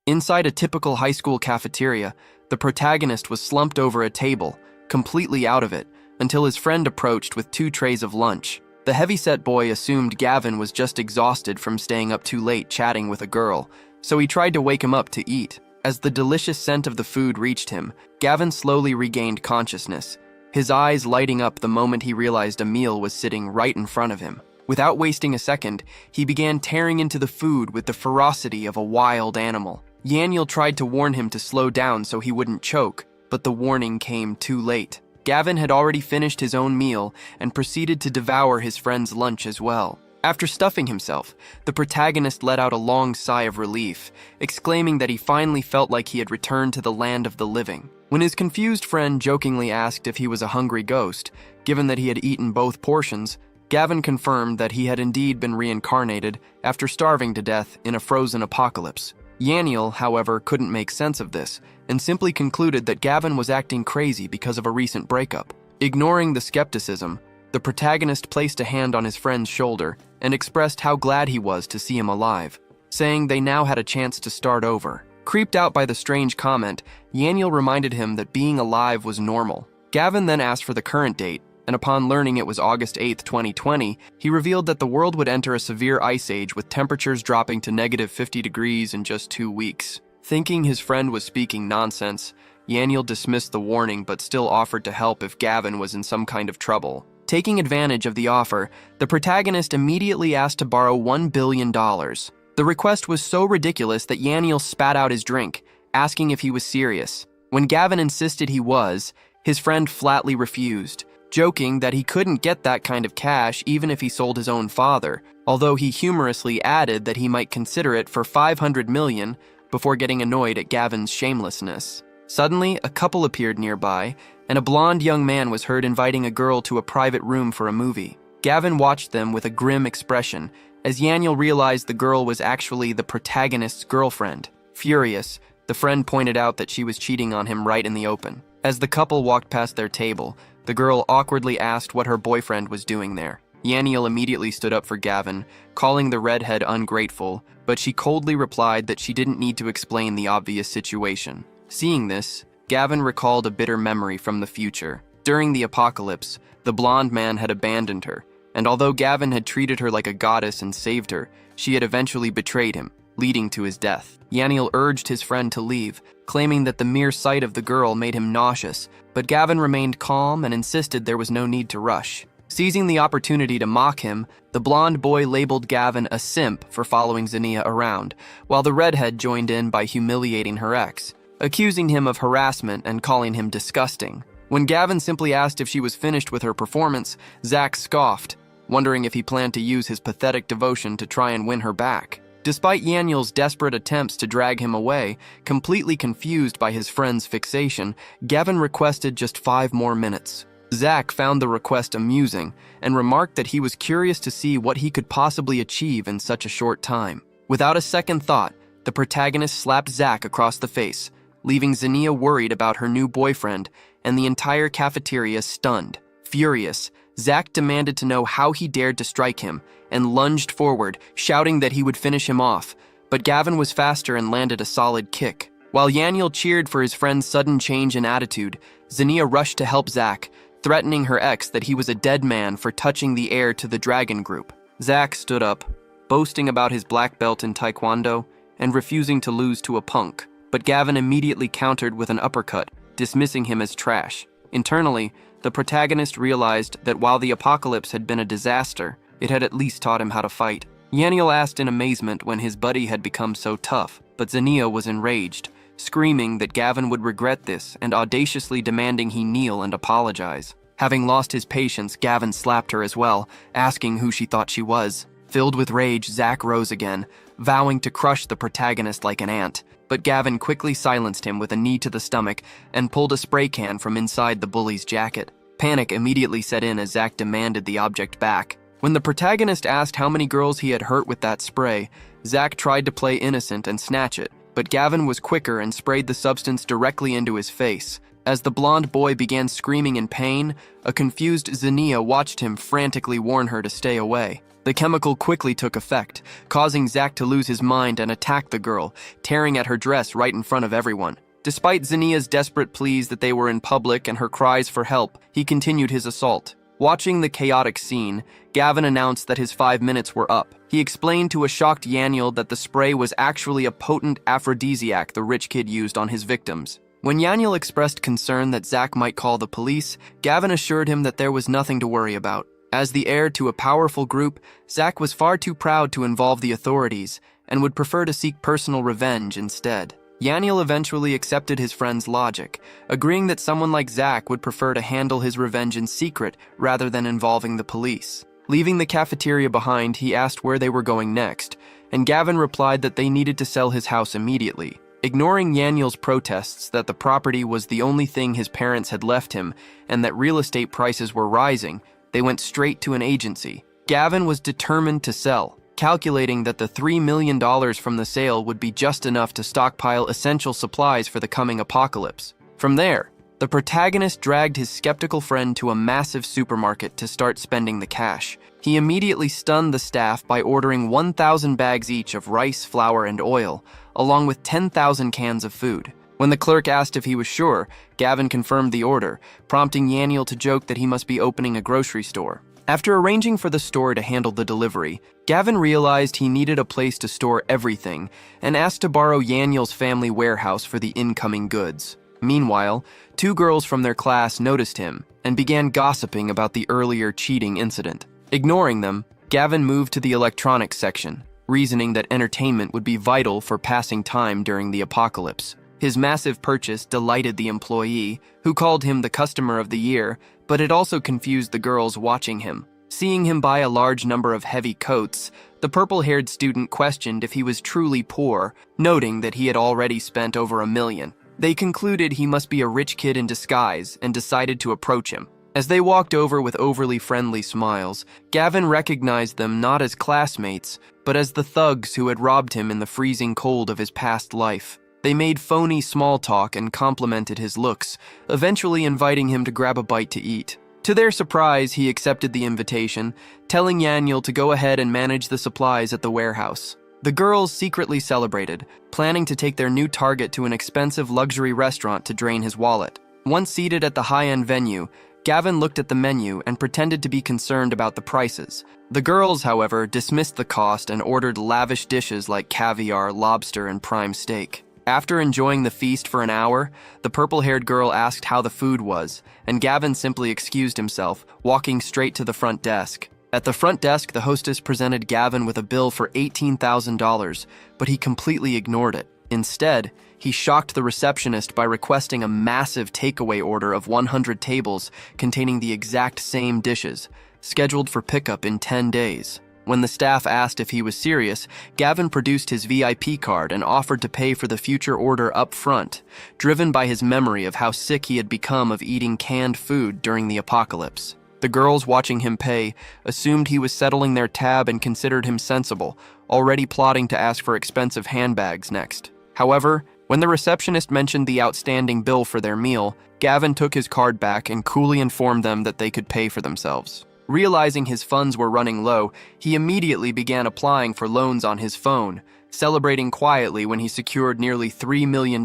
Inside a typical high school cafeteria, the protagonist was slumped over a table, completely out of it, until his friend approached with 2 trays of lunch. The heavyset boy assumed Gavin was just exhausted from staying up too late chatting with a girl, so he tried to wake him up to eat. As the delicious scent of the food reached him, Gavin slowly regained consciousness, his eyes lighting up the moment he realized a meal was sitting right in front of him. Without wasting a second, he began tearing into the food with the ferocity of a wild animal. Yaniel tried to warn him to slow down so he wouldn't choke, but the warning came too late. Gavin had already finished his own meal and proceeded to devour his friend's lunch as well. After stuffing himself, the protagonist let out a long sigh of relief, exclaiming that he finally felt like he had returned to the land of the living. When his confused friend jokingly asked if he was a hungry ghost, given that he had eaten both portions, Gavin confirmed that he had indeed been reincarnated after starving to death in a frozen apocalypse. Yaniel, however, couldn't make sense of this, and simply concluded that Gavin was acting crazy because of a recent breakup. Ignoring the skepticism, the protagonist placed a hand on his friend's shoulder and expressed how glad he was to see him alive, saying they now had a chance to start over. Creeped out by the strange comment, Yaniel reminded him that being alive was normal. Gavin then asked for the current date, and upon learning it was August 8, 2020, he revealed that the world would enter a severe ice age with temperatures dropping to -50 degrees in just 2 weeks. Thinking his friend was speaking nonsense, Yaniel dismissed the warning but still offered to help if Gavin was in some kind of trouble. Taking advantage of the offer, the protagonist immediately asked to borrow $1 billion. The request was so ridiculous that Yaniel spat out his drink, asking if he was serious. When Gavin insisted he was, his friend flatly refused, joking that he couldn't get that kind of cash even if he sold his own father, although he humorously added that he might consider it for $500 million before getting annoyed at Gavin's shamelessness. Suddenly, a couple appeared nearby, and a blonde young man was heard inviting a girl to a private room for a movie. Gavin watched them with a grim expression, as Yaniel realized the girl was actually the protagonist's girlfriend. Furious, the friend pointed out that she was cheating on him right in the open. As the couple walked past their table, the girl awkwardly asked what her boyfriend was doing there. Yaniel immediately stood up for Gavin, calling the redhead ungrateful, but she coldly replied that she didn't need to explain the obvious situation. Seeing this, Gavin recalled a bitter memory from the future. During the apocalypse, the blonde man had abandoned her, and although Gavin had treated her like a goddess and saved her, she had eventually betrayed him, leading to his death. Yaniel urged his friend to leave, claiming that the mere sight of the girl made him nauseous, but Gavin remained calm and insisted there was no need to rush. Seizing the opportunity to mock him, the blonde boy labeled Gavin a simp for following Xenia around, while the redhead joined in by humiliating her ex, accusing him of harassment and calling him disgusting. When Gavin simply asked if she was finished with her performance, Zach scoffed, wondering if he planned to use his pathetic devotion to try and win her back. Despite Yaniel's desperate attempts to drag him away, completely confused by his friend's fixation, Gavin requested just 5 more minutes. Zach found the request amusing and remarked that he was curious to see what he could possibly achieve in such a short time. Without a second thought, the protagonist slapped Zach across the face, leaving Xenia worried about her new boyfriend and the entire cafeteria stunned. Furious, Zach demanded to know how he dared to strike him and lunged forward, shouting that he would finish him off, but Gavin was faster and landed a solid kick. While Yaniel cheered for his friend's sudden change in attitude, Xenia rushed to help Zach, threatening her ex that he was a dead man for touching the heir to the dragon group. Zach stood up, boasting about his black belt in Taekwondo and refusing to lose to a punk, but Gavin immediately countered with an uppercut, dismissing him as trash. Internally, the protagonist realized that while the apocalypse had been a disaster, it had at least taught him how to fight. Yaniel asked in amazement when his buddy had become so tough, but Xenia was enraged, screaming that Gavin would regret this and audaciously demanding he kneel and apologize. Having lost his patience, Gavin slapped her as well, asking who she thought she was. Filled with rage, Zach rose again, vowing to crush the protagonist like an ant, but Gavin quickly silenced him with a knee to the stomach and pulled a spray can from inside the bully's jacket. Panic immediately set in as Zach demanded the object back. When the protagonist asked how many girls he had hurt with that spray, Zach tried to play innocent and snatch it, but Gavin was quicker and sprayed the substance directly into his face. As the blonde boy began screaming in pain, a confused Xenia watched him frantically warn her to stay away. The chemical quickly took effect, causing Zach to lose his mind and attack the girl, tearing at her dress right in front of everyone. Despite Zinnia's desperate pleas that they were in public and her cries for help, he continued his assault. Watching the chaotic scene, Gavin announced that his 5 minutes were up. He explained to a shocked Yaniel that the spray was actually a potent aphrodisiac the rich kid used on his victims. When Yaniel expressed concern that Zach might call the police, Gavin assured him that there was nothing to worry about. As the heir to a powerful group, Zach was far too proud to involve the authorities and would prefer to seek personal revenge instead. Yaniel eventually accepted his friend's logic, agreeing that someone like Zach would prefer to handle his revenge in secret rather than involving the police. Leaving the cafeteria behind, he asked where they were going next, and Gavin replied that they needed to sell his house immediately. Ignoring Yaniel's protests that the property was the only thing his parents had left him and that real estate prices were rising, they went straight to an agency. Gavin was determined to sell, calculating that the $3 million from the sale would be just enough to stockpile essential supplies for the coming apocalypse. From there, the protagonist dragged his skeptical friend to a massive supermarket to start spending the cash. He immediately stunned the staff by ordering 1,000 bags each of rice, flour, and oil, along with 10,000 cans of food. When the clerk asked if he was sure, Gavin confirmed the order, prompting Yaniel to joke that he must be opening a grocery store. After arranging for the store to handle the delivery, Gavin realized he needed a place to store everything and asked to borrow Yaniel's family warehouse for the incoming goods. Meanwhile, 2 girls from their class noticed him and began gossiping about the earlier cheating incident. Ignoring them, Gavin moved to the electronics section, reasoning that entertainment would be vital for passing time during the apocalypse. His massive purchase delighted the employee, who called him the customer of the year, but it also confused the girls watching him. Seeing him buy a large number of heavy coats, the purple-haired student questioned if he was truly poor, noting that he had already spent over $1 million. They concluded he must be a rich kid in disguise and decided to approach him. As they walked over with overly friendly smiles, Gavin recognized them not as classmates, but as the thugs who had robbed him in the freezing cold of his past life. They made phony small talk and complimented his looks, eventually inviting him to grab a bite to eat. To their surprise, he accepted the invitation, telling Yaniel to go ahead and manage the supplies at the warehouse. The girls secretly celebrated, planning to take their new target to an expensive luxury restaurant to drain his wallet. Once seated at the high-end venue, Gavin looked at the menu and pretended to be concerned about the prices. The girls, however, dismissed the cost and ordered lavish dishes like caviar, lobster, and prime steak. After enjoying the feast for an hour, the purple-haired girl asked how the food was, and Gavin simply excused himself, walking straight to the front desk. At the front desk, the hostess presented Gavin with a bill for $18,000, but he completely ignored it. Instead, he shocked the receptionist by requesting a massive takeaway order of 100 tables containing the exact same dishes, scheduled for pickup in 10 days. When the staff asked if he was serious, Gavin produced his VIP card and offered to pay for the future order up front, driven by his memory of how sick he had become of eating canned food during the apocalypse. The girls watching him pay assumed he was settling their tab and considered him sensible, already plotting to ask for expensive handbags next. However, when the receptionist mentioned the outstanding bill for their meal, Gavin took his card back and coolly informed them that they could pay for themselves. Realizing his funds were running low, he immediately began applying for loans on his phone, celebrating quietly when he secured nearly $3 million,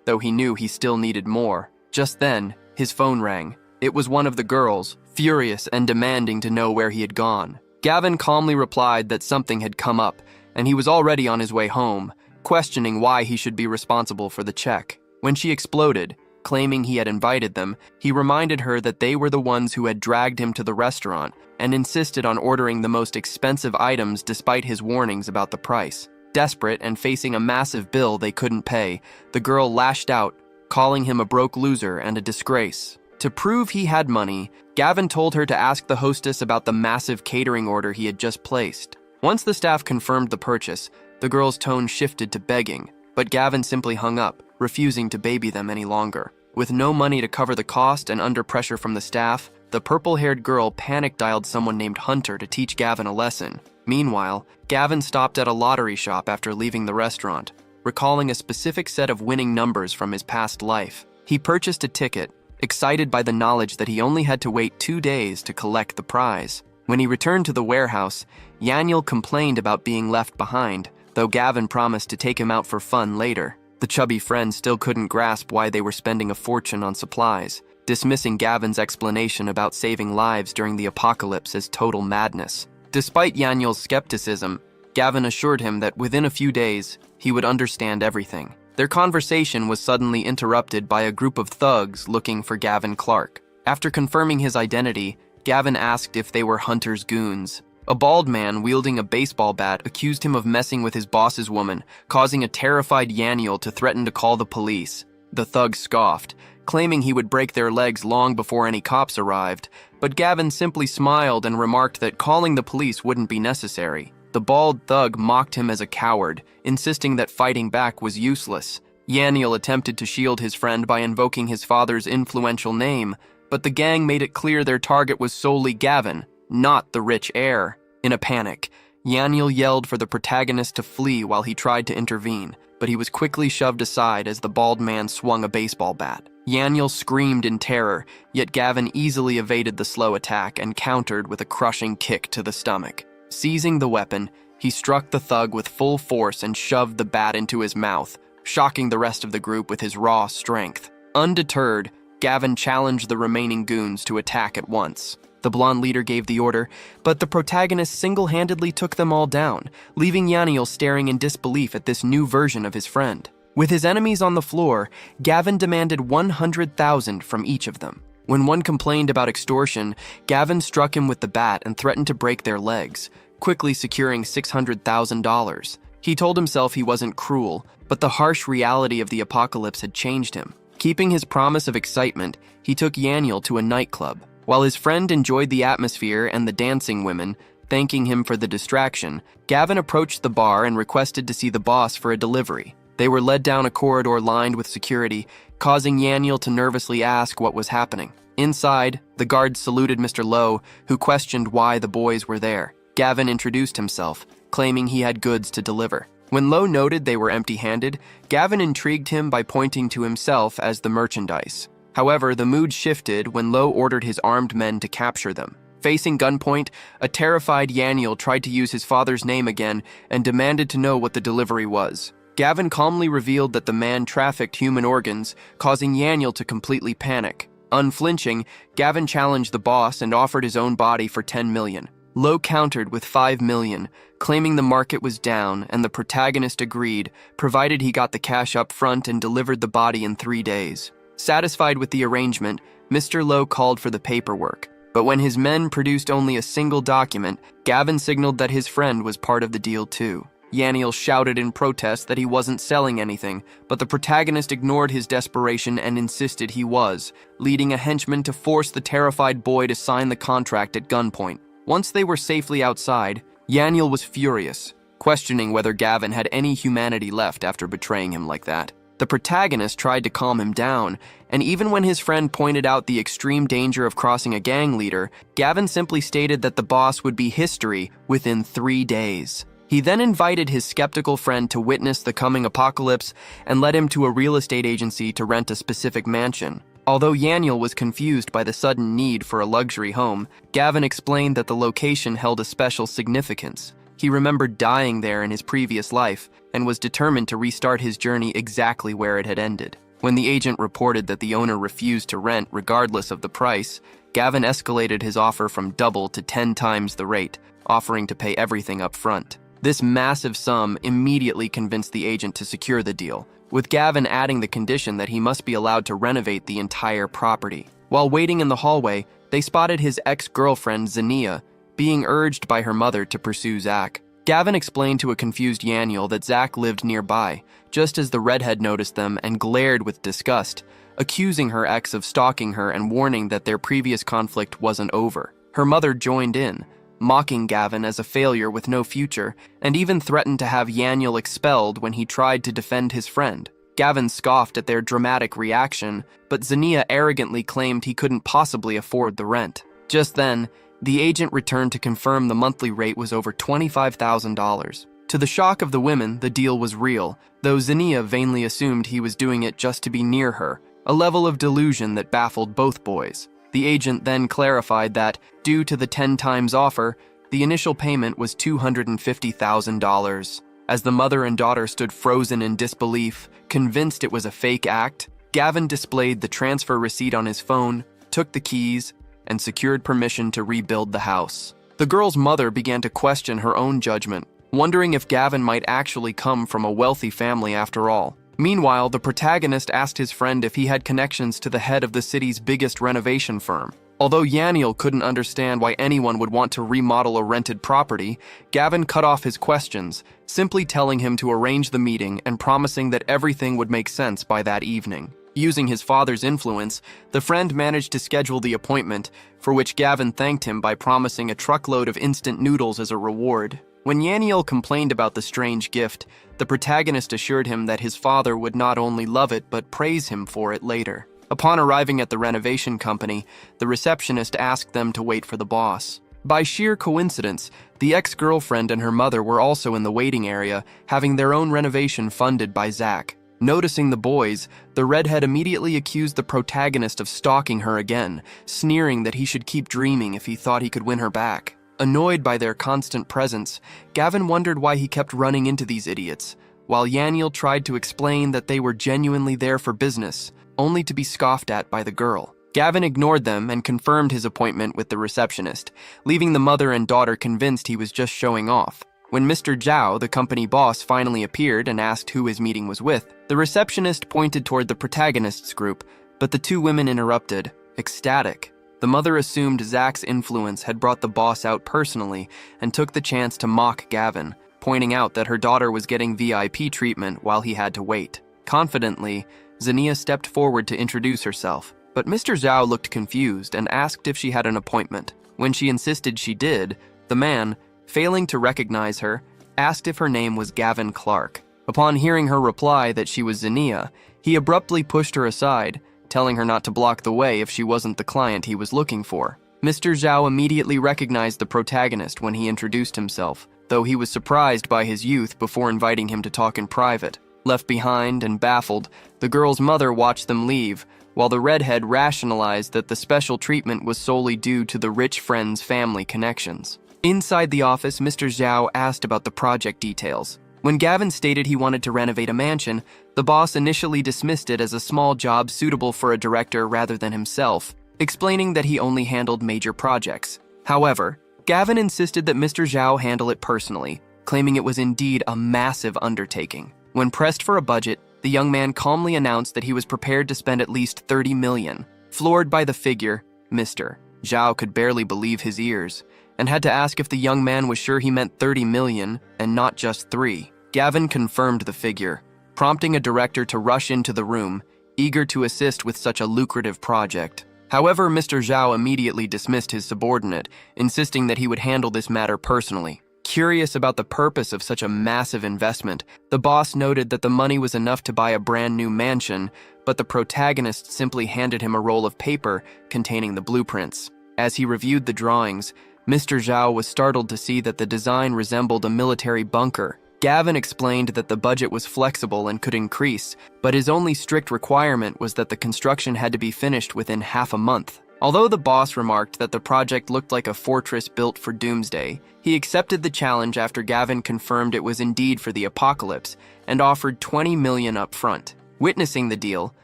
though he knew he still needed more. Just then, his phone rang. It was one of the girls, furious and demanding to know where he had gone. Gavin calmly replied that something had come up, and he was already on his way home, questioning why he should be responsible for the check. When she exploded, claiming he had invited them, he reminded her that they were the ones who had dragged him to the restaurant and insisted on ordering the most expensive items despite his warnings about the price. Desperate and facing a massive bill they couldn't pay, the girl lashed out, calling him a broke loser and a disgrace. To prove he had money, Gavin told her to ask the hostess about the massive catering order he had just placed. Once the staff confirmed the purchase, the girl's tone shifted to begging, but Gavin simply hung up, refusing to baby them any longer. With no money to cover the cost and under pressure from the staff, the purple-haired girl panic-dialed someone named Hunter to teach Gavin a lesson. Meanwhile, Gavin stopped at a lottery shop after leaving the restaurant, recalling a specific set of winning numbers from his past life. He purchased a ticket, excited by the knowledge that he only had to wait 2 days to collect the prize. When he returned to the warehouse, Yaniel complained about being left behind, though Gavin promised to take him out for fun later. The chubby friend still couldn't grasp why they were spending a fortune on supplies, dismissing Gavin's explanation about saving lives during the apocalypse as total madness. Despite Yaniel's skepticism, Gavin assured him that within a few days, he would understand everything. Their conversation was suddenly interrupted by a group of thugs looking for Gavin Clark. After confirming his identity, Gavin asked if they were Hunter's goons. A bald man wielding a baseball bat accused him of messing with his boss's woman, causing a terrified Yaniel to threaten to call the police. The thugs scoffed, claiming he would break their legs long before any cops arrived, but Gavin simply smiled and remarked that calling the police wouldn't be necessary. The bald thug mocked him as a coward, insisting that fighting back was useless. Yaniel attempted to shield his friend by invoking his father's influential name, but the gang made it clear their target was solely Gavin, not the rich heir. In a panic, Yaniel yelled for the protagonist to flee while he tried to intervene, but he was quickly shoved aside as the bald man swung a baseball bat. Yaniel screamed in terror, yet Gavin easily evaded the slow attack and countered with a crushing kick to the stomach. Seizing the weapon, he struck the thug with full force and shoved the bat into his mouth, shocking the rest of the group with his raw strength. Undeterred, Gavin challenged the remaining goons to attack at once. The blonde leader gave the order, but the protagonist single-handedly took them all down, leaving Yaniel staring in disbelief at this new version of his friend. With his enemies on the floor, Gavin demanded $100,000 from each of them. When one complained about extortion, Gavin struck him with the bat and threatened to break their legs, quickly securing $600,000. He told himself he wasn't cruel, but the harsh reality of the apocalypse had changed him. Keeping his promise of excitement, he took Yaniel to a nightclub. While his friend enjoyed the atmosphere and the dancing women, thanking him for the distraction, Gavin approached the bar and requested to see the boss for a delivery. They were led down a corridor lined with security, causing Yaniel to nervously ask what was happening. Inside, the guards saluted Mr. Lowe, who questioned why the boys were there. Gavin introduced himself, claiming he had goods to deliver. When Lowe noted they were empty-handed, Gavin intrigued him by pointing to himself as the merchandise. However, the mood shifted when Lowe ordered his armed men to capture them. Facing gunpoint, a terrified Yaniel tried to use his father's name again and demanded to know what the delivery was. Gavin calmly revealed that the man trafficked human organs, causing Yaniel to completely panic. Unflinching, Gavin challenged the boss and offered his own body for $10 million. Lowe countered with $5 million, claiming the market was down, and the protagonist agreed, provided he got the cash up front and delivered the body in 3 days. Satisfied with the arrangement, Mr. Lowe called for the paperwork, but when his men produced only a single document, Gavin signaled that his friend was part of the deal too. Yaniel shouted in protest that he wasn't selling anything, but the protagonist ignored his desperation and insisted he was, leading a henchman to force the terrified boy to sign the contract at gunpoint. Once they were safely outside, Yaniel was furious, questioning whether Gavin had any humanity left after betraying him like that. The protagonist tried to calm him down, and even when his friend pointed out the extreme danger of crossing a gang leader, Gavin simply stated that the boss would be history within 3 days. He then invited his skeptical friend to witness the coming apocalypse and led him to a real estate agency to rent a specific mansion. Although Yaniel was confused by the sudden need for a luxury home, Gavin explained that the location held a special significance. He remembered dying there in his previous life and was determined to restart his journey exactly where it had ended. When the agent reported that the owner refused to rent regardless of the price, Gavin escalated his offer from double to 10 times the rate, offering to pay everything up front. This massive sum immediately convinced the agent to secure the deal, with Gavin adding the condition that he must be allowed to renovate the entire property. While waiting in the hallway, they spotted his ex-girlfriend, Zania, being urged by her mother to pursue Zach. Gavin explained to a confused Yaniel that Zach lived nearby, just as the redhead noticed them and glared with disgust, accusing her ex of stalking her and warning that their previous conflict wasn't over. Her mother joined in, mocking Gavin as a failure with no future, and even threatened to have Yaniel expelled when he tried to defend his friend. Gavin scoffed at their dramatic reaction, but Zania arrogantly claimed he couldn't possibly afford the rent. Just then, the agent returned to confirm the monthly rate was over $25,000. To the shock of the women, the deal was real, though Zania vainly assumed he was doing it just to be near her, a level of delusion that baffled both boys. The agent then clarified that, due to the 10 times offer, the initial payment was $250,000. As the mother and daughter stood frozen in disbelief, convinced it was a fake act, Gavin displayed the transfer receipt on his phone, took the keys, and secured permission to rebuild the house. The girl's mother began to question her own judgment, wondering if Gavin might actually come from a wealthy family after all. Meanwhile, the protagonist asked his friend if he had connections to the head of the city's biggest renovation firm. Although Yaniel couldn't understand why anyone would want to remodel a rented property, Gavin cut off his questions, simply telling him to arrange the meeting and promising that everything would make sense by that evening. Using his father's influence, the friend managed to schedule the appointment, for which Gavin thanked him by promising a truckload of instant noodles as a reward. When Yaniel complained about the strange gift, the protagonist assured him that his father would not only love it but praise him for it later. Upon arriving at the renovation company, the receptionist asked them to wait for the boss. By sheer coincidence, the ex-girlfriend and her mother were also in the waiting area, having their own renovation funded by Zach. Noticing the boys, the redhead immediately accused the protagonist of stalking her again, sneering that he should keep dreaming if he thought he could win her back. Annoyed by their constant presence, Gavin wondered why he kept running into these idiots, while Yaniel tried to explain that they were genuinely there for business, only to be scoffed at by the girl. Gavin ignored them and confirmed his appointment with the receptionist, leaving the mother and daughter convinced he was just showing off. When Mr. Zhao, the company boss, finally appeared and asked who his meeting was with, the receptionist pointed toward the protagonist's group, but the two women interrupted, ecstatic. The mother assumed Zach's influence had brought the boss out personally and took the chance to mock Gavin, pointing out that her daughter was getting VIP treatment while he had to wait. Confidently, Zania stepped forward to introduce herself, but Mr. Zhao looked confused and asked if she had an appointment. When she insisted she did, the man, failing to recognize her, asked if her name was Gavin Clark. Upon hearing her reply that she was Zania, he abruptly pushed her aside, telling her not to block the way if she wasn't the client he was looking for. Mr. Zhao immediately recognized the protagonist when he introduced himself, though he was surprised by his youth before inviting him to talk in private. Left behind and baffled, the girl's mother watched them leave, while the redhead rationalized that the special treatment was solely due to the rich friend's family connections. Inside the office, Mr. Zhao asked about the project details. When Gavin stated he wanted to renovate a mansion, the boss initially dismissed it as a small job suitable for a director rather than himself, explaining that he only handled major projects. However, Gavin insisted that Mr. Zhao handle it personally, claiming it was indeed a massive undertaking. When pressed for a budget, the young man calmly announced that he was prepared to spend at least $30 million. Floored by the figure, Mr. Zhao could barely believe his ears, and had to ask if the young man was sure he meant $30 million and not just 3. Gavin confirmed the figure, prompting a director to rush into the room, eager to assist with such a lucrative project. However, Mr. Zhao immediately dismissed his subordinate, insisting that he would handle this matter personally. Curious about the purpose of such a massive investment, the boss noted that the money was enough to buy a brand new mansion, but the protagonist simply handed him a roll of paper containing the blueprints. As he reviewed the drawings, Mr. Zhao was startled to see that the design resembled a military bunker. Gavin explained that the budget was flexible and could increase, but his only strict requirement was that the construction had to be finished within half a month. Although the boss remarked that the project looked like a fortress built for doomsday, he accepted the challenge after Gavin confirmed it was indeed for the apocalypse and offered $20 million up front. Witnessing the deal,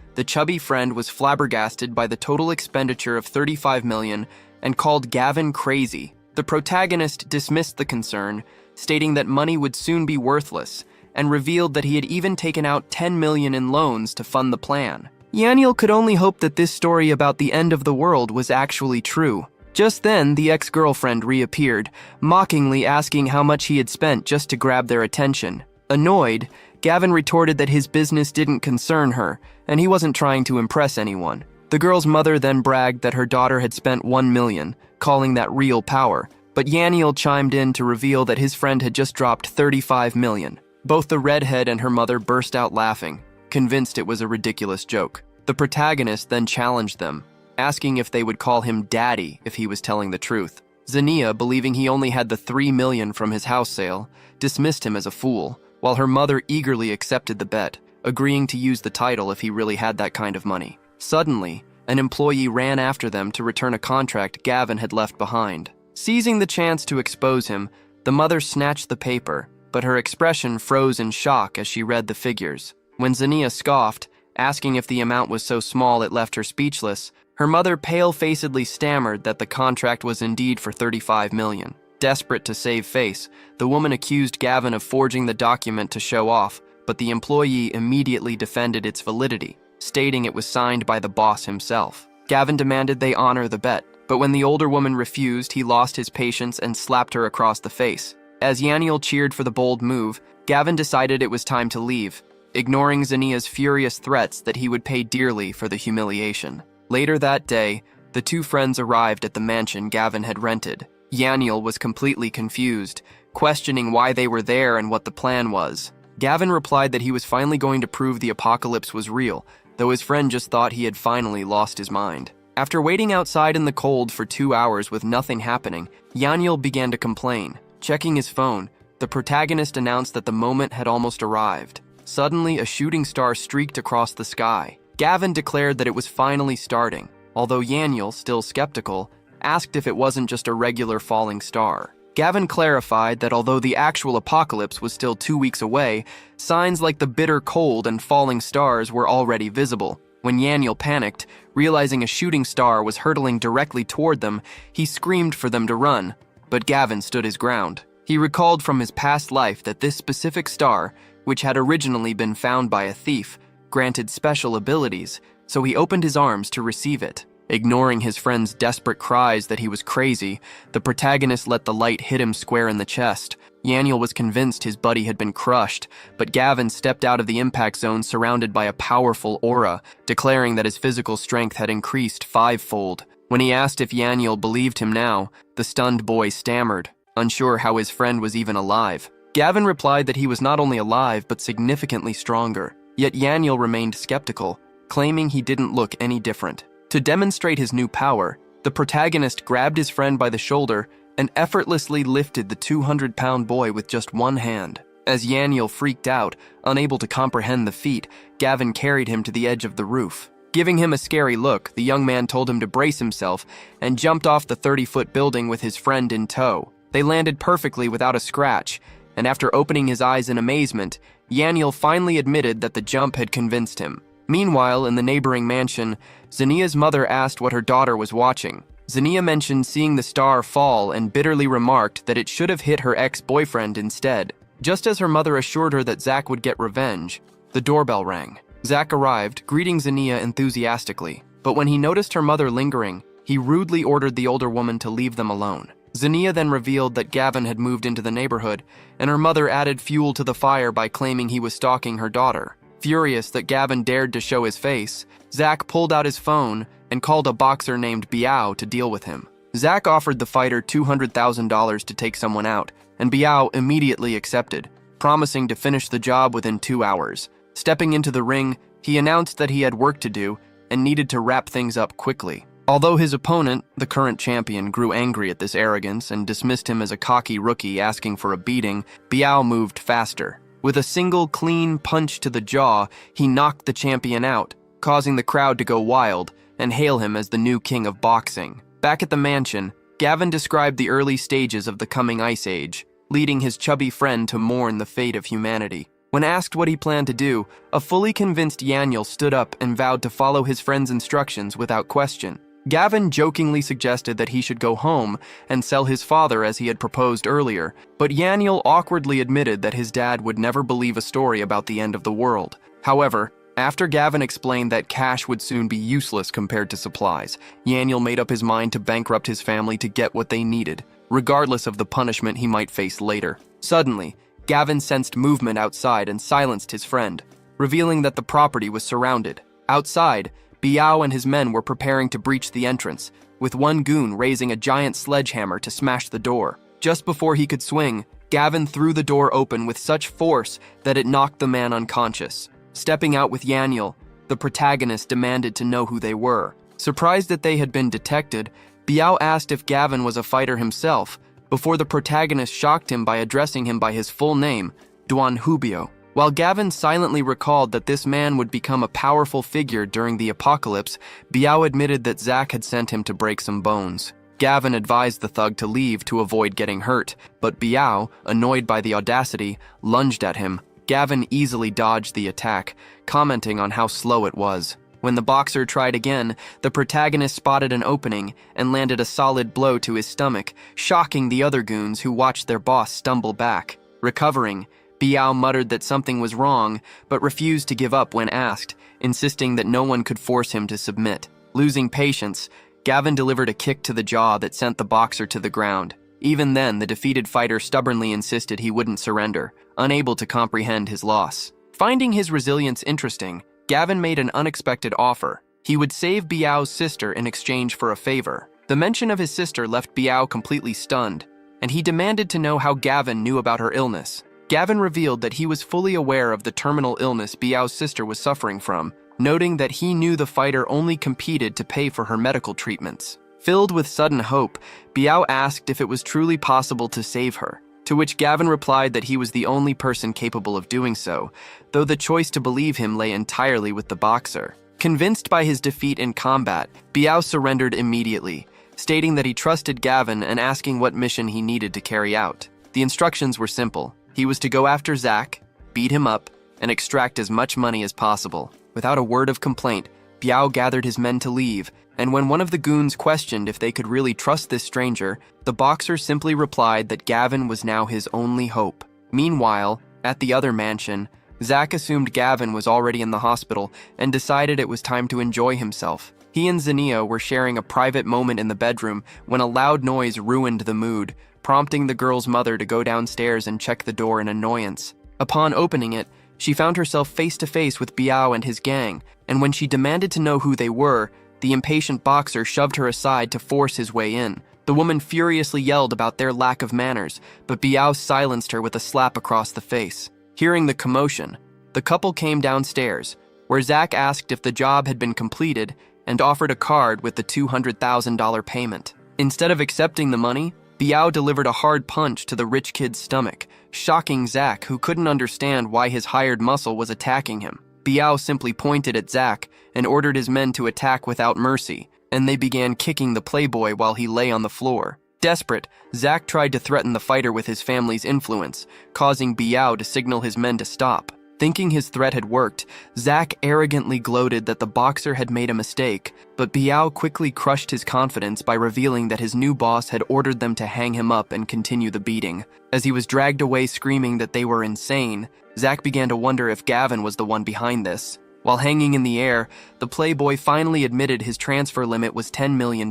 the chubby friend was flabbergasted by the total expenditure of $35 million and called Gavin crazy. The protagonist dismissed the concern, stating that money would soon be worthless, and revealed that he had even taken out $10 million in loans to fund the plan. Yaniel could only hope that this story about the end of the world was actually true. Just then, the ex-girlfriend reappeared, mockingly asking how much he had spent just to grab their attention. Annoyed, Gavin retorted that his business didn't concern her, and he wasn't trying to impress anyone. The girl's mother then bragged that her daughter had spent $1 million, calling that real power, but Yaniel chimed in to reveal that his friend had just dropped $35 million. Both the redhead and her mother burst out laughing, convinced it was a ridiculous joke. The protagonist then challenged them, asking if they would call him daddy if he was telling the truth. Zania, believing he only had the $3 million from his house sale, dismissed him as a fool, while her mother eagerly accepted the bet, agreeing to use the title if he really had that kind of money. Suddenly, An employee ran after them to return a contract Gavin had left behind. Seizing the chance to expose him, the mother snatched the paper, but her expression froze in shock as she read the figures. When Zania scoffed, asking if the amount was so small it left her speechless, her mother pale-facedly stammered that the contract was indeed for $35 million. Desperate to save face, the woman accused Gavin of forging the document to show off, but the employee immediately defended its validity, stating it was signed by the boss himself. Gavin demanded they honor the bet, but when the older woman refused, he lost his patience and slapped her across the face. As Yaniel cheered for the bold move, Gavin decided it was time to leave, ignoring Zania's furious threats that he would pay dearly for the humiliation. Later that day, the two friends arrived at the mansion Gavin had rented. Yaniel was completely confused, questioning why they were there and what the plan was. Gavin replied that he was finally going to prove the apocalypse was real, though his friend just thought he had finally lost his mind. After waiting outside in the cold for 2 hours with nothing happening, Yaniel began to complain. Checking his phone, the protagonist announced that the moment had almost arrived. Suddenly, a shooting star streaked across the sky. Gavin declared that it was finally starting, although Yaniel, still skeptical, asked if it wasn't just a regular falling star. Gavin clarified that although the actual apocalypse was still 2 weeks away, signs like the bitter cold and falling stars were already visible. When Yaniel panicked, realizing a shooting star was hurtling directly toward them, he screamed for them to run, but Gavin stood his ground. He recalled from his past life that this specific star, which had originally been found by a thief, granted special abilities, so he opened his arms to receive it. Ignoring his friend's desperate cries that he was crazy, the protagonist let the light hit him square in the chest. Yaniel was convinced his buddy had been crushed, but Gavin stepped out of the impact zone surrounded by a powerful aura, declaring that his physical strength had increased 5-fold. When he asked if Yaniel believed him now, the stunned boy stammered, unsure how his friend was even alive. Gavin replied that he was not only alive but significantly stronger, yet Yaniel remained skeptical, claiming he didn't look any different. To demonstrate his new power, the protagonist grabbed his friend by the shoulder and effortlessly lifted the 200-pound boy with just one hand. As Yaniel freaked out, unable to comprehend the feat, Gavin carried him to the edge of the roof. Giving him a scary look, the young man told him to brace himself and jumped off the 30-foot building with his friend in tow. They landed perfectly without a scratch, and after opening his eyes in amazement, Yaniel finally admitted that the jump had convinced him. Meanwhile, in the neighboring mansion, Zania's mother asked what her daughter was watching. Zania mentioned seeing the star fall and bitterly remarked that it should have hit her ex-boyfriend instead. Just as her mother assured her that Zach would get revenge, the doorbell rang. Zach arrived, greeting Zania enthusiastically, but when he noticed her mother lingering, he rudely ordered the older woman to leave them alone. Zania then revealed that Gavin had moved into the neighborhood, and her mother added fuel to the fire by claiming he was stalking her daughter. Furious that Gavin dared to show his face, Zach pulled out his phone and called a boxer named Biao to deal with him. Zach offered the fighter $200,000 to take someone out, and Biao immediately accepted, promising to finish the job within 2 hours. Stepping into the ring, he announced that he had work to do and needed to wrap things up quickly. Although his opponent, the current champion, grew angry at this arrogance and dismissed him as a cocky rookie asking for a beating, Biao moved faster. With a single clean punch to the jaw, he knocked the champion out, causing the crowd to go wild and hail him as the new king of boxing. Back at the mansion, Gavin described the early stages of the coming Ice Age, leading his chubby friend to mourn the fate of humanity. When asked what he planned to do, a fully convinced Yaniel stood up and vowed to follow his friend's instructions without question. Gavin jokingly suggested that he should go home and sell his father as he had proposed earlier, but Yaniel awkwardly admitted that his dad would never believe a story about the end of the world. However, after Gavin explained that cash would soon be useless compared to supplies, Yaniel made up his mind to bankrupt his family to get what they needed, regardless of the punishment he might face later. Suddenly, Gavin sensed movement outside and silenced his friend, revealing that the property was surrounded. Outside, Biao and his men were preparing to breach the entrance, with one goon raising a giant sledgehammer to smash the door. Just before he could swing, Gavin threw the door open with such force that it knocked the man unconscious. Stepping out with Yaniel, the protagonist demanded to know who they were. Surprised that they had been detected, Biao asked if Gavin was a fighter himself, before the protagonist shocked him by addressing him by his full name, Duan Hubio. While Gavin silently recalled that this man would become a powerful figure during the apocalypse, Biao admitted that Zach had sent him to break some bones. Gavin advised the thug to leave to avoid getting hurt, but Biao, annoyed by the audacity, lunged at him. Gavin easily dodged the attack, commenting on how slow it was. When the boxer tried again, the protagonist spotted an opening and landed a solid blow to his stomach, shocking the other goons who watched their boss stumble back. Recovering, Biao muttered that something was wrong, but refused to give up when asked, insisting that no one could force him to submit. Losing patience, Gavin delivered a kick to the jaw that sent the boxer to the ground. Even then, the defeated fighter stubbornly insisted he wouldn't surrender, unable to comprehend his loss. Finding his resilience interesting, Gavin made an unexpected offer. He would save Biao's sister in exchange for a favor. The mention of his sister left Biao completely stunned, and he demanded to know how Gavin knew about her illness. Gavin revealed that he was fully aware of the terminal illness Biao's sister was suffering from, noting that he knew the fighter only competed to pay for her medical treatments. Filled with sudden hope, Biao asked if it was truly possible to save her, to which Gavin replied that he was the only person capable of doing so, though the choice to believe him lay entirely with the boxer. Convinced by his defeat in combat, Biao surrendered immediately, stating that he trusted Gavin and asking what mission he needed to carry out. The instructions were simple. He was to go after Zach, beat him up, and extract as much money as possible. Without a word of complaint, Biao gathered his men to leave, and when one of the goons questioned if they could really trust this stranger, the boxer simply replied that Gavin was now his only hope. Meanwhile, at the other mansion, Zach assumed Gavin was already in the hospital and decided it was time to enjoy himself. He and Zinnia were sharing a private moment in the bedroom when a loud noise ruined the mood, prompting the girl's mother to go downstairs and check the door in annoyance. Upon opening it, she found herself face to face with Biao and his gang, and when she demanded to know who they were, the impatient boxer shoved her aside to force his way in. The woman furiously yelled about their lack of manners, but Biao silenced her with a slap across the face. Hearing the commotion, the couple came downstairs, where Zach asked if the job had been completed and offered a card with the $200,000 payment. Instead of accepting the money, Biao delivered a hard punch to the rich kid's stomach, shocking Zach, who couldn't understand why his hired muscle was attacking him. Biao simply pointed at Zach and ordered his men to attack without mercy, and they began kicking the playboy while he lay on the floor. Desperate, Zach tried to threaten the fighter with his family's influence, causing Biao to signal his men to stop. Thinking his threat had worked, Zach arrogantly gloated that the boxer had made a mistake, but Biao quickly crushed his confidence by revealing that his new boss had ordered them to hang him up and continue the beating. As he was dragged away screaming that they were insane, Zach began to wonder if Gavin was the one behind this. While hanging in the air, the playboy finally admitted his transfer limit was $10 million,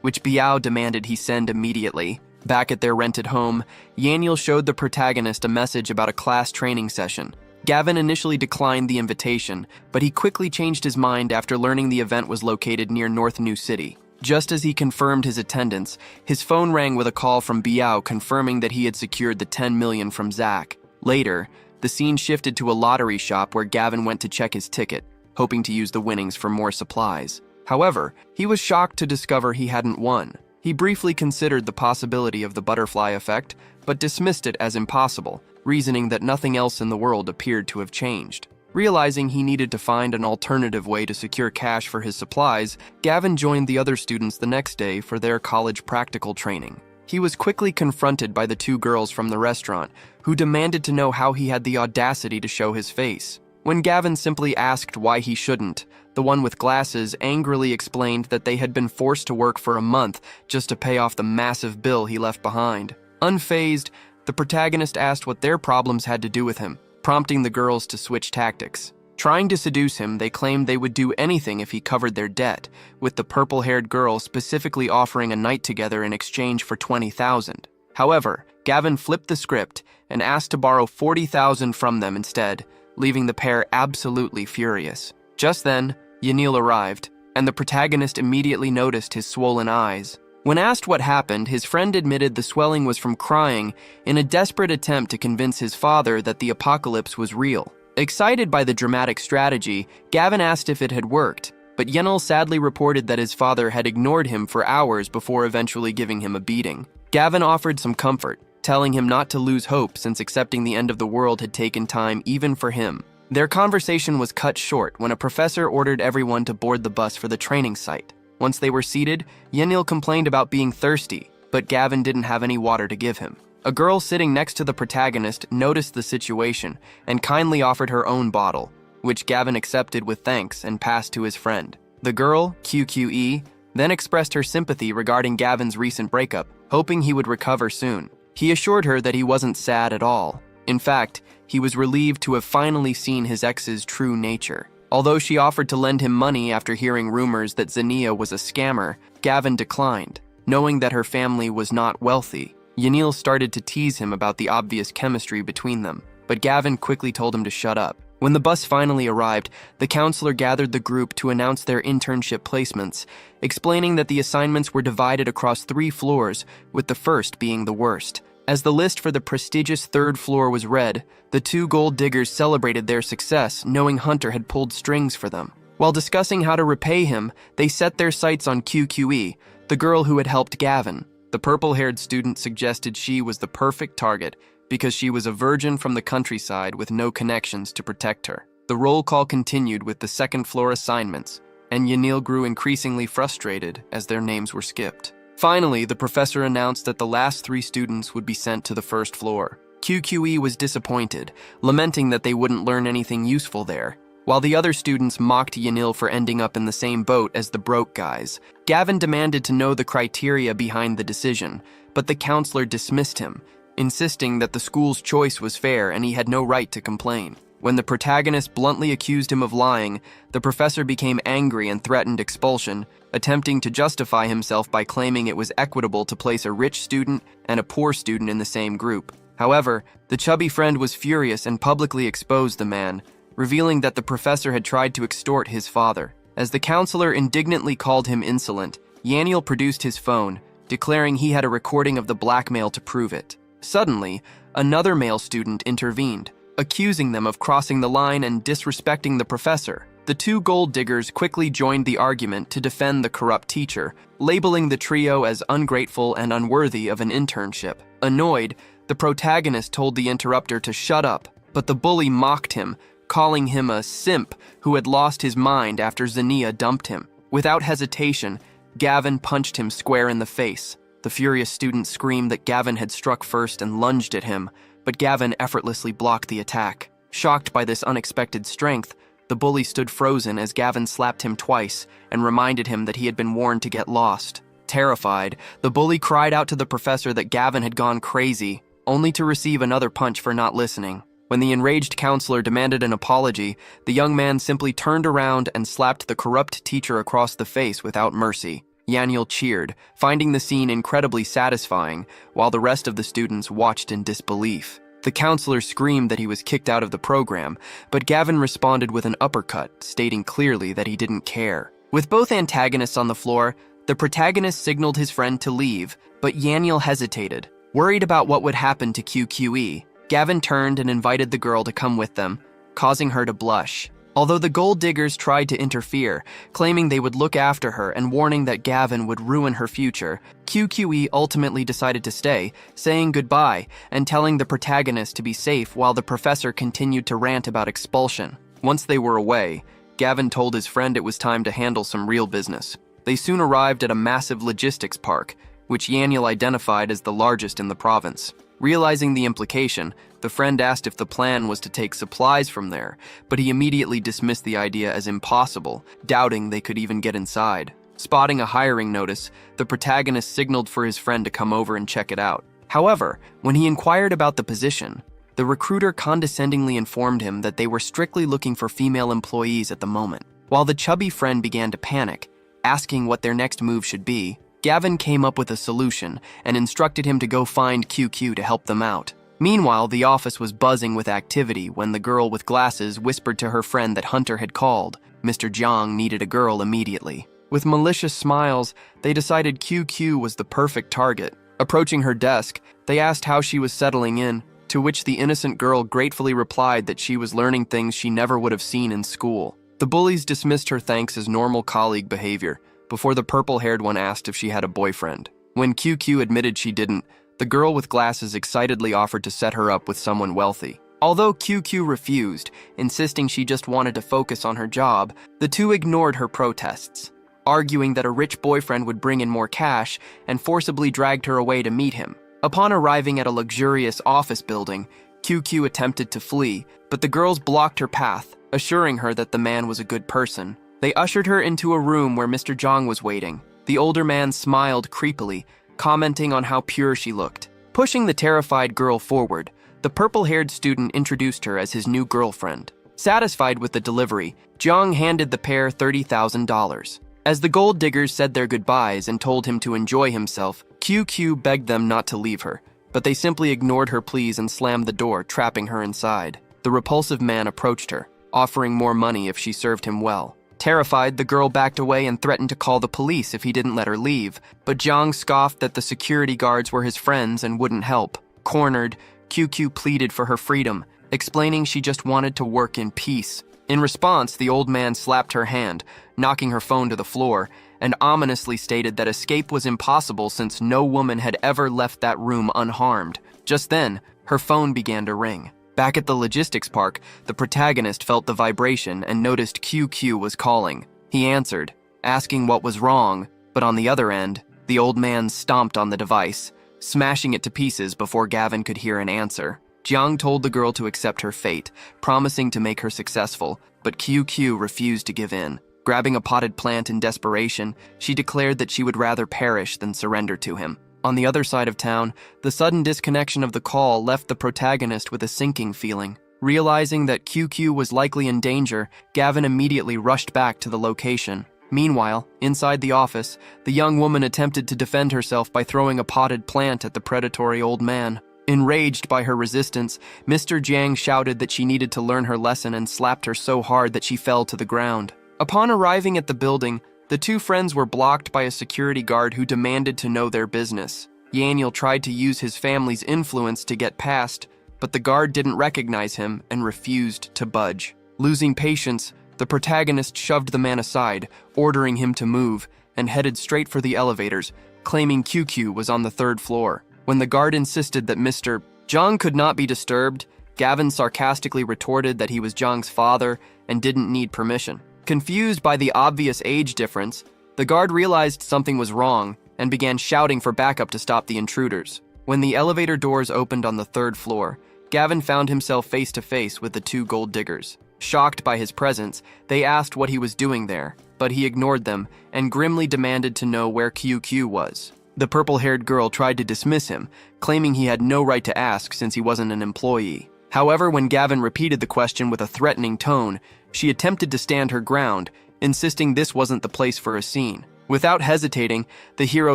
which Biao demanded he send immediately. Back at their rented home, Yaniel showed the protagonist a message about a class training session. Gavin initially declined the invitation, but he quickly changed his mind after learning the event was located near North New City. Just as he confirmed his attendance, his phone rang with a call from Biao confirming that he had secured the $10 million from Zach. Later, the scene shifted to a lottery shop where Gavin went to check his ticket, hoping to use the winnings for more supplies. However, he was shocked to discover he hadn't won. He briefly considered the possibility of the butterfly effect, but dismissed it as impossible, reasoning that nothing else in the world appeared to have changed. Realizing he needed to find an alternative way to secure cash for his supplies, Gavin joined the other students the next day for their college practical training. He was quickly confronted by the two girls from the restaurant, who demanded to know how he had the audacity to show his face. When Gavin simply asked why he shouldn't, the one with glasses angrily explained that they had been forced to work for a month just to pay off the massive bill he left behind. Unfazed, the protagonist asked what their problems had to do with him, prompting the girls to switch tactics. Trying to seduce him, they claimed they would do anything if he covered their debt, with the purple-haired girl specifically offering a night together in exchange for $20,000. However, Gavin flipped the script and asked to borrow $40,000 from them instead, leaving the pair absolutely furious. Just then, Yanil arrived, and the protagonist immediately noticed his swollen eyes. When asked what happened, his friend admitted the swelling was from crying in a desperate attempt to convince his father that the apocalypse was real. Excited by the dramatic strategy, Gavin asked if it had worked, but Yenil sadly reported that his father had ignored him for hours before eventually giving him a beating. Gavin offered some comfort, telling him not to lose hope since accepting the end of the world had taken time even for him. Their conversation was cut short when a professor ordered everyone to board the bus for the training site. Once they were seated, Yenil complained about being thirsty, but Gavin didn't have any water to give him. A girl sitting next to the protagonist noticed the situation and kindly offered her own bottle, which Gavin accepted with thanks and passed to his friend. The girl, QQE, then expressed her sympathy regarding Gavin's recent breakup, hoping he would recover soon. He assured her that he wasn't sad at all. In fact, he was relieved to have finally seen his ex's true nature. Although she offered to lend him money after hearing rumors that Xenia was a scammer, Gavin declined, knowing that her family was not wealthy. Yenil started to tease him about the obvious chemistry between them, but Gavin quickly told him to shut up. When the bus finally arrived, the counselor gathered the group to announce their internship placements, explaining that the assignments were divided across 3 floors, with the first being the worst. As the list for the prestigious 3rd floor was read, the 2 gold diggers celebrated their success, knowing Hunter had pulled strings for them. While discussing how to repay him, they set their sights on QQE, the girl who had helped Gavin. The purple-haired student suggested she was the perfect target because she was a virgin from the countryside with no connections to protect her. The roll call continued with the 2nd floor assignments, and Yenil grew increasingly frustrated as their names were skipped. Finally, the professor announced that the last 3 students would be sent to the 1st floor. QQE was disappointed, lamenting that they wouldn't learn anything useful there. While the other students mocked Yenil for ending up in the same boat as the broke guys, Gavin demanded to know the criteria behind the decision, but the counselor dismissed him, insisting that the school's choice was fair and he had no right to complain. When the protagonist bluntly accused him of lying, the professor became angry and threatened expulsion, attempting to justify himself by claiming it was equitable to place a rich student and a poor student in the same group. However, the chubby friend was furious and publicly exposed the man, revealing that the professor had tried to extort his father. As the counselor indignantly called him insolent, Yenil produced his phone, declaring he had a recording of the blackmail to prove it. Suddenly, another male student intervened, accusing them of crossing the line and disrespecting the professor. The 2 gold diggers quickly joined the argument to defend the corrupt teacher, labeling the trio as ungrateful and unworthy of an internship. Annoyed, the protagonist told the interrupter to shut up, but the bully mocked him, calling him a simp who had lost his mind after Xenia dumped him. Without hesitation, Gavin punched him square in the face. The furious student screamed that Gavin had struck first and lunged at him, but Gavin effortlessly blocked the attack. Shocked by this unexpected strength, the bully stood frozen as Gavin slapped him twice and reminded him that he had been warned to get lost. Terrified, the bully cried out to the professor that Gavin had gone crazy, only to receive another punch for not listening. When the enraged counselor demanded an apology, the young man simply turned around and slapped the corrupt teacher across the face without mercy. Yenil cheered, finding the scene incredibly satisfying, while the rest of the students watched in disbelief. The counselor screamed that he was kicked out of the program, but Gavin responded with an uppercut, stating clearly that he didn't care. With both antagonists on the floor, the protagonist signaled his friend to leave, but Yenil hesitated. Worried about what would happen to QQE, Gavin turned and invited the girl to come with them, causing her to blush. Although the gold diggers tried to interfere, claiming they would look after her and warning that Gavin would ruin her future, QQE ultimately decided to stay, saying goodbye and telling the protagonist to be safe while the professor continued to rant about expulsion. Once they were away, Gavin told his friend it was time to handle some real business. They soon arrived at a massive logistics park, which Yenil identified as the largest in the province. Realizing the implication, the friend asked if the plan was to take supplies from there, but he immediately dismissed the idea as impossible, doubting they could even get inside. Spotting a hiring notice, the protagonist signaled for his friend to come over and check it out. However, when he inquired about the position, the recruiter condescendingly informed him that they were strictly looking for female employees at the moment. While the chubby friend began to panic, asking what their next move should be, Gavin came up with a solution and instructed him to go find QQ to help them out. Meanwhile, the office was buzzing with activity when the girl with glasses whispered to her friend that Hunter had called. Mr. Jiang needed a girl immediately. With malicious smiles, they decided QQ was the perfect target. Approaching her desk, they asked how she was settling in, to which the innocent girl gratefully replied that she was learning things she never would have seen in school. The bullies dismissed her thanks as normal colleague behavior, before the purple-haired one asked if she had a boyfriend. When QQ admitted she didn't, The girl with glasses excitedly offered to set her up with someone wealthy. Although QQ refused, insisting she just wanted to focus on her job, the two ignored her protests, arguing that a rich boyfriend would bring in more cash, and forcibly dragged her away to meet him. Upon arriving at a luxurious office building, QQ attempted to flee, but the girls blocked her path, assuring her that the man was a good person. They ushered her into a room where Mr. Zhang was waiting. The older man smiled creepily, commenting on how pure she looked. Pushing the terrified girl forward, the purple-haired student introduced her as his new girlfriend. Satisfied with the delivery, Zhang handed the pair $30,000. As the gold diggers said their goodbyes and told him to enjoy himself, QQ begged them not to leave her, but they simply ignored her pleas and slammed the door, trapping her inside. The repulsive man approached her, offering more money if she served him well. Terrified, the girl backed away and threatened to call the police if he didn't let her leave, but Zhang scoffed that the security guards were his friends and wouldn't help. Cornered, QQ pleaded for her freedom, explaining she just wanted to work in peace. In response, the old man slapped her hand, knocking her phone to the floor, and ominously stated that escape was impossible since no woman had ever left that room unharmed. Just then, her phone began to ring. Back at the logistics park, the protagonist felt the vibration and noticed QQ was calling. He answered, asking what was wrong, but on the other end, the old man stomped on the device, smashing it to pieces before Gavin could hear an answer. Jiang told the girl to accept her fate, promising to make her successful, but QQ refused to give in. Grabbing a potted plant in desperation, she declared that she would rather perish than surrender to him. On the other side of town, the sudden disconnection of the call left the protagonist with a sinking feeling. Realizing that QQ was likely in danger, Gavin immediately rushed back to the location. Meanwhile, inside the office, the young woman attempted to defend herself by throwing a potted plant at the predatory old man. Enraged by her resistance, Mr. Jiang shouted that she needed to learn her lesson and slapped her so hard that she fell to the ground. Upon arriving at the building, the two friends were blocked by a security guard who demanded to know their business. Yaniel tried to use his family's influence to get past, but the guard didn't recognize him and refused to budge. Losing patience, the protagonist shoved the man aside, ordering him to move, and headed straight for the elevators, claiming QQ was on the third floor. When the guard insisted that Mr. Zhang could not be disturbed, Gavin sarcastically retorted that he was Zhang's father and didn't need permission. Confused by the obvious age difference, the guard realized something was wrong and began shouting for backup to stop the intruders. When the elevator doors opened on the third floor, Gavin found himself face to face with the two gold diggers. Shocked by his presence, they asked what he was doing there, but he ignored them and grimly demanded to know where QQ was. The purple-haired girl tried to dismiss him, claiming he had no right to ask since he wasn't an employee. However, when Gavin repeated the question with a threatening tone, she attempted to stand her ground, insisting this wasn't the place for a scene. Without hesitating, the hero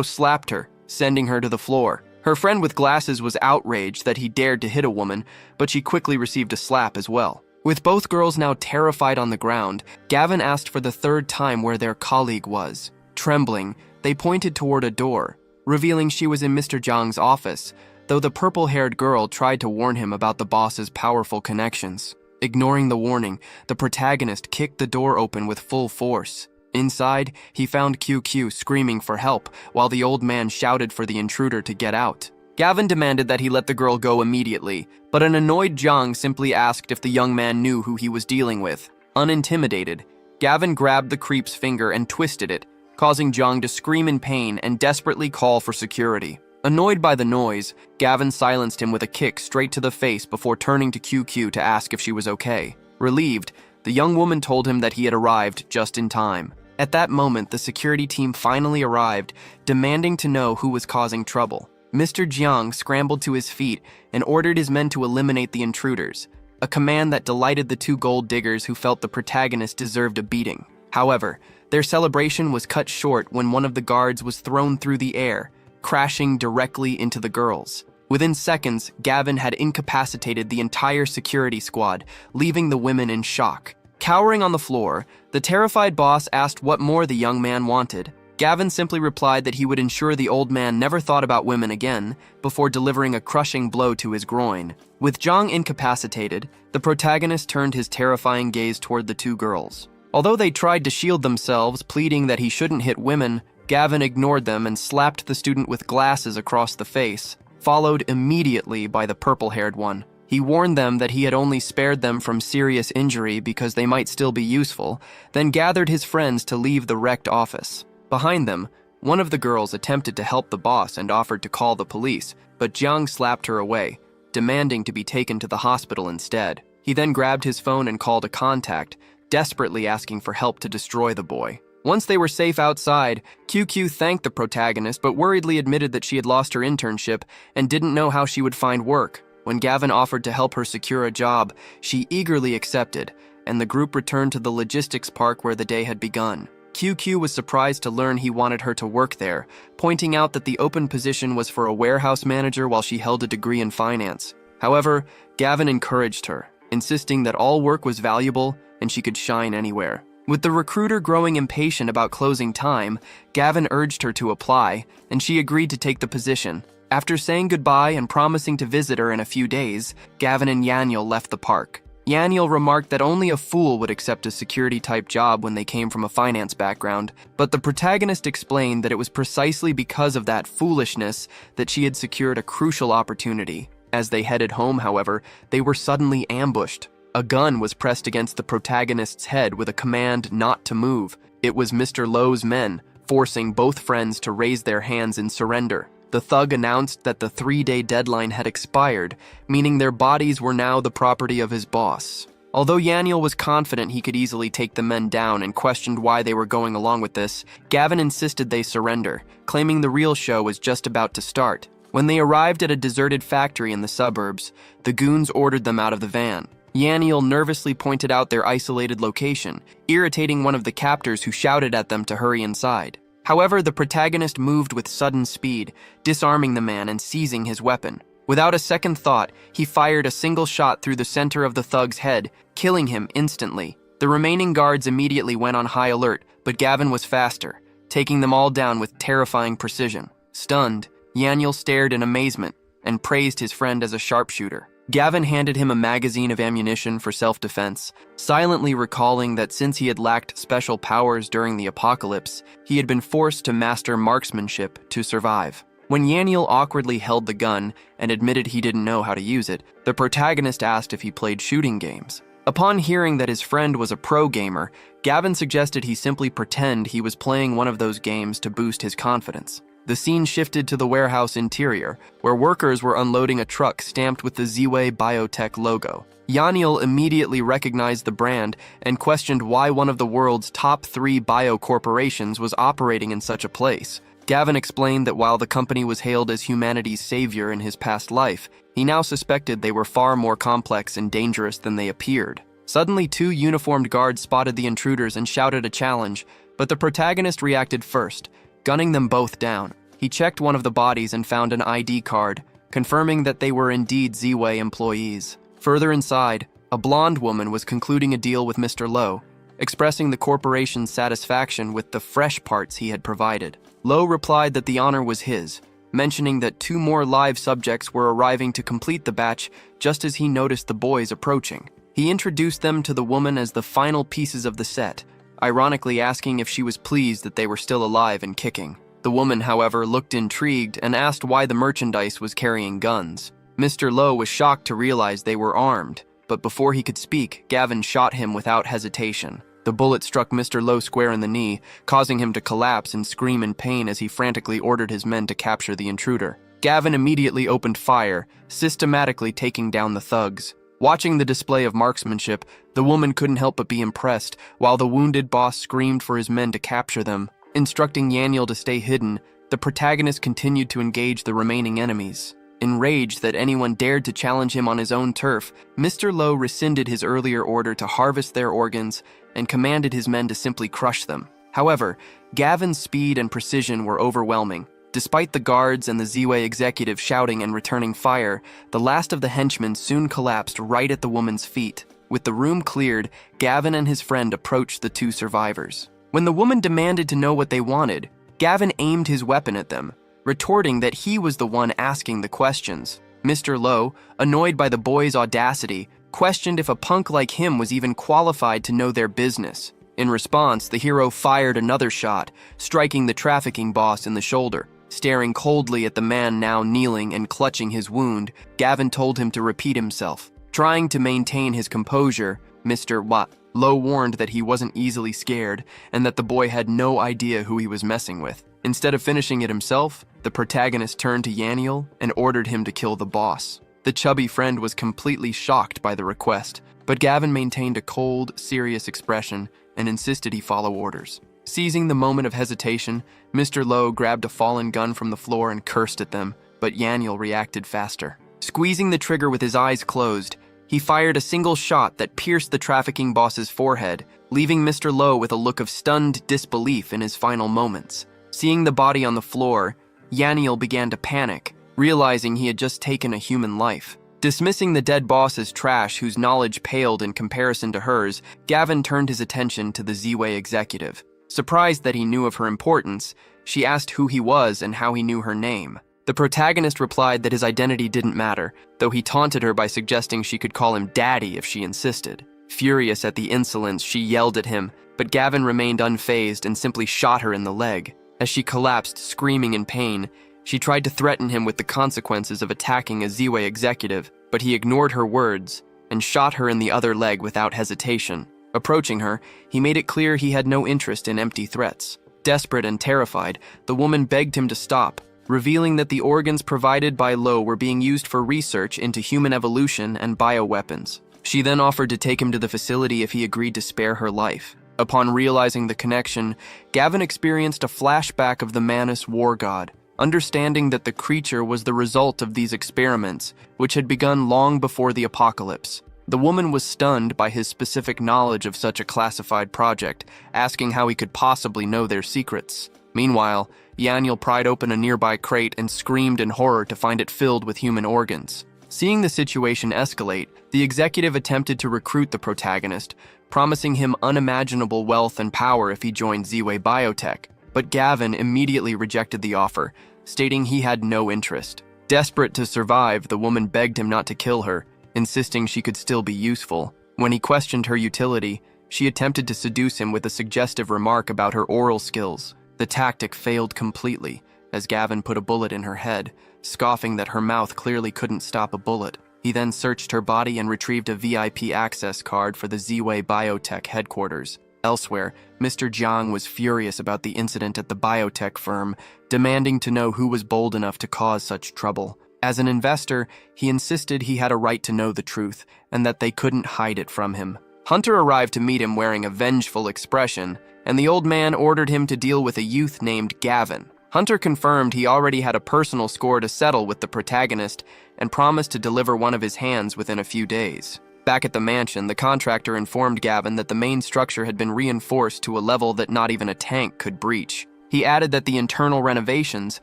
slapped her, sending her to the floor. Her friend with glasses was outraged that he dared to hit a woman, but she quickly received a slap as well. With both girls now terrified on the ground, Gavin asked for the third time where their colleague was. Trembling, they pointed toward a door, revealing she was in Mr. Zhang's office, though the purple-haired girl tried to warn him about the boss's powerful connections. Ignoring the warning, the protagonist kicked the door open with full force. Inside, he found QQ screaming for help, while the old man shouted for the intruder to get out. Gavin demanded that he let the girl go immediately, but an annoyed Zhang simply asked if the young man knew who he was dealing with. Unintimidated, Gavin grabbed the creep's finger and twisted it, causing Zhang to scream in pain and desperately call for security. Annoyed by the noise, Gavin silenced him with a kick straight to the face before turning to QQ to ask if she was okay. Relieved, the young woman told him that he had arrived just in time. At that moment, the security team finally arrived, demanding to know who was causing trouble. Mr. Jiang scrambled to his feet and ordered his men to eliminate the intruders, a command that delighted the two gold diggers who felt the protagonist deserved a beating. However, their celebration was cut short when one of the guards was thrown through the air, crashing directly into the girls. Within seconds, Gavin had incapacitated the entire security squad, leaving the women in shock. Cowering on the floor, the terrified boss asked what more the young man wanted. Gavin simply replied that he would ensure the old man never thought about women again, before delivering a crushing blow to his groin. With Zhang incapacitated, the protagonist turned his terrifying gaze toward the two girls. Although they tried to shield themselves, pleading that he shouldn't hit women, Gavin ignored them and slapped the student with glasses across the face. followed immediately by the purple-haired one. He warned them that he had only spared them from serious injury because they might still be useful, then gathered his friends to leave the wrecked office. Behind them, one of the girls attempted to help the boss and offered to call the police, but Jiang slapped her away, demanding to be taken to the hospital instead. He then grabbed his phone and called a contact, desperately asking for help to destroy the boy. Once they were safe outside, QQ thanked the protagonist but worriedly admitted that she had lost her internship and didn't know how she would find work. When Gavin offered to help her secure a job, she eagerly accepted, and the group returned to the logistics park where the day had begun. QQ was surprised to learn he wanted her to work there, pointing out that the open position was for a warehouse manager while she held a degree in finance. However, Gavin encouraged her, insisting that all work was valuable and she could shine anywhere. With the recruiter growing impatient about closing time, Gavin urged her to apply, and she agreed to take the position. After saying goodbye and promising to visit her in a few days, Gavin and Yaniel left the park. Yaniel remarked that only a fool would accept a security-type job when they came from a finance background, but the protagonist explained that it was precisely because of that foolishness that she had secured a crucial opportunity. As they headed home, however, they were suddenly ambushed. A gun was pressed against the protagonist's head with a command not to move. It was Mr. Lowe's men, forcing both friends to raise their hands in surrender. The thug announced that the 3-day deadline had expired, meaning their bodies were now the property of his boss. Although Yaniel was confident he could easily take the men down and questioned why they were going along with this, Gavin insisted they surrender, claiming the real show was just about to start. When they arrived at a deserted factory in the suburbs, the goons ordered them out of the van. Yaniel nervously pointed out their isolated location, irritating one of the captors who shouted at them to hurry inside. However, the protagonist moved with sudden speed, disarming the man and seizing his weapon. Without a second thought, he fired a single shot through the center of the thug's head, killing him instantly. The remaining guards immediately went on high alert, but Gavin was faster, taking them all down with terrifying precision. Stunned, Yaniel stared in amazement and praised his friend as a sharpshooter. Gavin handed him a magazine of ammunition for self-defense, silently recalling that since he had lacked special powers during the apocalypse, he had been forced to master marksmanship to survive. When Yaniel awkwardly held the gun and admitted he didn't know how to use it, the protagonist asked if he played shooting games. Upon hearing that his friend was a pro gamer, Gavin suggested he simply pretend he was playing one of those games to boost his confidence. The scene shifted to the warehouse interior, where workers were unloading a truck stamped with the Z-Way Biotech logo. Yaniel immediately recognized the brand and questioned why one of the world's top 3 bio corporations was operating in such a place. Gavin explained that while the company was hailed as humanity's savior in his past life, he now suspected they were far more complex and dangerous than they appeared. Suddenly, 2 uniformed guards spotted the intruders and shouted a challenge, but the protagonist reacted first, gunning them both down. He checked one of the bodies and found an ID card, confirming that they were indeed Z-Way employees. Further inside, a blonde woman was concluding a deal with Mr. Lowe, expressing the corporation's satisfaction with the fresh parts he had provided. Lowe replied that the honor was his, mentioning that 2 more live subjects were arriving to complete the batch just as he noticed the boys approaching. He introduced them to the woman as the final pieces of the set, ironically asking if she was pleased that they were still alive and kicking. The woman, however, looked intrigued and asked why the merchandise was carrying guns. Mr. Lowe was shocked to realize they were armed, but before he could speak, Gavin shot him without hesitation. The bullet struck Mr. Lowe square in the knee, causing him to collapse and scream in pain as he frantically ordered his men to capture the intruder. Gavin immediately opened fire, systematically taking down the thugs. Watching the display of marksmanship, the woman couldn't help but be impressed, while the wounded boss screamed for his men to capture them. Instructing Yaniel to stay hidden, the protagonist continued to engage the remaining enemies. Enraged that anyone dared to challenge him on his own turf, Mr. Lowe rescinded his earlier order to harvest their organs and commanded his men to simply crush them. However, Gavin's speed and precision were overwhelming. Despite the guards and the Z-Way executive shouting and returning fire, the last of the henchmen soon collapsed right at the woman's feet. With the room cleared, Gavin and his friend approached the 2 survivors. When the woman demanded to know what they wanted, Gavin aimed his weapon at them, retorting that he was the one asking the questions. Mr. Lowe, annoyed by the boys' audacity, questioned if a punk like him was even qualified to know their business. In response, the hero fired another shot, striking the trafficking boss in the shoulder. Staring coldly at the man now kneeling and clutching his wound, Gavin told him to repeat himself. Trying to maintain his composure, Mr. Lowe warned that he wasn't easily scared and that the boy had no idea who he was messing with. Instead of finishing it himself, the protagonist turned to Yaniel and ordered him to kill the boss. The chubby friend was completely shocked by the request, but Gavin maintained a cold, serious expression and insisted he follow orders. Seizing the moment of hesitation, Mr. Lowe grabbed a fallen gun from the floor and cursed at them, but Yaniel reacted faster. Squeezing the trigger with his eyes closed, he fired a single shot that pierced the trafficking boss's forehead, leaving Mr. Lowe with a look of stunned disbelief in his final moments. Seeing the body on the floor, Yaniel began to panic, realizing he had just taken a human life. Dismissing the dead boss as trash whose knowledge paled in comparison to hers, Gavin turned his attention to the Z-Way executive. Surprised that he knew of her importance, she asked who he was and how he knew her name. The protagonist replied that his identity didn't matter, though he taunted her by suggesting she could call him Daddy if she insisted. Furious at the insolence, she yelled at him, but Gavin remained unfazed and simply shot her in the leg. As she collapsed, screaming in pain, she tried to threaten him with the consequences of attacking a Z-Way executive, but he ignored her words and shot her in the other leg without hesitation. Approaching her, he made it clear he had no interest in empty threats. Desperate and terrified, the woman begged him to stop, revealing that the organs provided by Lowe were being used for research into human evolution and bioweapons. She then offered to take him to the facility if he agreed to spare her life. Upon realizing the connection, Gavin experienced a flashback of the Manus war god, understanding that the creature was the result of these experiments, which had begun long before the apocalypse. The woman was stunned by his specific knowledge of such a classified project, asking how he could possibly know their secrets. Meanwhile, Yaniel pried open a nearby crate and screamed in horror to find it filled with human organs. Seeing the situation escalate, the executive attempted to recruit the protagonist, promising him unimaginable wealth and power if he joined Z-Way Biotech, but Gavin immediately rejected the offer, stating he had no interest. Desperate to survive, the woman begged him not to kill her, insisting she could still be useful. When he questioned her utility, she attempted to seduce him with a suggestive remark about her oral skills. The tactic failed completely, as Gavin put a bullet in her head, scoffing that her mouth clearly couldn't stop a bullet. He then searched her body and retrieved a VIP access card for the Z-Way Biotech headquarters. Elsewhere, Mr. Jiang was furious about the incident at the biotech firm, demanding to know who was bold enough to cause such trouble. As an investor, he insisted he had a right to know the truth, and that they couldn't hide it from him. Hunter arrived to meet him wearing a vengeful expression, and the old man ordered him to deal with a youth named Gavin. Hunter confirmed he already had a personal score to settle with the protagonist and promised to deliver one of his hands within a few days. Back at the mansion, the contractor informed Gavin that the main structure had been reinforced to a level that not even a tank could breach. He added that the internal renovations,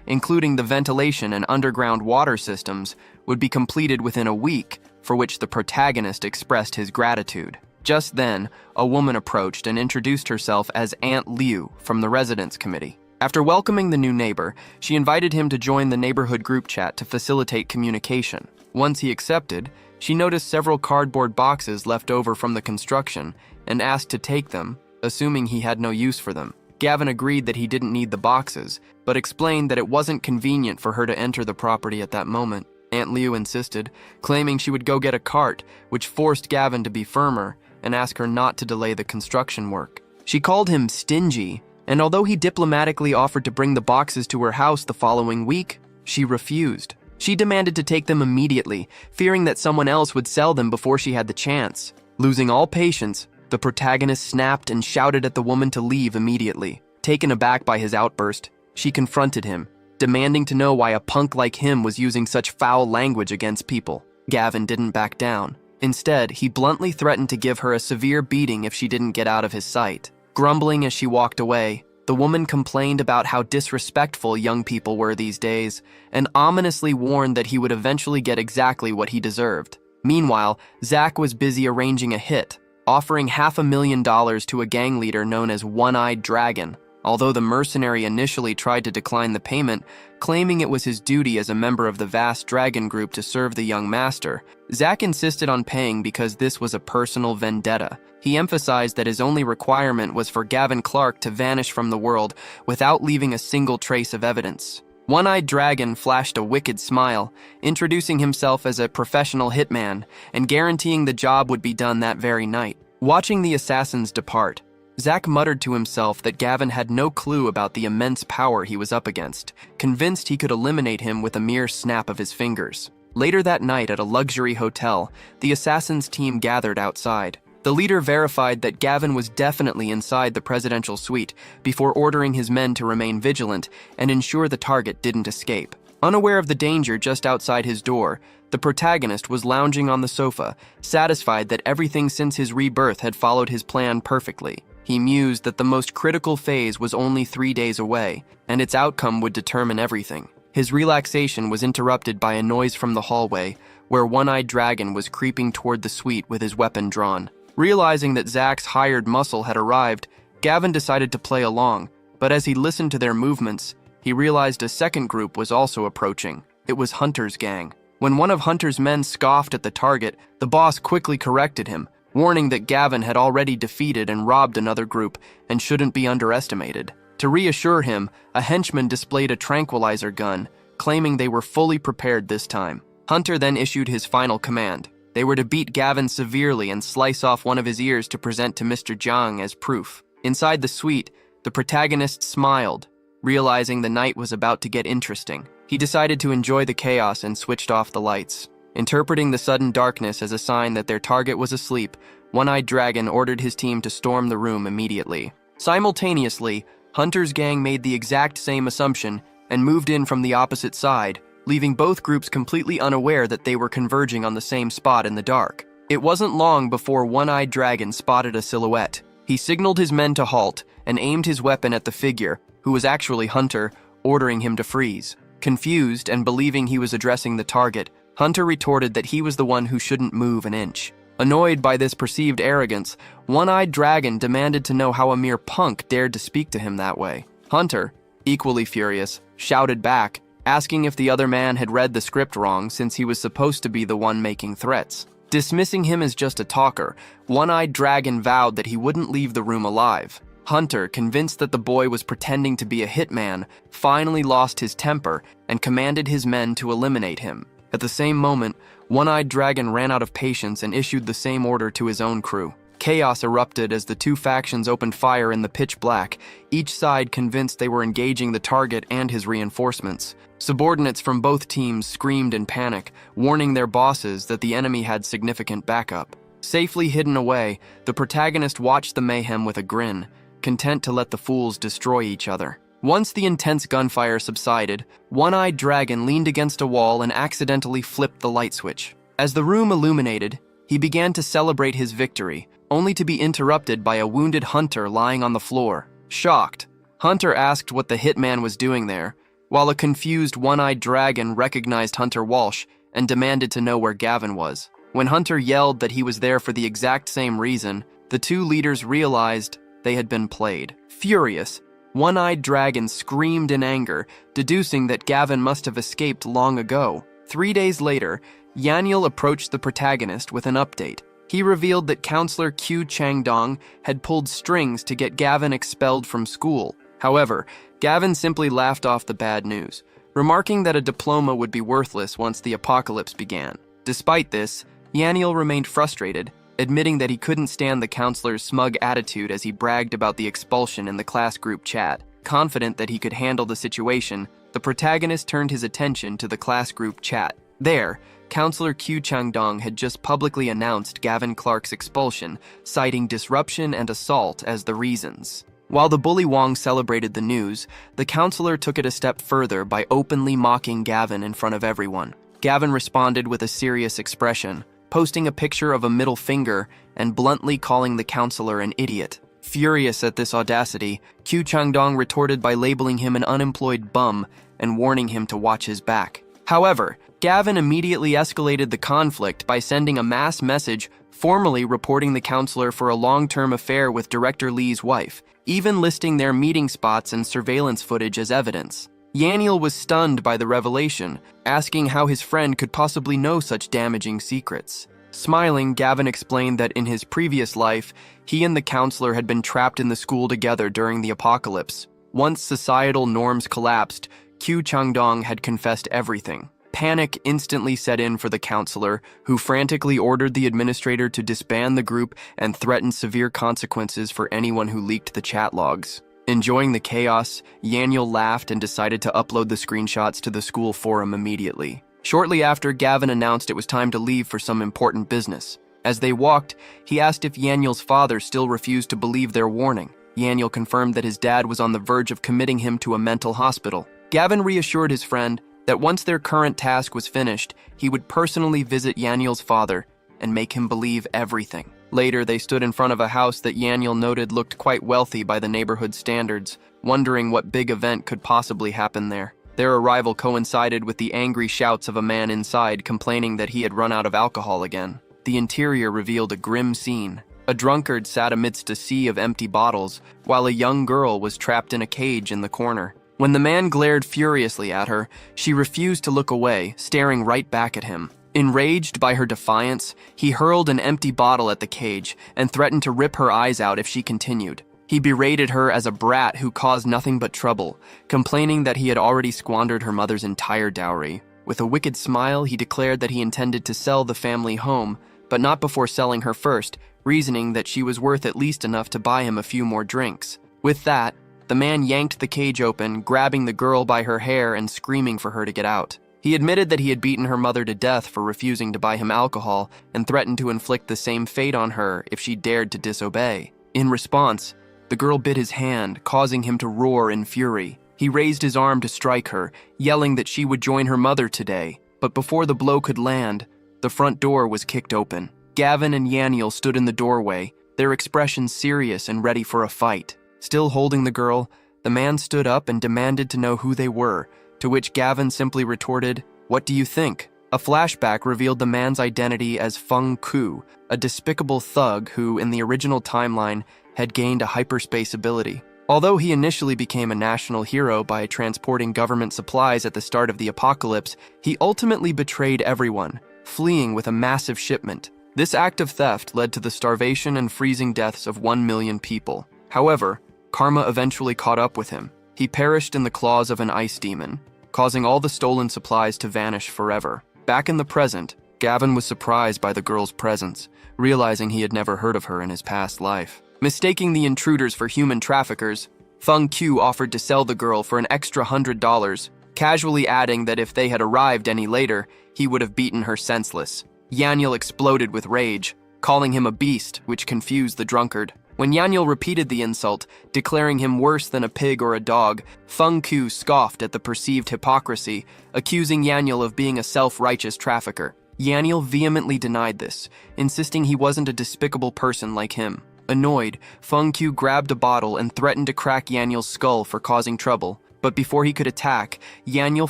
including the ventilation and underground water systems, would be completed within a week, for which the protagonist expressed his gratitude. Just then, a woman approached and introduced herself as Aunt Liu from the residence committee. After welcoming the new neighbor, she invited him to join the neighborhood group chat to facilitate communication. Once he accepted, she noticed several cardboard boxes left over from the construction and asked to take them, assuming he had no use for them. Gavin agreed that he didn't need the boxes, but explained that it wasn't convenient for her to enter the property at that moment. Aunt Liu insisted, claiming she would go get a cart, which forced Gavin to be firmer and ask her not to delay the construction work. She called him stingy, and although he diplomatically offered to bring the boxes to her house the following week, she refused. She demanded to take them immediately, fearing that someone else would sell them before she had the chance. Losing all patience, the protagonist snapped and shouted at the woman to leave immediately. Taken aback by his outburst, she confronted him, demanding to know why a punk like him was using such foul language against people. Gavin didn't back down. Instead, he bluntly threatened to give her a severe beating if she didn't get out of his sight. Grumbling as she walked away, the woman complained about how disrespectful young people were these days, and ominously warned that he would eventually get exactly what he deserved. Meanwhile, Zach was busy arranging a hit, offering $500,000 to a gang leader known as One-Eyed Dragon. Although the mercenary initially tried to decline the payment, claiming it was his duty as a member of the vast dragon group to serve the young master, Zach insisted on paying because this was a personal vendetta. He emphasized that his only requirement was for Gavin Clark to vanish from the world without leaving a single trace of evidence. One-Eyed Dragon flashed a wicked smile, introducing himself as a professional hitman and guaranteeing the job would be done that very night. Watching the assassins depart, Zack muttered to himself that Gavin had no clue about the immense power he was up against, convinced he could eliminate him with a mere snap of his fingers. Later that night at a luxury hotel, the assassins' team gathered outside. The leader verified that Gavin was definitely inside the presidential suite before ordering his men to remain vigilant and ensure the target didn't escape. Unaware of the danger just outside his door, the protagonist was lounging on the sofa, satisfied that everything since his rebirth had followed his plan perfectly. He mused that the most critical phase was only 3 days away, and its outcome would determine everything. His relaxation was interrupted by a noise from the hallway, where One-Eyed Dragon was creeping toward the suite with his weapon drawn. Realizing that Zack's hired muscle had arrived, Gavin decided to play along, but as he listened to their movements, he realized a second group was also approaching. It was Hunter's gang. When one of Hunter's men scoffed at the target, the boss quickly corrected him, warning that Gavin had already defeated and robbed another group and shouldn't be underestimated. To reassure him, a henchman displayed a tranquilizer gun, claiming they were fully prepared this time. Hunter then issued his final command. They were to beat Gavin severely and slice off one of his ears to present to Mr. Jiang as proof. Inside the suite, the protagonist smiled, realizing the night was about to get interesting. He decided to enjoy the chaos and switched off the lights. Interpreting the sudden darkness as a sign that their target was asleep, One-Eyed Dragon ordered his team to storm the room immediately. Simultaneously, Hunter's gang made the exact same assumption and moved in from the opposite side, leaving both groups completely unaware that they were converging on the same spot in the dark. It wasn't long before One-Eyed Dragon spotted a silhouette. He signaled his men to halt and aimed his weapon at the figure, who was actually Hunter, ordering him to freeze. Confused and believing he was addressing the target, Hunter retorted that he was the one who shouldn't move an inch. Annoyed by this perceived arrogance, One-Eyed Dragon demanded to know how a mere punk dared to speak to him that way. Hunter, equally furious, shouted back, asking if the other man had read the script wrong since he was supposed to be the one making threats. Dismissing him as just a talker, One-Eyed Dragon vowed that he wouldn't leave the room alive. Hunter, convinced that the boy was pretending to be a hitman, finally lost his temper and commanded his men to eliminate him. At the same moment, One-Eyed Dragon ran out of patience and issued the same order to his own crew. Chaos erupted as the two factions opened fire in the pitch black, each side convinced they were engaging the target and his reinforcements. Subordinates from both teams screamed in panic, warning their bosses that the enemy had significant backup. Safely hidden away, the protagonist watched the mayhem with a grin, content to let the fools destroy each other. Once the intense gunfire subsided, One-Eyed Dragon leaned against a wall and accidentally flipped the light switch. As the room illuminated, he began to celebrate his victory, only to be interrupted by a wounded Hunter lying on the floor. Shocked, Hunter asked what the hitman was doing there, while a confused One-Eyed Dragon recognized Hunter Walsh and demanded to know where Gavin was. When Hunter yelled that he was there for the exact same reason, the two leaders realized they had been played. Furious, One-Eyed Dragon screamed in anger, deducing that Gavin must have escaped long ago. 3 days later, Yaniel approached the protagonist with an update. He revealed that Counselor Q Changdong had pulled strings to get Gavin expelled from school. However, Gavin simply laughed off the bad news, remarking that a diploma would be worthless once the apocalypse began. Despite this, Yaniel remained frustrated, admitting that he couldn't stand the counselor's smug attitude as he bragged about the expulsion in the class group chat. Confident that he could handle the situation, the protagonist turned his attention to the class group chat. There, Counselor Q Changdong had just publicly announced Gavin Clark's expulsion, citing disruption and assault as the reasons. While the bully Wong celebrated the news, the counselor took it a step further by openly mocking Gavin in front of everyone. Gavin responded with a serious expression, posting a picture of a middle finger and bluntly calling the counselor an idiot. Furious at this audacity, Q Changdong retorted by labeling him an unemployed bum and warning him to watch his back. However, Gavin immediately escalated the conflict by sending a mass message formally reporting the counselor for a long-term affair with Director Lee's wife, even listing their meeting spots and surveillance footage as evidence. Yaniel was stunned by the revelation, asking how his friend could possibly know such damaging secrets. Smiling, Gavin explained that in his previous life, he and the counselor had been trapped in the school together during the apocalypse. Once societal norms collapsed, Qiu Changdong had confessed everything. Panic instantly set in for the counselor, who frantically ordered the administrator to disband the group and threatened severe consequences for anyone who leaked the chat logs. Enjoying the chaos, Yaniel laughed and decided to upload the screenshots to the school forum immediately. Shortly after, Gavin announced it was time to leave for some important business. As they walked, he asked if Yaniel's father still refused to believe their warning. Yaniel confirmed that his dad was on the verge of committing him to a mental hospital. Gavin reassured his friend that once their current task was finished, he would personally visit Yaniel's father and make him believe everything. Later, they stood in front of a house that Yaniel noted looked quite wealthy by the neighborhood standards, wondering what big event could possibly happen there. Their arrival coincided with the angry shouts of a man inside complaining that he had run out of alcohol again. The interior revealed a grim scene. A drunkard sat amidst a sea of empty bottles, while a young girl was trapped in a cage in the corner. When the man glared furiously at her, she refused to look away, staring right back at him. Enraged by her defiance, he hurled an empty bottle at the cage and threatened to rip her eyes out if she continued. He berated her as a brat who caused nothing but trouble, complaining that he had already squandered her mother's entire dowry. With a wicked smile, he declared that he intended to sell the family home, but not before selling her first, reasoning that she was worth at least enough to buy him a few more drinks. With that, the man yanked the cage open, grabbing the girl by her hair and screaming for her to get out. He admitted that he had beaten her mother to death for refusing to buy him alcohol and threatened to inflict the same fate on her if she dared to disobey. In response, the girl bit his hand, causing him to roar in fury. He raised his arm to strike her, yelling that she would join her mother today. But before the blow could land, the front door was kicked open. Gavin and Yaniel stood in the doorway, their expressions serious and ready for a fight. Still holding the girl, the man stood up and demanded to know who they were, to which Gavin simply retorted, "What do you think?" A flashback revealed the man's identity as Feng Ku, a despicable thug who, in the original timeline, had gained a hyperspace ability. Although he initially became a national hero by transporting government supplies at the start of the apocalypse, he ultimately betrayed everyone, fleeing with a massive shipment. This act of theft led to the starvation and freezing deaths of 1 million people. However, karma eventually caught up with him. He perished in the claws of an ice demon, causing all the stolen supplies to vanish forever. Back in the present, Gavin was surprised by the girl's presence, realizing he had never heard of her in his past life. Mistaking the intruders for human traffickers, Feng Qiu offered to sell the girl for an extra $100, casually adding that if they had arrived any later, he would have beaten her senseless. Yaniel exploded with rage, calling him a beast, which confused the drunkard. When Yaniel repeated the insult, declaring him worse than a pig or a dog, Feng Qiu scoffed at the perceived hypocrisy, accusing Yaniel of being a self-righteous trafficker. Yaniel vehemently denied this, insisting he wasn't a despicable person like him. Annoyed, Feng Qiu grabbed a bottle and threatened to crack Yaniel's skull for causing trouble, but before he could attack, Yaniel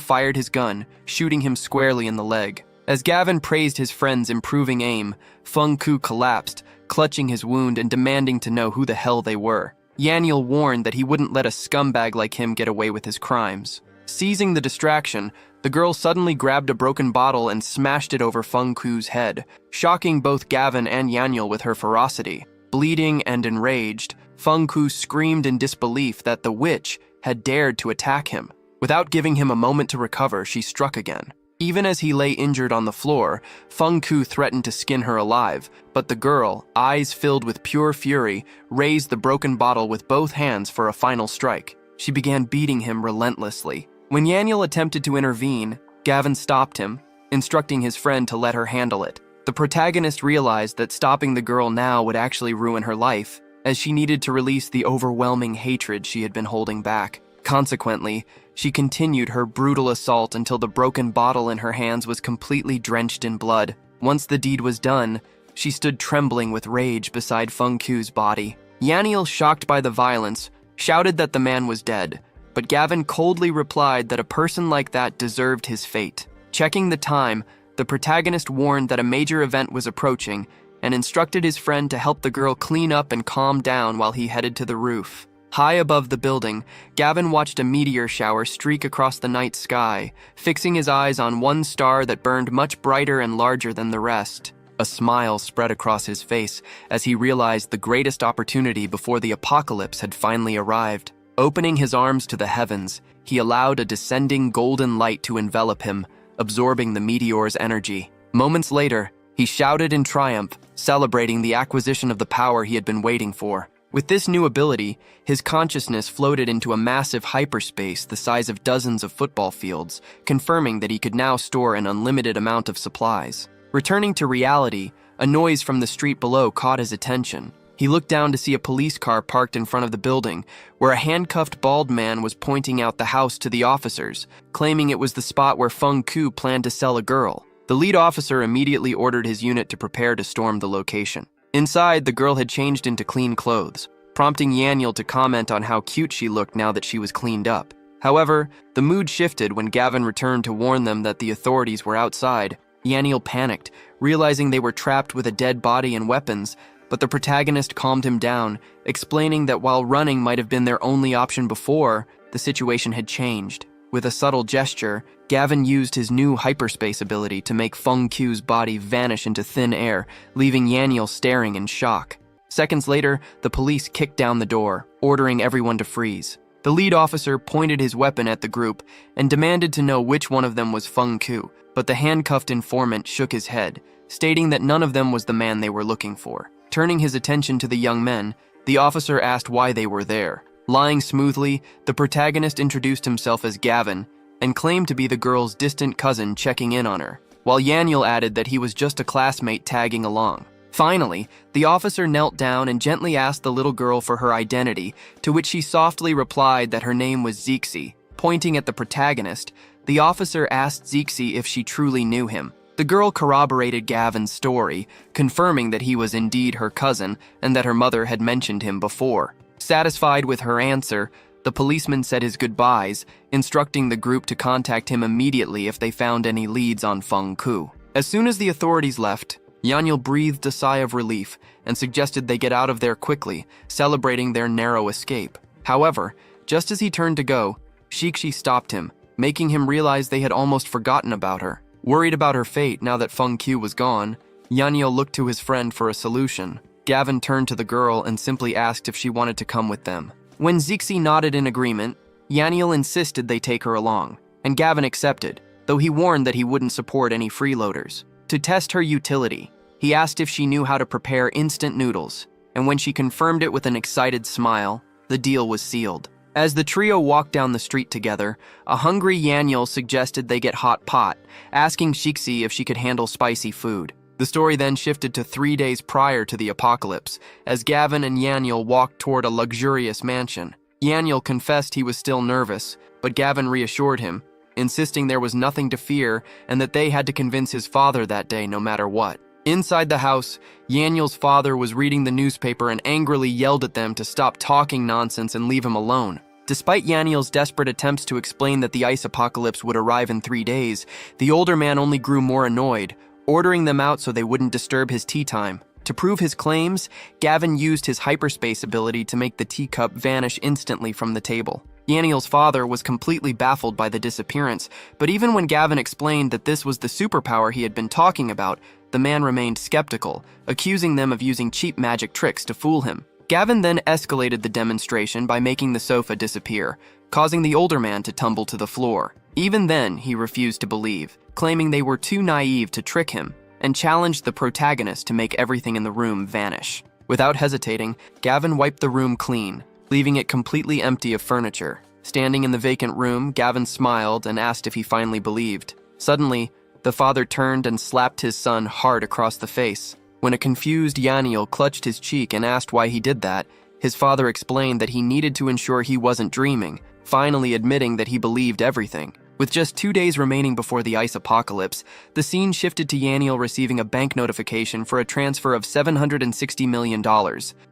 fired his gun, shooting him squarely in the leg. As Gavin praised his friend's improving aim, Feng Qiu collapsed, clutching his wound and demanding to know who the hell they were. Yaniel warned that he wouldn't let a scumbag like him get away with his crimes. Seizing the distraction, the girl suddenly grabbed a broken bottle and smashed it over Feng Qiu's head, shocking both Gavin and Yaniel with her ferocity. Bleeding and enraged, Feng Qiu screamed in disbelief that the witch had dared to attack him. Without giving him a moment to recover, she struck again. Even as he lay injured on the floor, Feng Qiu threatened to skin her alive, but the girl, eyes filled with pure fury, raised the broken bottle with both hands for a final strike. She began beating him relentlessly. When Yaniel attempted to intervene, Gavin stopped him, instructing his friend to let her handle it. The protagonist realized that stopping the girl now would actually ruin her life, as she needed to release the overwhelming hatred she had been holding back. Consequently, she continued her brutal assault until the broken bottle in her hands was completely drenched in blood. Once the deed was done, she stood trembling with rage beside Feng Qiu's body. Yaniel, shocked by the violence, shouted that the man was dead, but Gavin coldly replied that a person like that deserved his fate. Checking the time, the protagonist warned that a major event was approaching and instructed his friend to help the girl clean up and calm down while he headed to the roof. High above the building, Gavin watched a meteor shower streak across the night sky, fixing his eyes on one star that burned much brighter and larger than the rest. A smile spread across his face as he realized the greatest opportunity before the apocalypse had finally arrived. Opening his arms to the heavens, he allowed a descending golden light to envelop him, absorbing the meteor's energy. Moments later, he shouted in triumph, celebrating the acquisition of the power he had been waiting for. With this new ability, his consciousness floated into a massive hyperspace the size of dozens of football fields, confirming that he could now store an unlimited amount of supplies. Returning to reality, a noise from the street below caught his attention. He looked down to see a police car parked in front of the building, where a handcuffed bald man was pointing out the house to the officers, claiming it was the spot where Feng Ku planned to sell a girl. The lead officer immediately ordered his unit to prepare to storm the location. Inside, the girl had changed into clean clothes, prompting Yaniel to comment on how cute she looked now that she was cleaned up. However, the mood shifted when Gavin returned to warn them that the authorities were outside. Yaniel panicked, realizing they were trapped with a dead body and weapons, but the protagonist calmed him down, explaining that while running might have been their only option before, the situation had changed. With a subtle gesture, Gavin used his new hyperspace ability to make Feng Ku's body vanish into thin air, leaving Yaniel staring in shock. Seconds later, the police kicked down the door, ordering everyone to freeze. The lead officer pointed his weapon at the group and demanded to know which one of them was Feng Ku, but the handcuffed informant shook his head, stating that none of them was the man they were looking for. Turning his attention to the young men, the officer asked why they were there. Lying smoothly, the protagonist introduced himself as Gavin and claimed to be the girl's distant cousin checking in on her, while Yaniel added that he was just a classmate tagging along. Finally, the officer knelt down and gently asked the little girl for her identity, to which she softly replied that her name was Zixi. Pointing at the protagonist, the officer asked Zixi if she truly knew him. The girl corroborated Gavin's story, confirming that he was indeed her cousin and that her mother had mentioned him before. Satisfied with her answer, the policeman said his goodbyes, instructing the group to contact him immediately if they found any leads on Feng Ku. As soon as the authorities left, Yaniel breathed a sigh of relief and suggested they get out of there quickly, celebrating their narrow escape. However, just as he turned to go, Zixi stopped him, making him realize they had almost forgotten about her. Worried about her fate now that Feng Ku was gone, Yaniel looked to his friend for a solution. Gavin turned to the girl and simply asked if she wanted to come with them. When Zixi nodded in agreement, Yaniel insisted they take her along, and Gavin accepted, though he warned that he wouldn't support any freeloaders. To test her utility, he asked if she knew how to prepare instant noodles, and when she confirmed it with an excited smile, the deal was sealed. As the trio walked down the street together, a hungry Yaniel suggested they get hot pot, asking Zixi if she could handle spicy food. The story then shifted to 3 days prior to the apocalypse, as Gavin and Yaniel walked toward a luxurious mansion. Yaniel confessed he was still nervous, but Gavin reassured him, insisting there was nothing to fear and that they had to convince his father that day no matter what. Inside the house, Yaniel's father was reading the newspaper and angrily yelled at them to stop talking nonsense and leave him alone. Despite Yaniel's desperate attempts to explain that the ice apocalypse would arrive in 3 days, the older man only grew more annoyed, ordering them out so they wouldn't disturb his tea time. To prove his claims, Gavin used his hyperspace ability to make the teacup vanish instantly from the table. Yaniel's father was completely baffled by the disappearance, but even when Gavin explained that this was the superpower he had been talking about, the man remained skeptical, accusing them of using cheap magic tricks to fool him. Gavin then escalated the demonstration by making the sofa disappear, causing the older man to tumble to the floor. Even then, he refused to believe, claiming they were too naive to trick him, and challenged the protagonist to make everything in the room vanish. Without hesitating, Gavin wiped the room clean, leaving it completely empty of furniture. Standing in the vacant room, Gavin smiled and asked if he finally believed. Suddenly, the father turned and slapped his son hard across the face. When a confused Yaniel clutched his cheek and asked why he did that, his father explained that he needed to ensure he wasn't dreaming, finally admitting that he believed everything. With just 2 days remaining before the ice apocalypse, the scene shifted to Yaniel receiving a bank notification for a transfer of $760 million.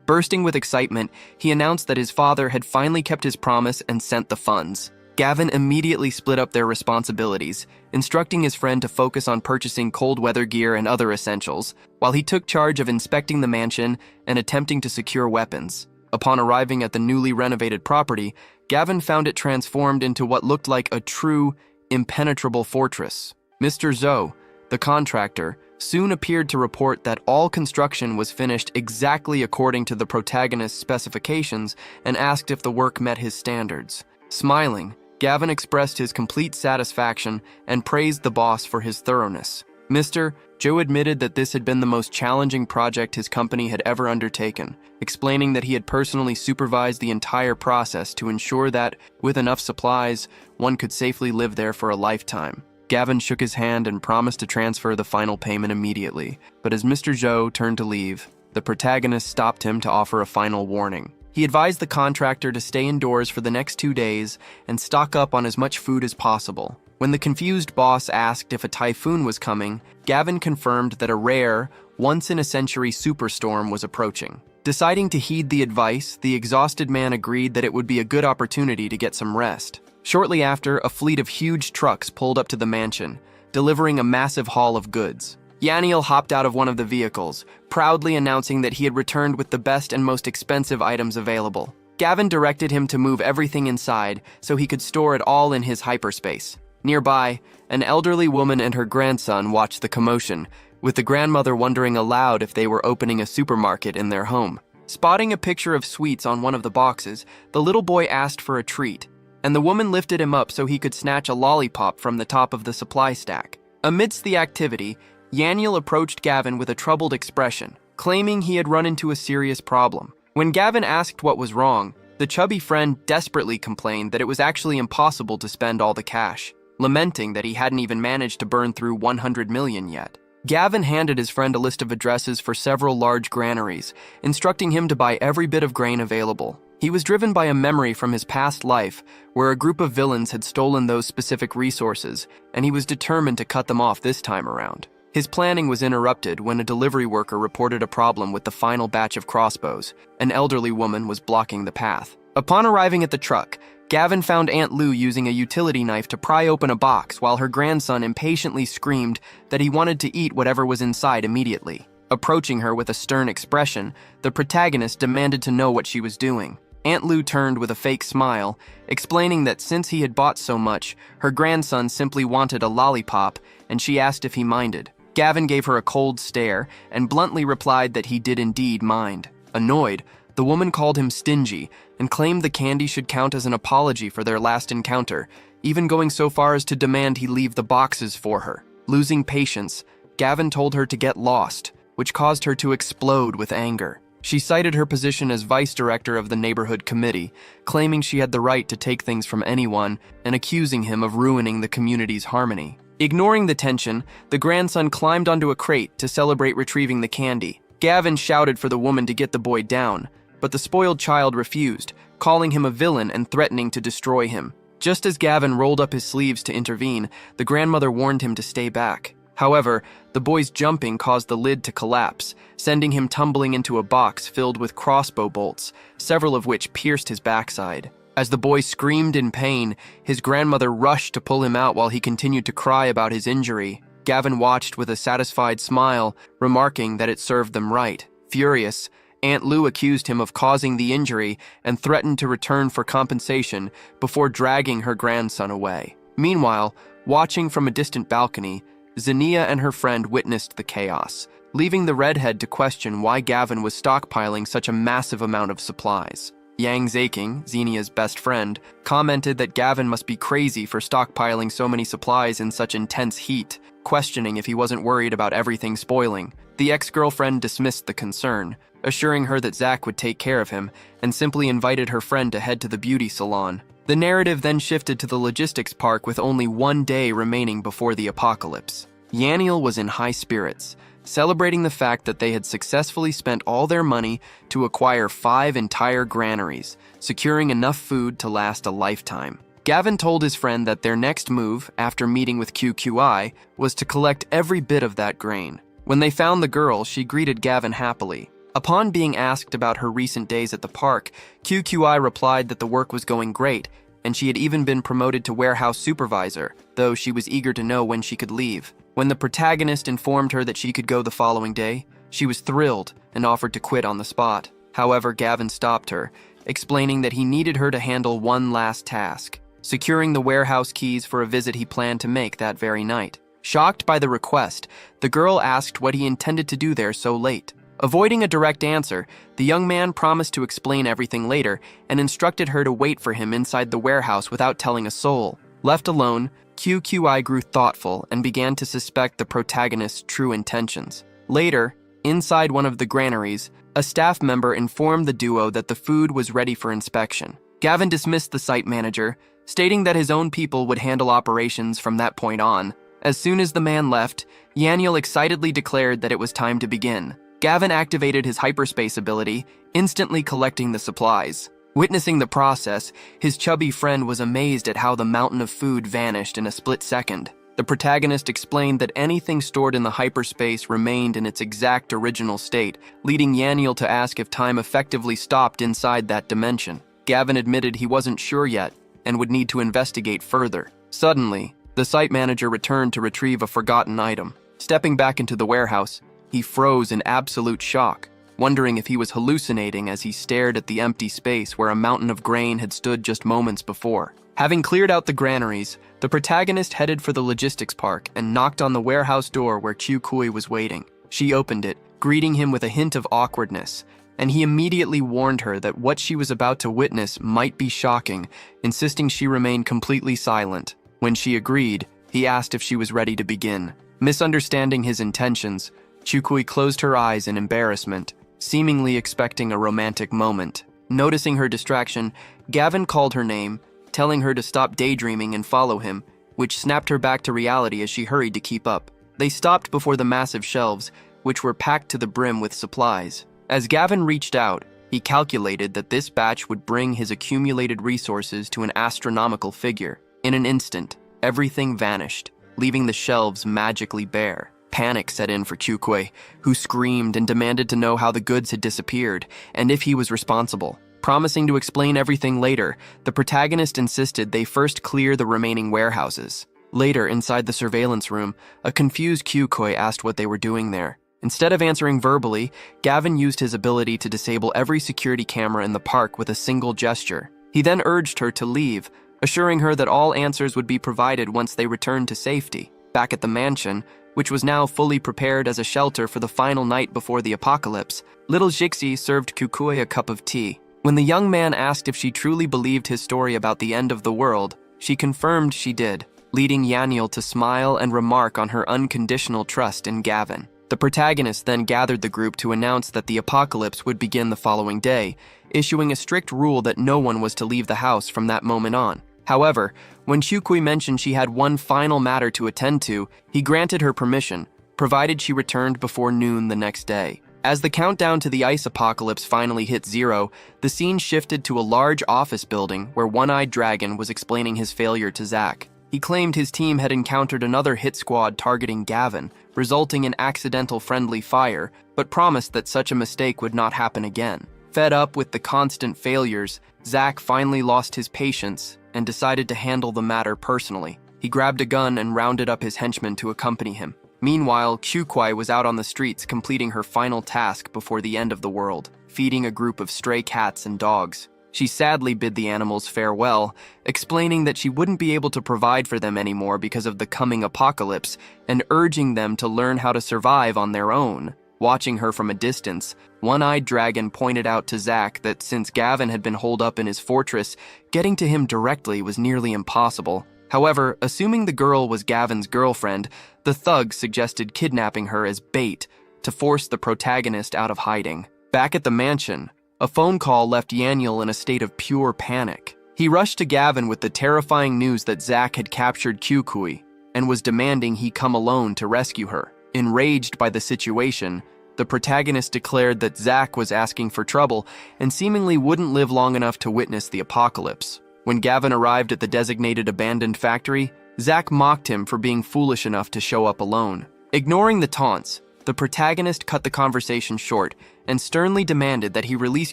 Bursting with excitement, he announced that his father had finally kept his promise and sent the funds. Gavin immediately split up their responsibilities, instructing his friend to focus on purchasing cold weather gear and other essentials, while he took charge of inspecting the mansion and attempting to secure weapons. Upon arriving at the newly renovated property, Gavin found it transformed into what looked like a true, impenetrable fortress. Mr. Zhou, the contractor, soon appeared to report that all construction was finished exactly according to the protagonist's specifications and asked if the work met his standards. Smiling, Gavin expressed his complete satisfaction and praised the boss for his thoroughness. Mr. Joe admitted that this had been the most challenging project his company had ever undertaken, explaining that he had personally supervised the entire process to ensure that, with enough supplies, one could safely live there for a lifetime. Gavin shook his hand and promised to transfer the final payment immediately, but as Mr. Joe turned to leave, the protagonist stopped him to offer a final warning. He advised the contractor to stay indoors for the next 2 days and stock up on as much food as possible. When the confused boss asked if a typhoon was coming, Gavin confirmed that a rare, once-in-a-century superstorm was approaching. Deciding to heed the advice, the exhausted man agreed that it would be a good opportunity to get some rest. Shortly after, a fleet of huge trucks pulled up to the mansion, delivering a massive haul of goods. Yaniel hopped out of one of the vehicles, proudly announcing that he had returned with the best and most expensive items available. Gavin directed him to move everything inside so he could store it all in his hyperspace. Nearby, an elderly woman and her grandson watched the commotion, with the grandmother wondering aloud if they were opening a supermarket in their home. Spotting a picture of sweets on one of the boxes, the little boy asked for a treat, and the woman lifted him up so he could snatch a lollipop from the top of the supply stack. Amidst the activity, Yaniel approached Gavin with a troubled expression, claiming he had run into a serious problem. When Gavin asked what was wrong, the chubby friend desperately complained that it was actually impossible to spend all the cash, lamenting that he hadn't even managed to burn through 100 million yet. Gavin handed his friend a list of addresses for several large granaries, instructing him to buy every bit of grain available. He was driven by a memory from his past life where a group of villains had stolen those specific resources, and he was determined to cut them off this time around. His planning was interrupted when a delivery worker reported a problem with the final batch of crossbows. An elderly woman was blocking the path. Upon arriving at the truck, Gavin found Aunt Lou using a utility knife to pry open a box while her grandson impatiently screamed that he wanted to eat whatever was inside immediately. Approaching her with a stern expression, the protagonist demanded to know what she was doing. Aunt Lou turned with a fake smile, explaining that since he had bought so much, her grandson simply wanted a lollipop, and she asked if he minded. Gavin gave her a cold stare and bluntly replied that he did indeed mind. Annoyed, the woman called him stingy and claimed the candy should count as an apology for their last encounter, even going so far as to demand he leave the boxes for her. Losing patience, Gavin told her to get lost, which caused her to explode with anger. She cited her position as vice director of the neighborhood committee, claiming she had the right to take things from anyone and accusing him of ruining the community's harmony. Ignoring the tension, the grandson climbed onto a crate to celebrate retrieving the candy. Gavin shouted for the woman to get the boy down, but the spoiled child refused, calling him a villain and threatening to destroy him. Just as Gavin rolled up his sleeves to intervene, the grandmother warned him to stay back. However, the boy's jumping caused the lid to collapse, sending him tumbling into a box filled with crossbow bolts, several of which pierced his backside. As the boy screamed in pain, his grandmother rushed to pull him out while he continued to cry about his injury. Gavin watched with a satisfied smile, remarking that it served them right. Furious, Aunt Lou accused him of causing the injury and threatened to return for compensation before dragging her grandson away. Meanwhile, watching from a distant balcony, Xenia and her friend witnessed the chaos, leaving the redhead to question why Gavin was stockpiling such a massive amount of supplies. Yang Zaking, Xenia's best friend, commented that Gavin must be crazy for stockpiling so many supplies in such intense heat, questioning if he wasn't worried about everything spoiling. The ex-girlfriend dismissed the concern, assuring her that Zach would take care of him, and simply invited her friend to head to the beauty salon. The narrative then shifted to the logistics park with only 1 day remaining before the apocalypse. Yaniel was in high spirits, celebrating the fact that they had successfully spent all their money to acquire 5 entire granaries, securing enough food to last a lifetime. Gavin told his friend that their next move, after meeting with QQI, was to collect every bit of that grain. When they found the girl, she greeted Gavin happily. Upon being asked about her recent days at the park, QQI replied that the work was going great, and she had even been promoted to warehouse supervisor, though she was eager to know when she could leave. When the protagonist informed her that she could go the following day, she was thrilled and offered to quit on the spot. However, Gavin stopped her, explaining that he needed her to handle one last task, securing the warehouse keys for a visit he planned to make that very night. Shocked by the request, the girl asked what he intended to do there so late. Avoiding a direct answer, the young man promised to explain everything later and instructed her to wait for him inside the warehouse without telling a soul. Left alone, QQI grew thoughtful and began to suspect the protagonist's true intentions. Later, inside one of the granaries, a staff member informed the duo that the food was ready for inspection. Gavin dismissed the site manager, stating that his own people would handle operations from that point on. As soon as the man left, Yaniel excitedly declared that it was time to begin. Gavin activated his hyperspace ability, instantly collecting the supplies. Witnessing the process, his chubby friend was amazed at how the mountain of food vanished in a split second. The protagonist explained that anything stored in the hyperspace remained in its exact original state, leading Yaniel to ask if time effectively stopped inside that dimension. Gavin admitted he wasn't sure yet and would need to investigate further. Suddenly, the site manager returned to retrieve a forgotten item. Stepping back into the warehouse, he froze in absolute shock, wondering if he was hallucinating as he stared at the empty space where a mountain of grain had stood just moments before. Having cleared out the granaries, the protagonist headed for the logistics park and knocked on the warehouse door where Kyukui was waiting. She opened it, greeting him with a hint of awkwardness, and he immediately warned her that what she was about to witness might be shocking, insisting she remain completely silent. When she agreed, he asked if she was ready to begin. Misunderstanding his intentions, Kyukui closed her eyes in embarrassment, seemingly expecting a romantic moment. Noticing her distraction, Gavin called her name, telling her to stop daydreaming and follow him, which snapped her back to reality as she hurried to keep up. They stopped before the massive shelves, which were packed to the brim with supplies. As Gavin reached out, he calculated that this batch would bring his accumulated resources to an astronomical figure. In an instant, everything vanished, leaving the shelves magically bare. Panic set in for Kyukui, who screamed and demanded to know how the goods had disappeared and if he was responsible. Promising to explain everything later, the protagonist insisted they first clear the remaining warehouses. Later, inside the surveillance room, a confused Kyukui asked what they were doing there. Instead of answering verbally, Gavin used his ability to disable every security camera in the park with a single gesture. He then urged her to leave, assuring her that all answers would be provided once they returned to safety. Back at the mansion, which was now fully prepared as a shelter for the final night before the apocalypse, little Jixi served Kyukui a cup of tea. When the young man asked if she truly believed his story about the end of the world, she confirmed she did, leading Yaniel to smile and remark on her unconditional trust in Gavin. The protagonist then gathered the group to announce that the apocalypse would begin the following day, issuing a strict rule that no one was to leave the house from that moment on. However, when Kyukui mentioned she had one final matter to attend to, he granted her permission, provided she returned before noon the next day. As the countdown to the ice apocalypse finally hit zero, the scene shifted to a large office building where One-Eyed Dragon was explaining his failure to Zack. He claimed his team had encountered another hit squad targeting Gavin, resulting in accidental friendly fire, but promised that such a mistake would not happen again. Fed up with the constant failures, Zack finally lost his patience and decided to handle the matter personally. He grabbed a gun and rounded up his henchmen to accompany him. Meanwhile, Kyukui was out on the streets completing her final task before the end of the world, feeding a group of stray cats and dogs. She sadly bid the animals farewell, explaining that she wouldn't be able to provide for them anymore because of the coming apocalypse, and urging them to learn how to survive on their own. Watching her from a distance, One-Eyed Dragon pointed out to Zack that since Gavin had been holed up in his fortress, getting to him directly was nearly impossible. However, assuming the girl was Gavin's girlfriend, the thugs suggested kidnapping her as bait to force the protagonist out of hiding. Back at the mansion, a phone call left Yaniel in a state of pure panic. He rushed to Gavin with the terrifying news that Zack had captured Kyukui and was demanding he come alone to rescue her. Enraged by the situation, the protagonist declared that Zack was asking for trouble and seemingly wouldn't live long enough to witness the apocalypse. When Gavin arrived at the designated abandoned factory, Zack mocked him for being foolish enough to show up alone. Ignoring the taunts, the protagonist cut the conversation short and sternly demanded that he release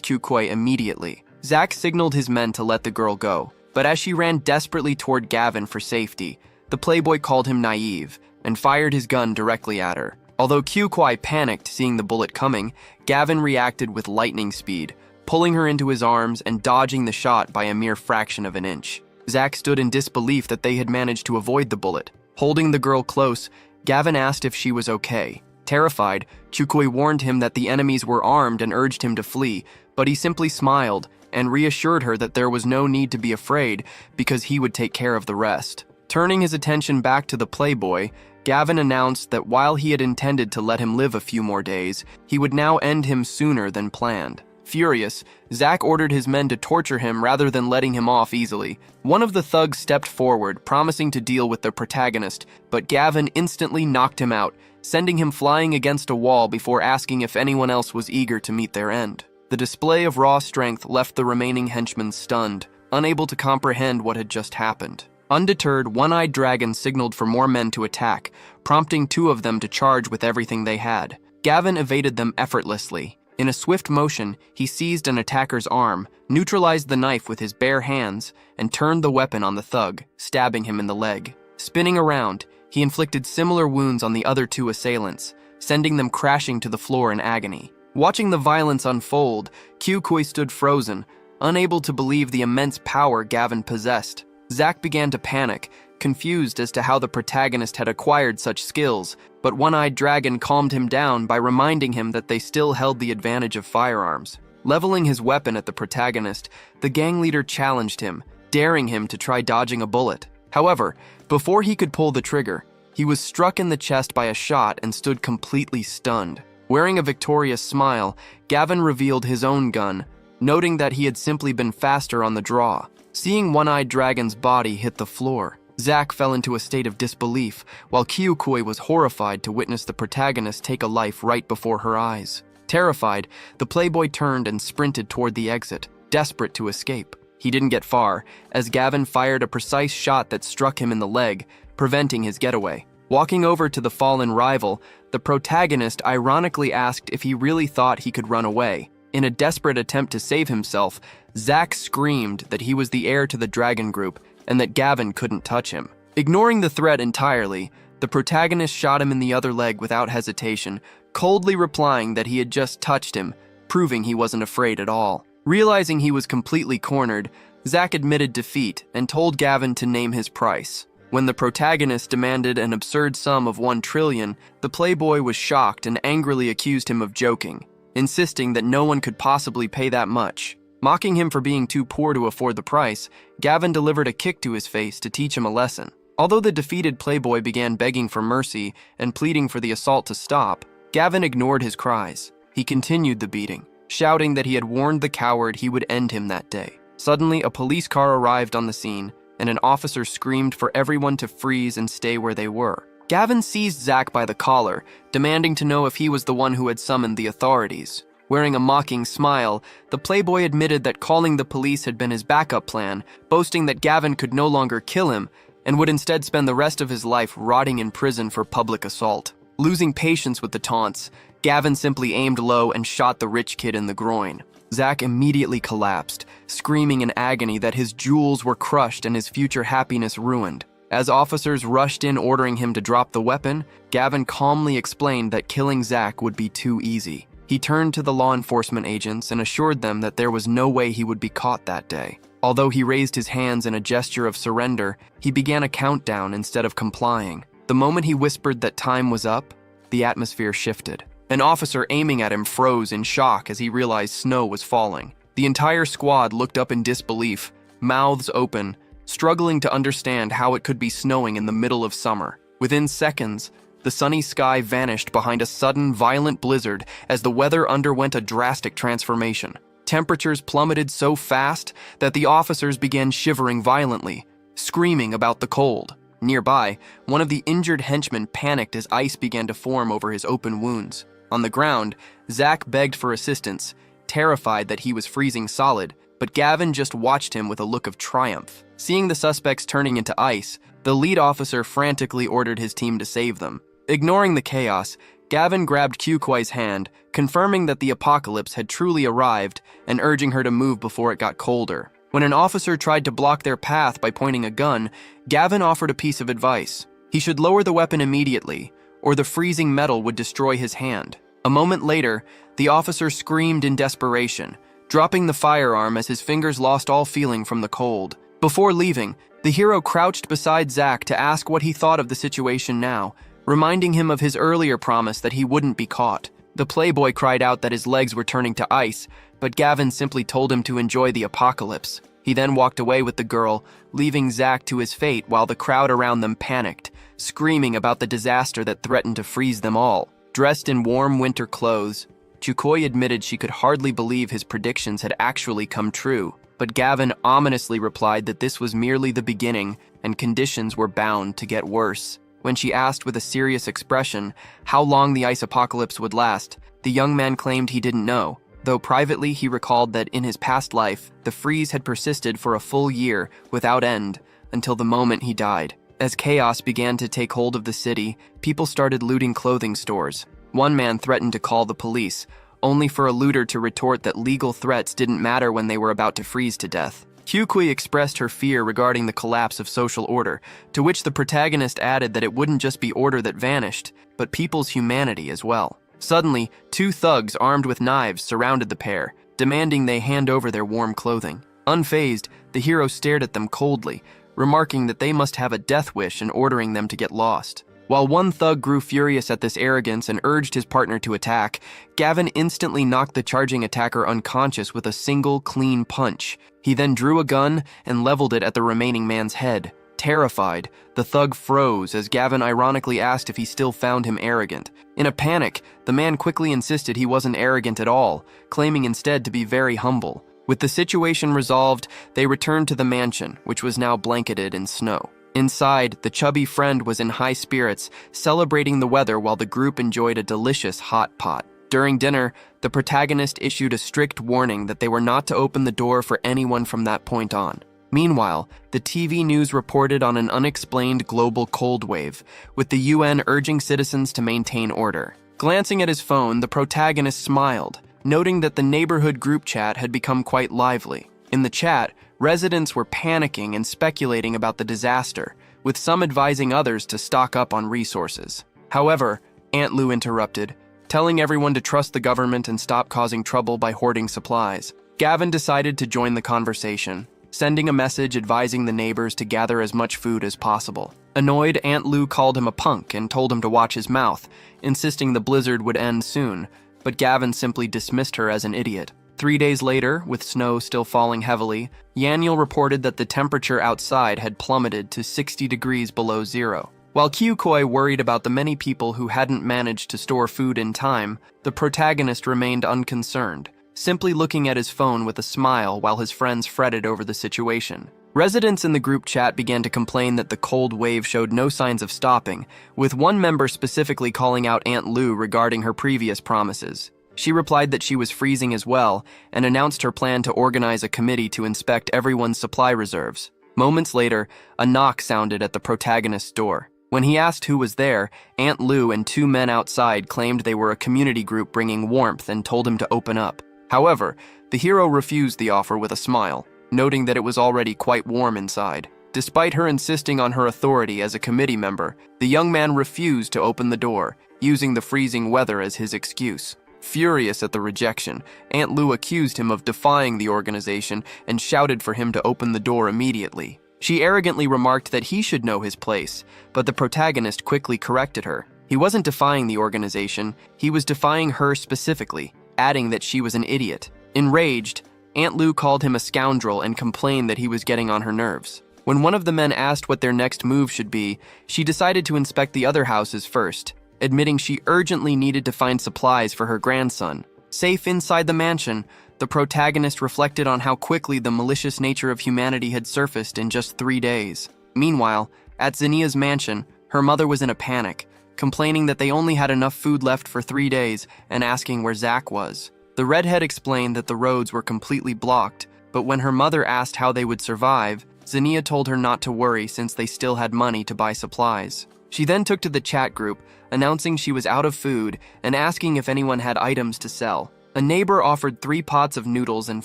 Kyukui immediately. Zack signaled his men to let the girl go, but as she ran desperately toward Gavin for safety, the playboy called him naive and fired his gun directly at her. Although Kyukui panicked seeing the bullet coming, Gavin reacted with lightning speed, pulling her into his arms and dodging the shot by a mere fraction of an inch. Zack stood in disbelief that they had managed to avoid the bullet. Holding the girl close, Gavin asked if she was okay. Terrified, Chukoi warned him that the enemies were armed and urged him to flee, but he simply smiled and reassured her that there was no need to be afraid because he would take care of the rest. Turning his attention back to the playboy, Gavin announced that while he had intended to let him live a few more days, he would now end him sooner than planned. Furious, Zach ordered his men to torture him rather than letting him off easily. One of the thugs stepped forward, promising to deal with the protagonist, but Gavin instantly knocked him out, sending him flying against a wall before asking if anyone else was eager to meet their end. The display of raw strength left the remaining henchmen stunned, unable to comprehend what had just happened. Undeterred, One-Eyed Dragon signaled for more men to attack, prompting two of them to charge with everything they had. Gavin evaded them effortlessly. In a swift motion, he seized an attacker's arm, neutralized the knife with his bare hands, and turned the weapon on the thug, stabbing him in the leg. Spinning around, he inflicted similar wounds on the other two assailants, sending them crashing to the floor in agony. Watching the violence unfold, Kyukoi stood frozen, unable to believe the immense power Gavin possessed. Zach began to panic, confused as to how the protagonist had acquired such skills, but One-Eyed Dragon calmed him down by reminding him that they still held the advantage of firearms. Leveling his weapon at the protagonist, the gang leader challenged him, daring him to try dodging a bullet. However, before he could pull the trigger, he was struck in the chest by a shot and stood completely stunned. Wearing a victorious smile, Gavin revealed his own gun, noting that he had simply been faster on the draw. Seeing One-Eyed Dragon's body hit the floor, Zach fell into a state of disbelief, while Kyukoi was horrified to witness the protagonist take a life right before her eyes. Terrified, the playboy turned and sprinted toward the exit, desperate to escape. He didn't get far, as Gavin fired a precise shot that struck him in the leg, preventing his getaway. Walking over to the fallen rival, the protagonist ironically asked if he really thought he could run away. In a desperate attempt to save himself, Zach screamed that he was the heir to the dragon group and that Gavin couldn't touch him. Ignoring the threat entirely, the protagonist shot him in the other leg without hesitation, coldly replying that he had just touched him, proving he wasn't afraid at all. Realizing he was completely cornered, Zach admitted defeat and told Gavin to name his price. When the protagonist demanded an absurd sum of 1 trillion, the playboy was shocked and angrily accused him of joking, insisting that no one could possibly pay that much. Mocking him for being too poor to afford the price, Gavin delivered a kick to his face to teach him a lesson. Although the defeated playboy began begging for mercy and pleading for the assault to stop, Gavin ignored his cries. He continued the beating, shouting that he had warned the coward he would end him that day. Suddenly, a police car arrived on the scene, and an officer screamed for everyone to freeze and stay where they were. Gavin seized Zach by the collar, demanding to know if he was the one who had summoned the authorities. Wearing a mocking smile, the playboy admitted that calling the police had been his backup plan, boasting that Gavin could no longer kill him and would instead spend the rest of his life rotting in prison for public assault. Losing patience with the taunts, Gavin simply aimed low and shot the rich kid in the groin. Zach immediately collapsed, screaming in agony that his jewels were crushed and his future happiness ruined. As officers rushed in ordering him to drop the weapon, Gavin calmly explained that killing Zach would be too easy. He turned to the law enforcement agents and assured them that there was no way he would be caught that day. Although he raised his hands in a gesture of surrender, he began a countdown instead of complying. The moment he whispered that time was up, the atmosphere shifted. An officer aiming at him froze in shock as he realized snow was falling. The entire squad looked up in disbelief, mouths open, struggling to understand how it could be snowing in the middle of summer. Within seconds, the sunny sky vanished behind a sudden, violent blizzard as the weather underwent a drastic transformation. Temperatures plummeted so fast that the officers began shivering violently, screaming about the cold. Nearby, one of the injured henchmen panicked as ice began to form over his open wounds. On the ground, Zach begged for assistance, terrified that he was freezing solid, but Gavin just watched him with a look of triumph. Seeing the suspects turning into ice, the lead officer frantically ordered his team to save them. Ignoring the chaos, Gavin grabbed Kyukoi's hand, confirming that the apocalypse had truly arrived and urging her to move before it got colder. When an officer tried to block their path by pointing a gun, Gavin offered a piece of advice. He should lower the weapon immediately, or the freezing metal would destroy his hand. A moment later, the officer screamed in desperation, dropping the firearm as his fingers lost all feeling from the cold. Before leaving, the hero crouched beside Zack to ask what he thought of the situation now, reminding him of his earlier promise that he wouldn't be caught. The playboy cried out that his legs were turning to ice, but Gavin simply told him to enjoy the apocalypse. He then walked away with the girl, leaving Zack to his fate while the crowd around them panicked, screaming about the disaster that threatened to freeze them all. Dressed in warm winter clothes, Chukoi admitted she could hardly believe his predictions had actually come true, but Gavin ominously replied that this was merely the beginning and conditions were bound to get worse. When she asked with a serious expression how long the ice apocalypse would last, the young man claimed he didn't know, though privately he recalled that in his past life, the freeze had persisted for a full year without end until the moment he died. As chaos began to take hold of the city, people started looting clothing stores. One man threatened to call the police, only for a looter to retort that legal threats didn't matter when they were about to freeze to death. Hyukui expressed her fear regarding the collapse of social order, to which the protagonist added that it wouldn't just be order that vanished, but people's humanity as well. Suddenly, two thugs armed with knives surrounded the pair, demanding they hand over their warm clothing. Unfazed, the hero stared at them coldly, remarking that they must have a death wish and ordering them to get lost. While one thug grew furious at this arrogance and urged his partner to attack, Gavin instantly knocked the charging attacker unconscious with a single, clean punch. He then drew a gun and leveled it at the remaining man's head. Terrified, the thug froze as Gavin ironically asked if he still found him arrogant. In a panic, the man quickly insisted he wasn't arrogant at all, claiming instead to be very humble. With the situation resolved, they returned to the mansion, which was now blanketed in snow. Inside, the chubby friend was in high spirits, celebrating the weather while the group enjoyed a delicious hot pot. During dinner, the protagonist issued a strict warning that they were not to open the door for anyone from that point on. Meanwhile, the TV news reported on an unexplained global cold wave, with the UN urging citizens to maintain order. Glancing at his phone, the protagonist smiled, noting that the neighborhood group chat had become quite lively. In the chat, residents were panicking and speculating about the disaster, with some advising others to stock up on resources. However, Aunt Lou interrupted, telling everyone to trust the government and stop causing trouble by hoarding supplies. Gavin decided to join the conversation, sending a message advising the neighbors to gather as much food as possible. Annoyed, Aunt Lou called him a punk and told him to watch his mouth, insisting the blizzard would end soon, but Gavin simply dismissed her as an idiot. 3 days later, with snow still falling heavily, Yaniel reported that the temperature outside had plummeted to 60 degrees below zero. While Kyukoi worried about the many people who hadn't managed to store food in time, the protagonist remained unconcerned, simply looking at his phone with a smile while his friends fretted over the situation. Residents in the group chat began to complain that the cold wave showed no signs of stopping, with one member specifically calling out Aunt Lou regarding her previous promises. She replied that she was freezing as well and announced her plan to organize a committee to inspect everyone's supply reserves. Moments later, a knock sounded at the protagonist's door. When he asked who was there, Aunt Lou and two men outside claimed they were a community group bringing warmth and told him to open up. However, the hero refused the offer with a smile, noting that it was already quite warm inside. Despite her insisting on her authority as a committee member, the young man refused to open the door, using the freezing weather as his excuse. Furious at the rejection, Aunt Lou accused him of defying the organization and shouted for him to open the door immediately. She arrogantly remarked that he should know his place, but the protagonist quickly corrected her. He wasn't defying the organization, he was defying her specifically, adding that she was an idiot. Enraged, Aunt Lou called him a scoundrel and complained that he was getting on her nerves. When one of the men asked what their next move should be, she decided to inspect the other houses first, admitting she urgently needed to find supplies for her grandson. Safe inside the mansion, the protagonist reflected on how quickly the malicious nature of humanity had surfaced in just 3 days. Meanwhile, at Zinnia's mansion, her mother was in a panic, complaining that they only had enough food left for 3 days and asking where Zack was. The redhead explained that the roads were completely blocked, but when her mother asked how they would survive, Zinnia told her not to worry since they still had money to buy supplies. She then took to the chat group, announcing she was out of food and asking if anyone had items to sell. A neighbor offered 3 pots of noodles and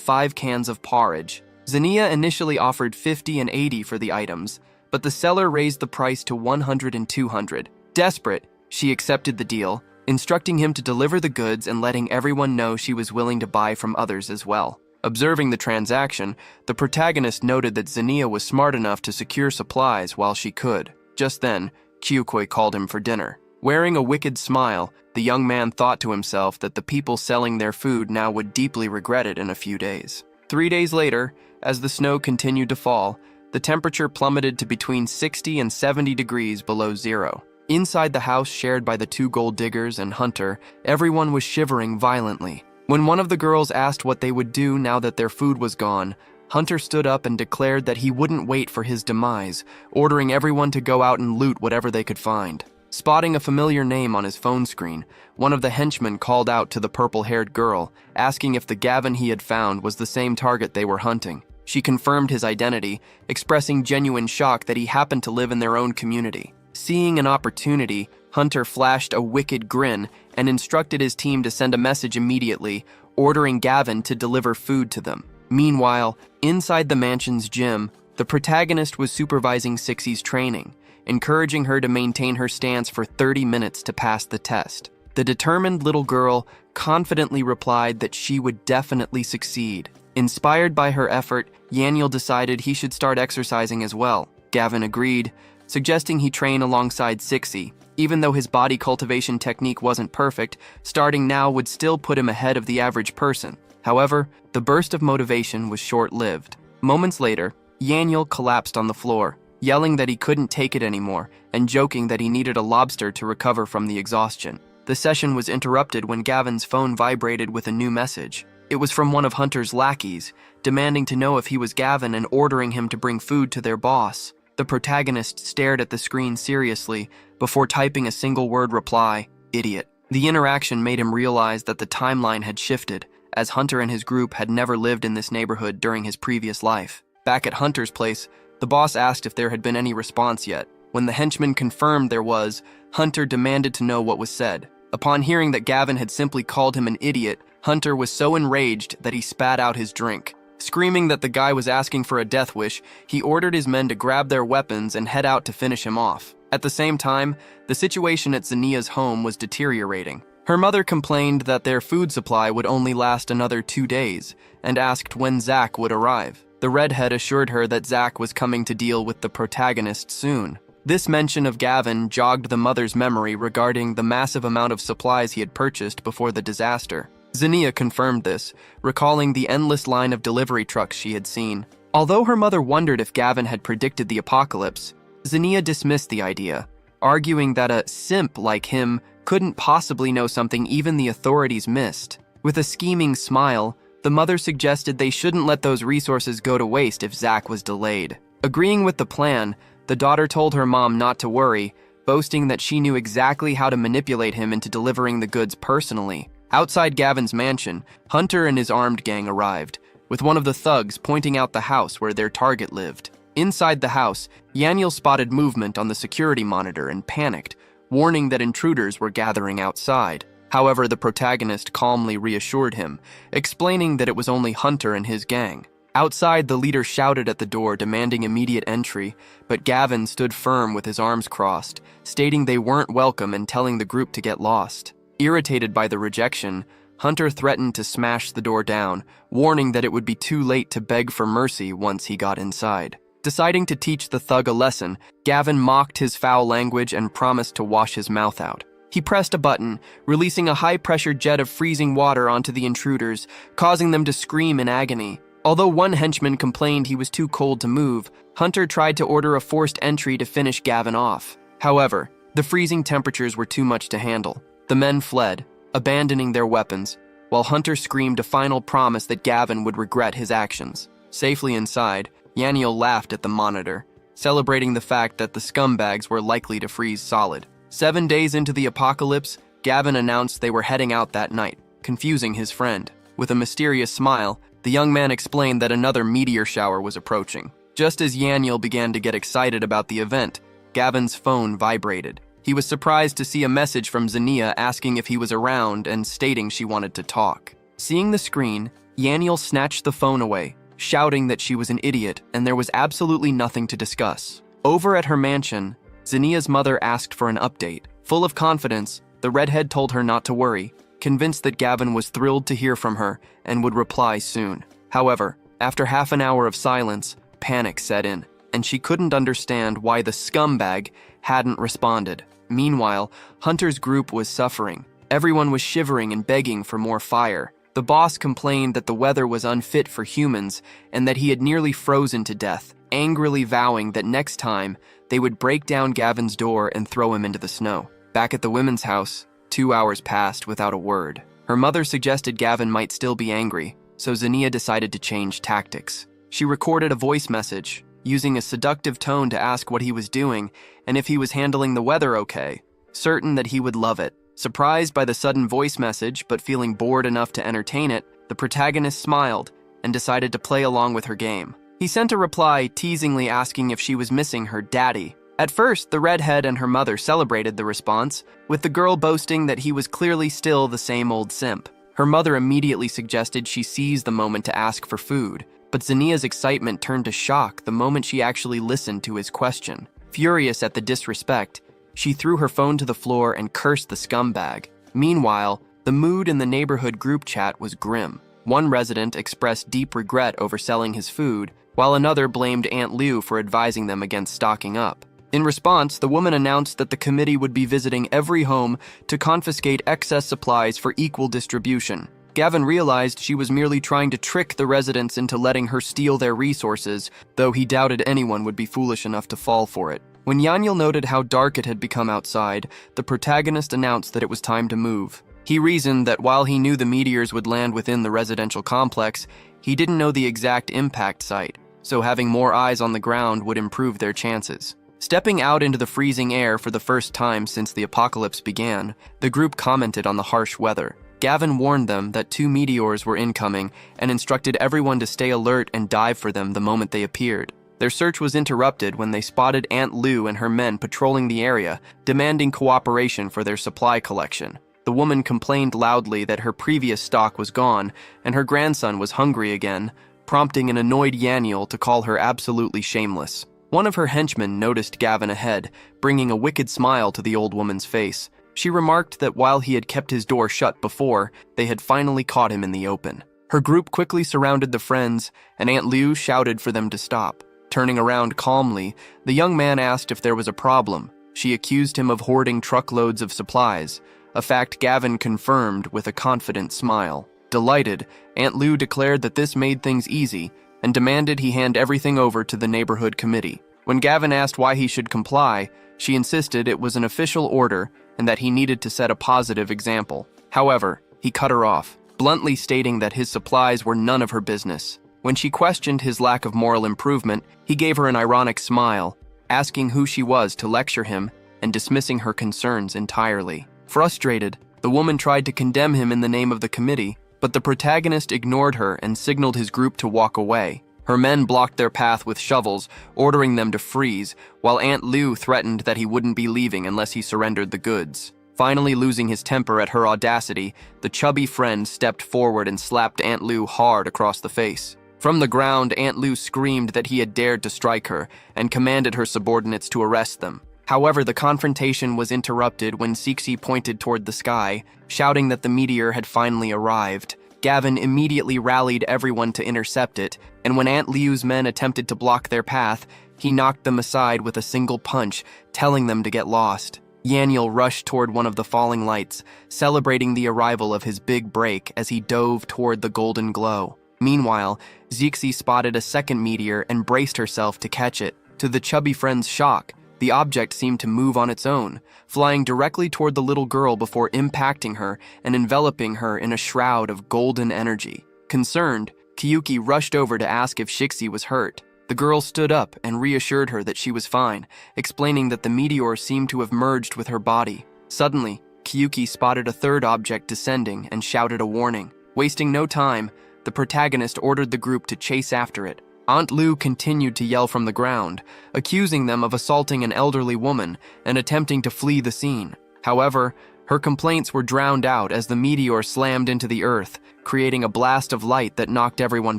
5 cans of porridge. Zinnia initially offered 50 and 80 for the items, but the seller raised the price to 100 and 200. Desperate, she accepted the deal, instructing him to deliver the goods and letting everyone know she was willing to buy from others as well. Observing the transaction, the protagonist noted that Xenia was smart enough to secure supplies while she could. Just then, Kyukoi called him for dinner. Wearing a wicked smile, the young man thought to himself that the people selling their food now would deeply regret it in a few days. 3 days later, as the snow continued to fall, the temperature plummeted to between 60 and 70 degrees below zero. Inside the house shared by the two gold diggers and Hunter, everyone was shivering violently. When one of the girls asked what they would do now that their food was gone, Hunter stood up and declared that he wouldn't wait for his demise, ordering everyone to go out and loot whatever they could find. Spotting a familiar name on his phone screen, one of the henchmen called out to the purple-haired girl, asking if the Gavin he had found was the same target they were hunting. She confirmed his identity, expressing genuine shock that he happened to live in their own community. Seeing an opportunity, Hunter flashed a wicked grin and instructed his team to send a message immediately, ordering Gavin to deliver food to them. Meanwhile, inside the mansion's gym, the protagonist was supervising Sixie's training, encouraging her to maintain her stance for 30 minutes to pass the test. The determined little girl confidently replied that she would definitely succeed. Inspired by her effort, Yaniel decided he should start exercising as well. Gavin agreed, suggesting he train alongside Sixie. Even though his body cultivation technique wasn't perfect, starting now would still put him ahead of the average person. However, the burst of motivation was short-lived. Moments later, Yaniel collapsed on the floor, yelling that he couldn't take it anymore and joking that he needed a lobster to recover from the exhaustion. The session was interrupted when Gavin's phone vibrated with a new message. It was from one of Hunter's lackeys, demanding to know if he was Gavin and ordering him to bring food to their boss. The protagonist stared at the screen seriously before typing a single-word reply, "Idiot." The interaction made him realize that the timeline had shifted, as Hunter and his group had never lived in this neighborhood during his previous life. Back at Hunter's place, the boss asked if there had been any response yet. When the henchman confirmed there was, Hunter demanded to know what was said. Upon hearing that Gavin had simply called him an idiot, Hunter was so enraged that he spat out his drink. Screaming that the guy was asking for a death wish, he ordered his men to grab their weapons and head out to finish him off. At the same time, the situation at Xenia's home was deteriorating. Her mother complained that their food supply would only last another 2 days, and asked when Zach would arrive. The redhead assured her that Zach was coming to deal with the protagonist soon. This mention of Gavin jogged the mother's memory regarding the massive amount of supplies he had purchased before the disaster. Xenia confirmed this, recalling the endless line of delivery trucks she had seen. Although her mother wondered if Gavin had predicted the apocalypse, Xenia dismissed the idea, arguing that a simp like him couldn't possibly know something even the authorities missed. With a scheming smile, the mother suggested they shouldn't let those resources go to waste if Zach was delayed. Agreeing with the plan, the daughter told her mom not to worry, boasting that she knew exactly how to manipulate him into delivering the goods personally. Outside Gavin's mansion, Hunter and his armed gang arrived, with one of the thugs pointing out the house where their target lived. Inside the house, Yaniel spotted movement on the security monitor and panicked, warning that intruders were gathering outside. However, the protagonist calmly reassured him, explaining that it was only Hunter and his gang. Outside, the leader shouted at the door demanding immediate entry, but Gavin stood firm with his arms crossed, stating they weren't welcome and telling the group to get lost. Irritated by the rejection, Hunter threatened to smash the door down, warning that it would be too late to beg for mercy once he got inside. Deciding to teach the thug a lesson, Gavin mocked his foul language and promised to wash his mouth out. He pressed a button, releasing a high-pressure jet of freezing water onto the intruders, causing them to scream in agony. Although one henchman complained he was too cold to move, Hunter tried to order a forced entry to finish Gavin off. However, the freezing temperatures were too much to handle. The men fled, abandoning their weapons, while Hunter screamed a final promise that Gavin would regret his actions. Safely inside, Yaniel laughed at the monitor, celebrating the fact that the scumbags were likely to freeze solid. 7 days into the apocalypse, Gavin announced they were heading out that night, confusing his friend. With a mysterious smile, the young man explained that another meteor shower was approaching. Just as Yaniel began to get excited about the event, Gavin's phone vibrated. He was surprised to see a message from Xenia asking if he was around and stating she wanted to talk. Seeing the screen, Yaniel snatched the phone away, shouting that she was an idiot and there was absolutely nothing to discuss. Over at her mansion, Xenia's mother asked for an update. Full of confidence, the redhead told her not to worry, convinced that Gavin was thrilled to hear from her and would reply soon. However, after half an hour of silence, panic set in, and she couldn't understand why the scumbag hadn't responded. Meanwhile, Hunter's group was suffering. Everyone was shivering and begging for more fire. The boss complained that the weather was unfit for humans and that he had nearly frozen to death, angrily vowing that next time they would break down Gavin's door and throw him into the snow. Back at the women's house, 2 hours passed without a word. Her mother suggested Gavin might still be angry, so Zania decided to change tactics. She recorded a voice message, using a seductive tone to ask what he was doing and if he was handling the weather okay, certain that he would love it. Surprised by the sudden voice message, but feeling bored enough to entertain it, the protagonist smiled and decided to play along with her game. He sent a reply teasingly asking if she was missing her daddy. At first, the redhead and her mother celebrated the response, with the girl boasting that he was clearly still the same old simp. Her mother immediately suggested she seize the moment to ask for food, but Zania's excitement turned to shock the moment she actually listened to his question. Furious at the disrespect, she threw her phone to the floor and cursed the scumbag. Meanwhile, the mood in the neighborhood group chat was grim. One resident expressed deep regret over selling his food, while another blamed Aunt Liu for advising them against stocking up. In response, the woman announced that the committee would be visiting every home to confiscate excess supplies for equal distribution. Gavin realized she was merely trying to trick the residents into letting her steal their resources, though he doubted anyone would be foolish enough to fall for it. When Yanyel noted how dark it had become outside, the protagonist announced that it was time to move. He reasoned that while he knew the meteors would land within the residential complex, he didn't know the exact impact site, so having more eyes on the ground would improve their chances. Stepping out into the freezing air for the first time since the apocalypse began, the group commented on the harsh weather. Gavin warned them that 2 meteors were incoming and instructed everyone to stay alert and dive for them the moment they appeared. Their search was interrupted when they spotted Aunt Liu and her men patrolling the area, demanding cooperation for their supply collection. The woman complained loudly that her previous stock was gone and her grandson was hungry again, prompting an annoyed Yaniel to call her absolutely shameless. One of her henchmen noticed Gavin ahead, bringing a wicked smile to the old woman's face. She remarked that while he had kept his door shut before, they had finally caught him in the open. Her group quickly surrounded the friends, and Aunt Liu shouted for them to stop. Turning around calmly, the young man asked if there was a problem. She accused him of hoarding truckloads of supplies, a fact Gavin confirmed with a confident smile. Delighted, Aunt Liu declared that this made things easy and demanded he hand everything over to the neighborhood committee. When Gavin asked why he should comply, she insisted it was an official order and that he needed to set a positive example. However, he cut her off, bluntly stating that his supplies were none of her business. When she questioned his lack of moral improvement, he gave her an ironic smile, asking who she was to lecture him and dismissing her concerns entirely. Frustrated, the woman tried to condemn him in the name of the committee, but the protagonist ignored her and signaled his group to walk away. Her men blocked their path with shovels, ordering them to freeze, while Aunt Liu threatened that he wouldn't be leaving unless he surrendered the goods. Finally losing his temper at her audacity, the chubby friend stepped forward and slapped Aunt Liu hard across the face. From the ground, Aunt Liu screamed that he had dared to strike her and commanded her subordinates to arrest them. However, the confrontation was interrupted when Cixi pointed toward the sky, shouting that the meteor had finally arrived. Gavin immediately rallied everyone to intercept it, and when Aunt Liu's men attempted to block their path, he knocked them aside with a single punch, telling them to get lost. Yaniel rushed toward one of the falling lights, celebrating the arrival of his big break as he dove toward the golden glow. Meanwhile, Cixi spotted a second meteor and braced herself to catch it. To the chubby friend's shock, the object seemed to move on its own, flying directly toward the little girl before impacting her and enveloping her in a shroud of golden energy. Concerned, Kiyuki rushed over to ask if Cixi was hurt. The girl stood up and reassured her that she was fine, explaining that the meteor seemed to have merged with her body. Suddenly, Kiyuki spotted a third object descending and shouted a warning. Wasting no time, the protagonist ordered the group to chase after it. Aunt Liu continued to yell from the ground, accusing them of assaulting an elderly woman and attempting to flee the scene. However, her complaints were drowned out as the meteor slammed into the earth, creating a blast of light that knocked everyone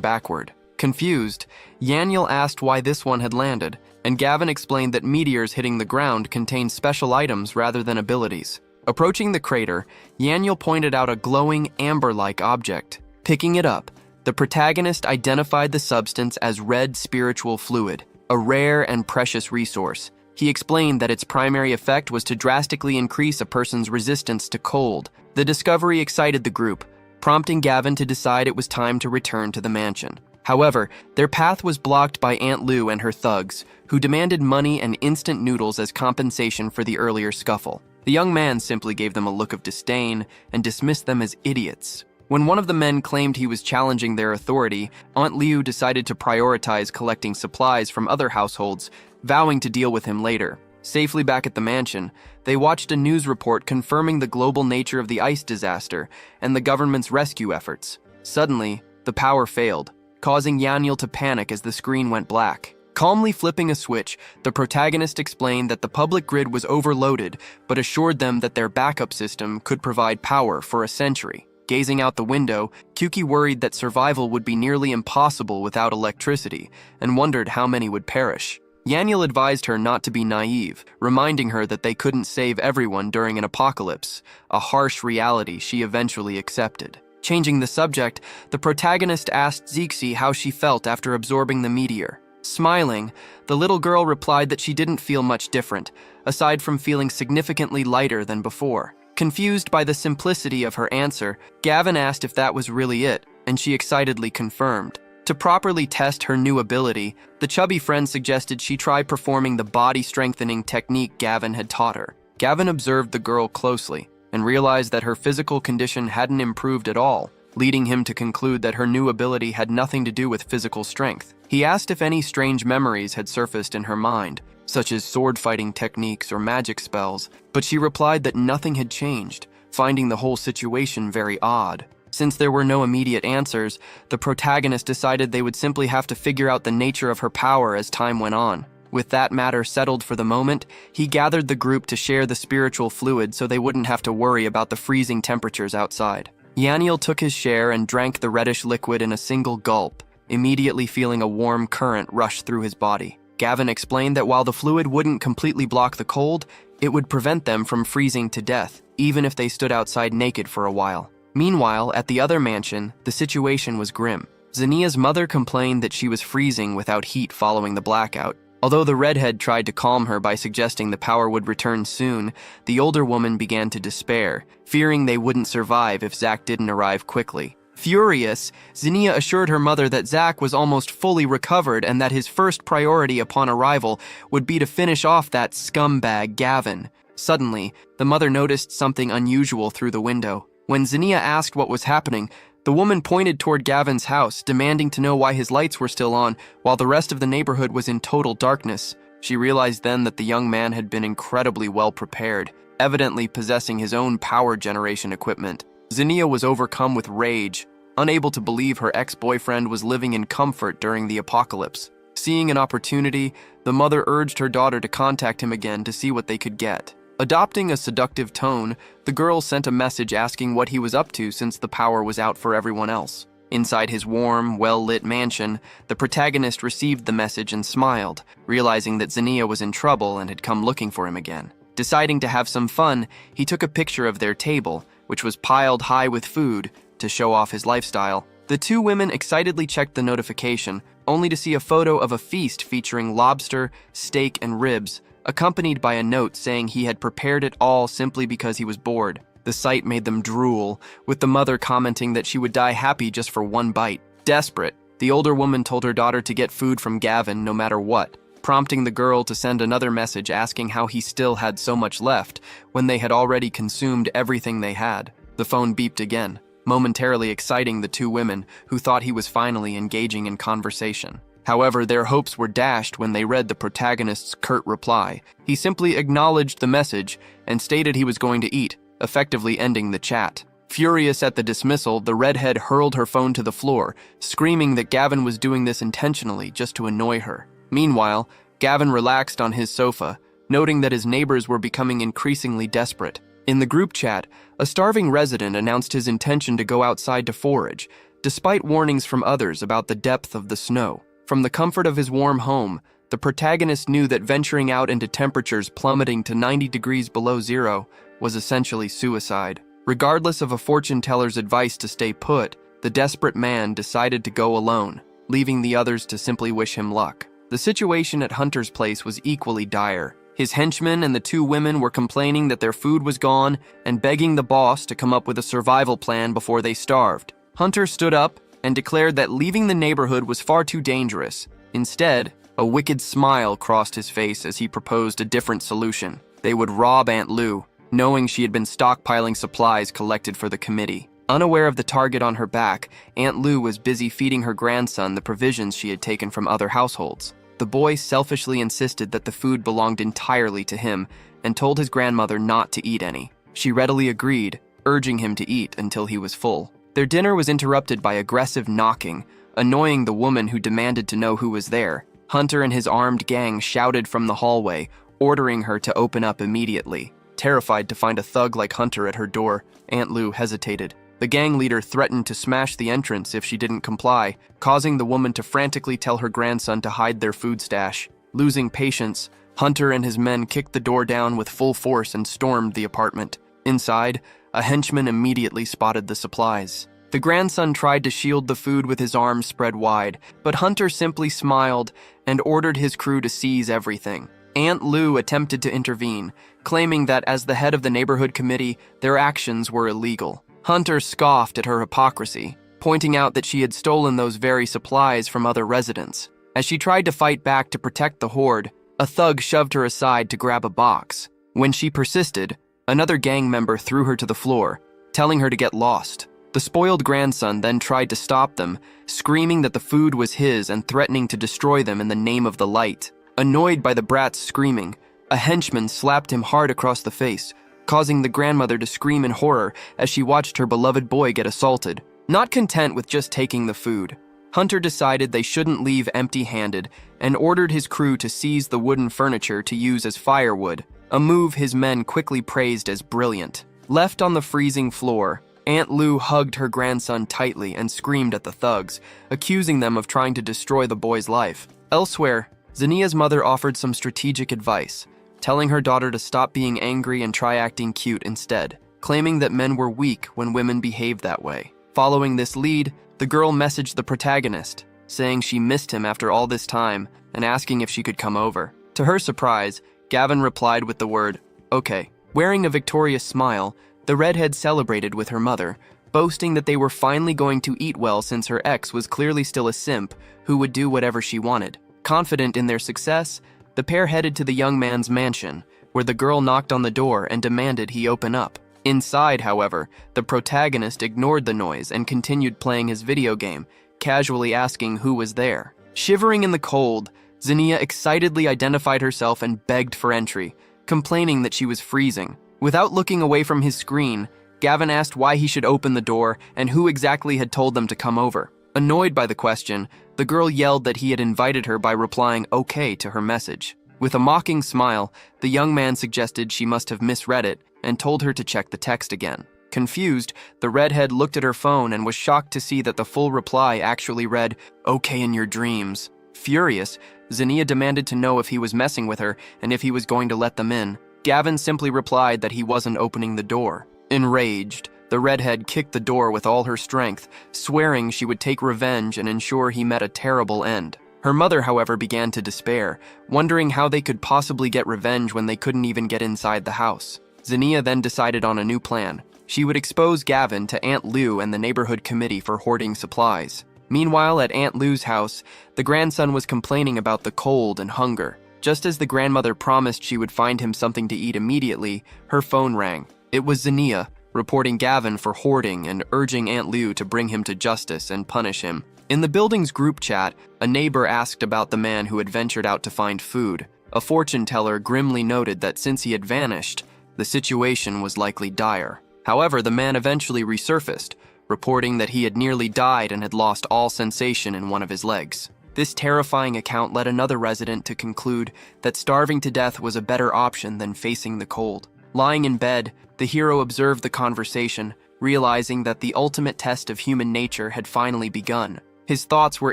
backward. Confused, Yaniel asked why this one had landed, and Gavin explained that meteors hitting the ground contain special items rather than abilities. Approaching the crater, Yaniel pointed out a glowing amber-like object. Picking it up, The protagonist identified the substance as red spiritual fluid, a rare and precious resource. He explained that its primary effect was to drastically increase a person's resistance to cold. The discovery excited the group, prompting Gavin to decide it was time to return to the mansion. However, their path was blocked by Aunt Lou and her thugs, who demanded money and instant noodles as compensation for the earlier scuffle. The young man simply gave them a look of disdain and dismissed them as idiots. When one of the men claimed he was challenging their authority, Aunt Liu decided to prioritize collecting supplies from other households, vowing to deal with him later. Safely back at the mansion, they watched a news report confirming the global nature of the ice disaster and the government's rescue efforts. Suddenly, the power failed, causing Yaniel to panic as the screen went black. Calmly flipping a switch, the protagonist explained that the public grid was overloaded, but assured them that their backup system could provide power for a century. Gazing out the window, Kyuki worried that survival would be nearly impossible without electricity, and wondered how many would perish. Yaniel advised her not to be naive, reminding her that they couldn't save everyone during an apocalypse, a harsh reality she eventually accepted. Changing the subject, the protagonist asked Zixi how she felt after absorbing the meteor. Smiling, the little girl replied that she didn't feel much different, aside from feeling significantly lighter than before. Confused by the simplicity of her answer, Gavin asked if that was really it, and she excitedly confirmed. To properly test her new ability, the chubby friend suggested she try performing the body-strengthening technique Gavin had taught her. Gavin observed the girl closely and realized that her physical condition hadn't improved at all, leading him to conclude that her new ability had nothing to do with physical strength. He asked if any strange memories had surfaced in her mind, such as sword-fighting techniques or magic spells, but she replied that nothing had changed, finding the whole situation very odd. Since there were no immediate answers, the protagonist decided they would simply have to figure out the nature of her power as time went on. With that matter settled for the moment, he gathered the group to share the spiritual fluid so they wouldn't have to worry about the freezing temperatures outside. Yaniel took his share and drank the reddish liquid in a single gulp, immediately feeling a warm current rush through his body. Gavin explained that while the fluid wouldn't completely block the cold, it would prevent them from freezing to death, even if they stood outside naked for a while. Meanwhile, at the other mansion, the situation was grim. Zinnia's mother complained that she was freezing without heat following the blackout. Although the redhead tried to calm her by suggesting the power would return soon, the older woman began to despair, fearing they wouldn't survive if Zach didn't arrive quickly. Furious, Zinnia assured her mother that Zach was almost fully recovered and that his first priority upon arrival would be to finish off that scumbag Gavin. Suddenly, the mother noticed something unusual through the window. When Zinnia asked what was happening, the woman pointed toward Gavin's house, demanding to know why his lights were still on, while the rest of the neighborhood was in total darkness. She realized then that the young man had been incredibly well prepared, evidently possessing his own power generation equipment. Zinnia was overcome with rage, unable to believe her ex-boyfriend was living in comfort during the apocalypse. Seeing an opportunity, the mother urged her daughter to contact him again to see what they could get. Adopting a seductive tone, the girl sent a message asking what he was up to since the power was out for everyone else. Inside his warm, well-lit mansion, the protagonist received the message and smiled, realizing that Zinnia was in trouble and had come looking for him again. Deciding to have some fun, he took a picture of their table, which was piled high with food, to show off his lifestyle. The two women excitedly checked the notification, only to see a photo of a feast featuring lobster, steak, and ribs, accompanied by a note saying he had prepared it all simply because he was bored. The sight made them drool, with the mother commenting that she would die happy just for one bite. Desperate, the older woman told her daughter to get food from Gavin no matter what, prompting the girl to send another message asking how he still had so much left when they had already consumed everything they had. The phone beeped again, momentarily exciting the two women, who thought he was finally engaging in conversation. However, their hopes were dashed when they read the protagonist's curt reply. He simply acknowledged the message and stated he was going to eat, effectively ending the chat. Furious at the dismissal, the redhead hurled her phone to the floor, screaming that Gavin was doing this intentionally just to annoy her. Meanwhile, Gavin relaxed on his sofa, noting that his neighbors were becoming increasingly desperate. In the group chat, a starving resident announced his intention to go outside to forage, despite warnings from others about the depth of the snow. From the comfort of his warm home, the protagonist knew that venturing out into temperatures plummeting to 90 degrees below zero was essentially suicide. Regardless of a fortune teller's advice to stay put, the desperate man decided to go alone, leaving the others to simply wish him luck. The situation at Hunter's place was equally dire. His henchmen and the two women were complaining that their food was gone and begging the boss to come up with a survival plan before they starved. Hunter stood up and declared that leaving the neighborhood was far too dangerous. Instead, a wicked smile crossed his face as he proposed a different solution. They would rob Aunt Lou, knowing she had been stockpiling supplies collected for the committee. Unaware of the target on her back, Aunt Lou was busy feeding her grandson the provisions she had taken from other households. The boy selfishly insisted that the food belonged entirely to him and told his grandmother not to eat any. She readily agreed, urging him to eat until he was full. Their dinner was interrupted by aggressive knocking, annoying the woman who demanded to know who was there. Hunter and his armed gang shouted from the hallway, ordering her to open up immediately. Terrified to find a thug like Hunter at her door, Aunt Lou hesitated. The gang leader threatened to smash the entrance if she didn't comply, causing the woman to frantically tell her grandson to hide their food stash. Losing patience, Hunter and his men kicked the door down with full force and stormed the apartment. Inside, a henchman immediately spotted the supplies. The grandson tried to shield the food with his arms spread wide, but Hunter simply smiled and ordered his crew to seize everything. Aunt Lou attempted to intervene, claiming that as the head of the neighborhood committee, their actions were illegal. Hunter scoffed at her hypocrisy, pointing out that she had stolen those very supplies from other residents. As she tried to fight back to protect the horde, a thug shoved her aside to grab a box. When she persisted, another gang member threw her to the floor, telling her to get lost. The spoiled grandson then tried to stop them, screaming that the food was his and threatening to destroy them in the name of the light. Annoyed by the brat's screaming, a henchman slapped him hard across the face, causing the grandmother to scream in horror as she watched her beloved boy get assaulted. Not content with just taking the food, Hunter decided they shouldn't leave empty-handed and ordered his crew to seize the wooden furniture to use as firewood, a move his men quickly praised as brilliant. Left on the freezing floor, Aunt Lou hugged her grandson tightly and screamed at the thugs, accusing them of trying to destroy the boy's life. Elsewhere, Zania's mother offered some strategic advice, telling her daughter to stop being angry and try acting cute instead, claiming that men were weak when women behaved that way. Following this lead, the girl messaged the protagonist, saying she missed him after all this time and asking if she could come over. To her surprise, Gavin replied with the word, "Okay." Wearing a victorious smile, the redhead celebrated with her mother, boasting that they were finally going to eat well since her ex was clearly still a simp who would do whatever she wanted. Confident in their success, the pair headed to the young man's mansion, where the girl knocked on the door and demanded he open up. Inside, however, the protagonist ignored the noise and continued playing his video game, casually asking who was there. Shivering in the cold, Zania excitedly identified herself and begged for entry, complaining that she was freezing. Without looking away from his screen, Gavin asked why he should open the door and who exactly had told them to come over. Annoyed by the question, the girl yelled that he had invited her by replying "okay" to her message. With a mocking smile, the young man suggested she must have misread it and told her to check the text again. Confused, the redhead looked at her phone and was shocked to see that the full reply actually read, "Okay in your dreams." Furious, Zania demanded to know if he was messing with her and if he was going to let them in. Gavin simply replied that he wasn't opening the door. Enraged, the redhead kicked the door with all her strength, swearing she would take revenge and ensure he met a terrible end. Her mother, however, began to despair, wondering how they could possibly get revenge when they couldn't even get inside the house. Zania then decided on a new plan. She would expose Gavin to Aunt Lou and the neighborhood committee for hoarding supplies. Meanwhile, at Aunt Lou's house, the grandson was complaining about the cold and hunger. Just as the grandmother promised she would find him something to eat immediately, her phone rang. It was Zania, reporting Gavin for hoarding and urging Aunt Lou to bring him to justice and punish him. In the building's group chat, a neighbor asked about the man who had ventured out to find food. A fortune teller grimly noted that since he had vanished, the situation was likely dire. However, the man eventually resurfaced, reporting that he had nearly died and had lost all sensation in one of his legs. This terrifying account led another resident to conclude that starving to death was a better option than facing the cold. Lying in bed, the hero observed the conversation, realizing that the ultimate test of human nature had finally begun. His thoughts were